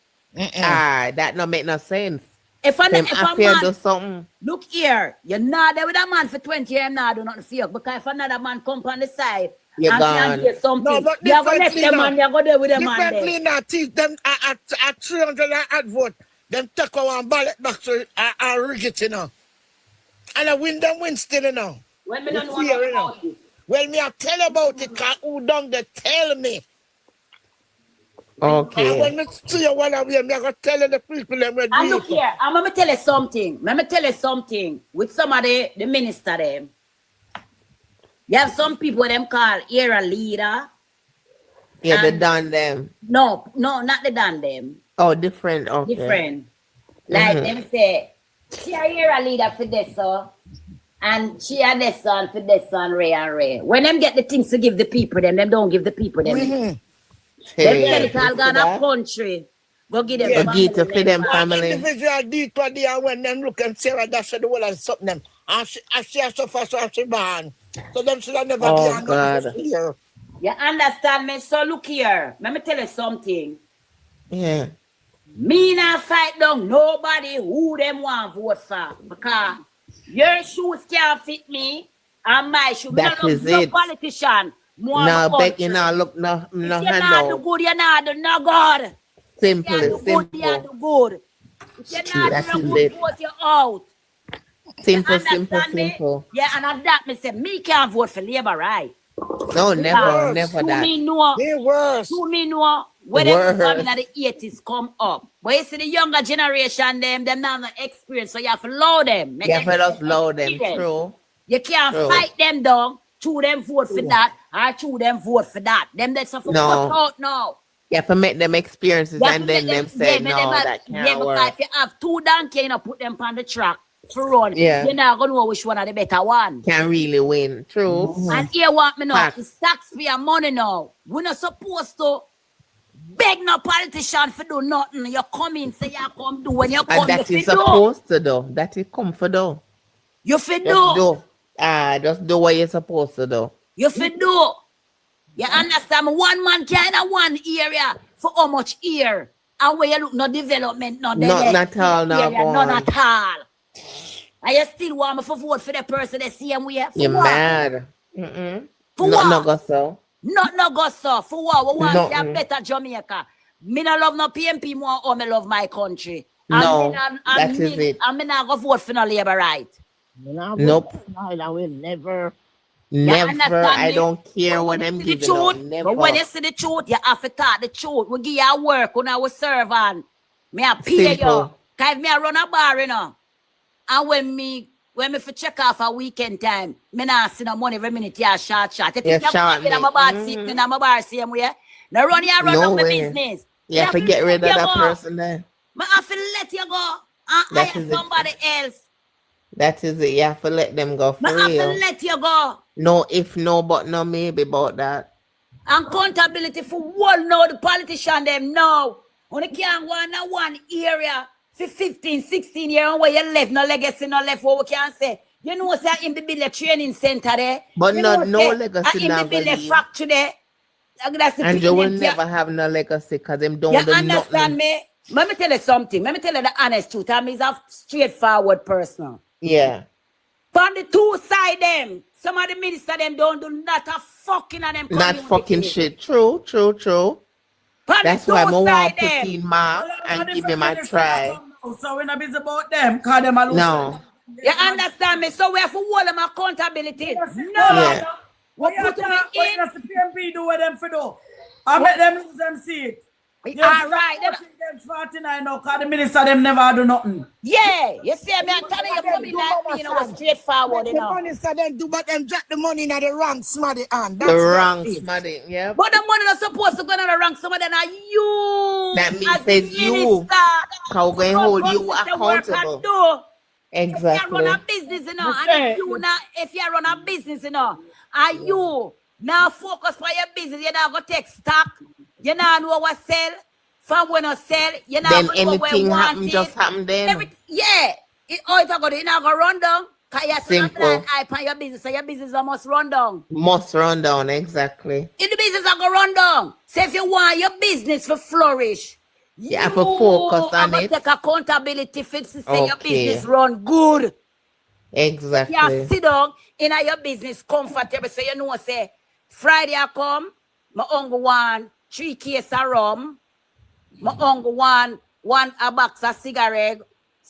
Ah, that don't make no sense. If a Them man do something. look here, you're not there with a man for 20 years and now do nothing for you. Because if another man come on the side You're and gone. can get something, No, but you're gonna let differently the now. man, you're go there with the man Differently there. now, teach them at 300 ad vote. Them take our ballot box and rig it, you know. And I win still, you know. When me We don't know fear, nothing you know. about it. Well, me I tell about it, cause who done they tell me. And Okay. when me see you one of them, me I go tell you the people them where And look here, I'm gonna tell you something. Let me tell you something. With some of the minister them, you have some people them call era leader. Yeah, they And- done them. No, not the done them. Oh, different. Okay. Different. Like them say, she a era leader for this, so, and she a this one for this one, Ray and Ray. When them get the things to give the people, them don't give the people them. Them get it all gone up country. Go give them Yeah. family Go give them members. family. Individual deeper there when them look and Sarah that's the whole and something them. And she has suffered so she born. So them should have never Oh, give God. nothing here. You understand me? So look here. Let me tell you something. Yeah. Me not fight down nobody who them want vote for. Because your shoes can't fit me and my shoes. That Me is no it. politician. More No, country. Becky, no, look, no, If no you hand not do out. good, you not do no good. Simple, If you do good, you simple. do good. If you not That do is no good, it. vote you out. Simple, You understand me? simple. Yeah, and on that, me say, me can't vote for Labour, right? No, never To that. me, no. They worse. To me, no. When them coming at the 80s come up. But you see the younger generation, them now no experience, so you have to load them. You have to just load them, true. You can't True. fight them down. Two them vote for that, or two them vote for that. Them that's for out now. You have to make them experiences and then them say, no, that can't work. Because if you have two donkey, you know, put them on the track for run. Yeah. You're not going to know which one are the better one. Can really win, true. And here what me know, Fact. it's taxpayer money now. We're not supposed to beg no politician for do nothing. You come in, say you come do. When you come, And that you is fi supposed to do. That is come for do. You fi Just do. Just do what you're supposed to do. You fi do. You understand me? One man can in one area for how much year? And where you look no development, no Not at all, no, area, none at all. And you still want me for vote for the person the same way? For You're what? mad. For Not what? no go so. Not no go so. For what? We want to see a Nothing. better Jamaica. Me no love no PNP more or me love my country. No, that is it. And me not go vote for no Labour right. Nope. I will never. Never. understand I me? don't care But what when I'm you see the giving out. truth, Never. but when you see the truth, you have to talk the truth. We give you work when I was servant. Me I pay Simple. you. Cause me I run a bar, you know. And when me for check off a weekend time, me not see no money every minute. You short. You think Yeah, I'm short, in my bar sitting in my bar same way? Now run No up my way. business. You have to get rid of let that you go. person there. Me have to let you go and That hire is it. somebody else. That is it. You have to let them go Me for have to real. let you go. No if, no but, no maybe about that. And accountability for one now, the politician them now. Only can't go in one area for 15, 16 years where you left, no legacy, no left, what we can say. You know, say in the build a training center there. But you no say, legacy in the not build a gonna leave. factory there. That's the And people you will them never have no legacy because them don't you do understand nothing. me? Let me tell you something. Let me tell you the honest truth. I'm a straightforward person. Yeah. From the two side them, some of the ministers them don't do not a fucking of them Not community. fucking shit. True. From That's the why I two want side to put them. in Mark and give him a try. So we're not busy about them. Call them a loser. No. You understand me? So we have to hold them accountability. No. Yeah. We put them in. What does the PNP do with them for do? I make them lose them seat. All right. Them 49 now, because the minister them never do nothing. Yeah. You see, me, I'm telling you, coming like me, you know, straightforward, you The know. money so then do, but them drop the money in the wrong smarty hand. The wrong smarty, yeah. But the money not supposed to go in the rank. Some of them are you. That means as it's you. minister. How we Because hold God you says the work and accountable. do. If you Exactly. run a business, you know, and if you run a business, you know, and you now focus on your business, you now go take stock, you now know what sell, from when you sell, you now Then go know where anything want happen it. just happen then. Yeah, all it's going to you now go run down, because you have to Simple. blind eye on your business, so your business must run down. Must run down, exactly. In the business, I go run down. So if you want your business to flourish, You have to focus on it. Take accountability for to say your Okay. business run good. Exactly. You sit down in your business comfortable, so you know, say, Friday I come, my uncle want 3 cases of rum, my uncle want a box of cigarette.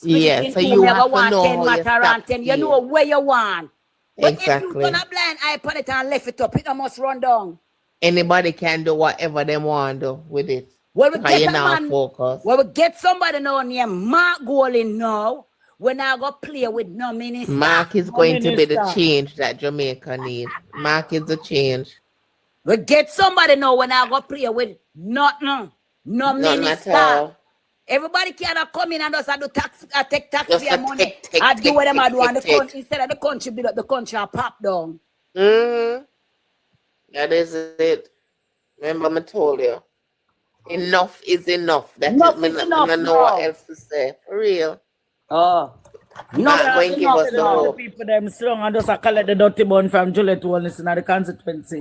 Yeah, so you have to know 10 how you matter stop and 10. You stealing. know where you want. But if you Exactly. turn a blind eye upon it and left it up, it must run down. Anybody can do whatever they want to do with it. Well, we Because get you a now man, focus. well, we get somebody now named Mark Golding now. We're not going to play with no minister. Mark is No going to be the minister. change that Jamaica needs. Mark is the change. We get somebody now when I go play with nothing. No None minister. at all. Everybody cannot come in and just do tax, take tax Just for a money. take, I do what them I do and the take. country instead of the country build up, the country I pop down. That is it. Remember, I told you. Enough is enough. That's Enough it. is I enough don't know what now. else to say. For real. Oh. Not going to give us the The hope. people them strong and just collect the dirty bun from Juliet to listen to the consequence.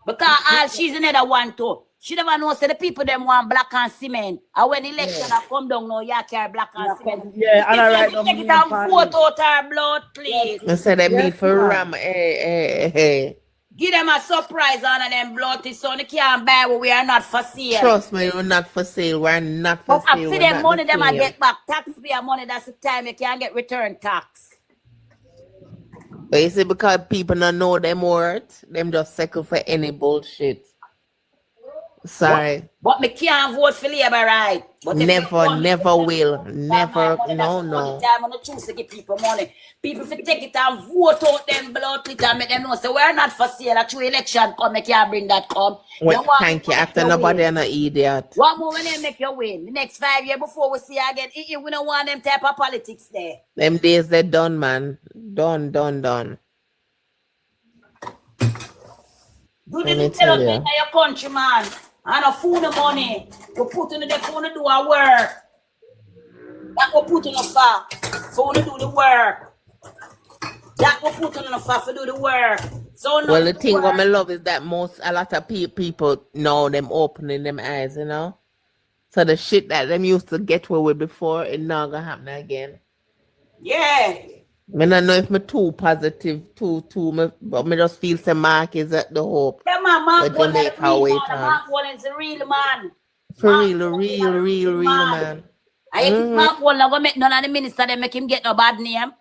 Because all she's another one too. She never knows that the people them want black and cement. And when election come down now, you carry black and cement. Yeah, and I write If you take it and vote out her blood, please. I said they Yes, meet for ma'am. ram. Hey. Give them a surprise on them blood so they can't buy what we are not for sale. Trust me, we're not for sale. We're not for But sale. for We're them not money, the them I same. get back taxpayer money. That's the time you can get return tax. But you see, because people don't know them worth, them just settle for any bullshit. Sorry. But me can't vote for Labour, right? But never will. Never, no. Time on the choose to give people money. People if take it and vote out them blood clit and make them know. So we're not for sale. A true election come, make you bring that come. Well, thank you. After nobody an idiot. One more when they make you win. The next 5 years before we see again, we don't want them type of politics there. Them days they're done, man. Done. Do the development of your country, man. And a phone of money. You put in the phone to do our work. That will put in the far. Phone to do the work. That will put in the far to do the work. So well, the thing what I love is that a lot of people know them opening them eyes, you know. So the shit that them used to get away with before, it not gonna happen again. Yeah. I don't know if I'm too positive, but I just feel some Mark is at the hope. Yeah, man, Mark but Jamaica wait on. Mark one is a real man. For real man. I think Mark one not gonna make none of the minister they make him get no bad name.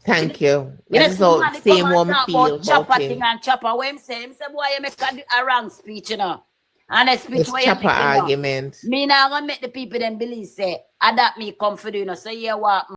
Thank you. Yes, so same one feel Chopper thing and Chopper. What him say boy you make a wrong speech, you know. And a speech where you make argument. Me now gonna make the people then believe say that me come for you know. So yeah what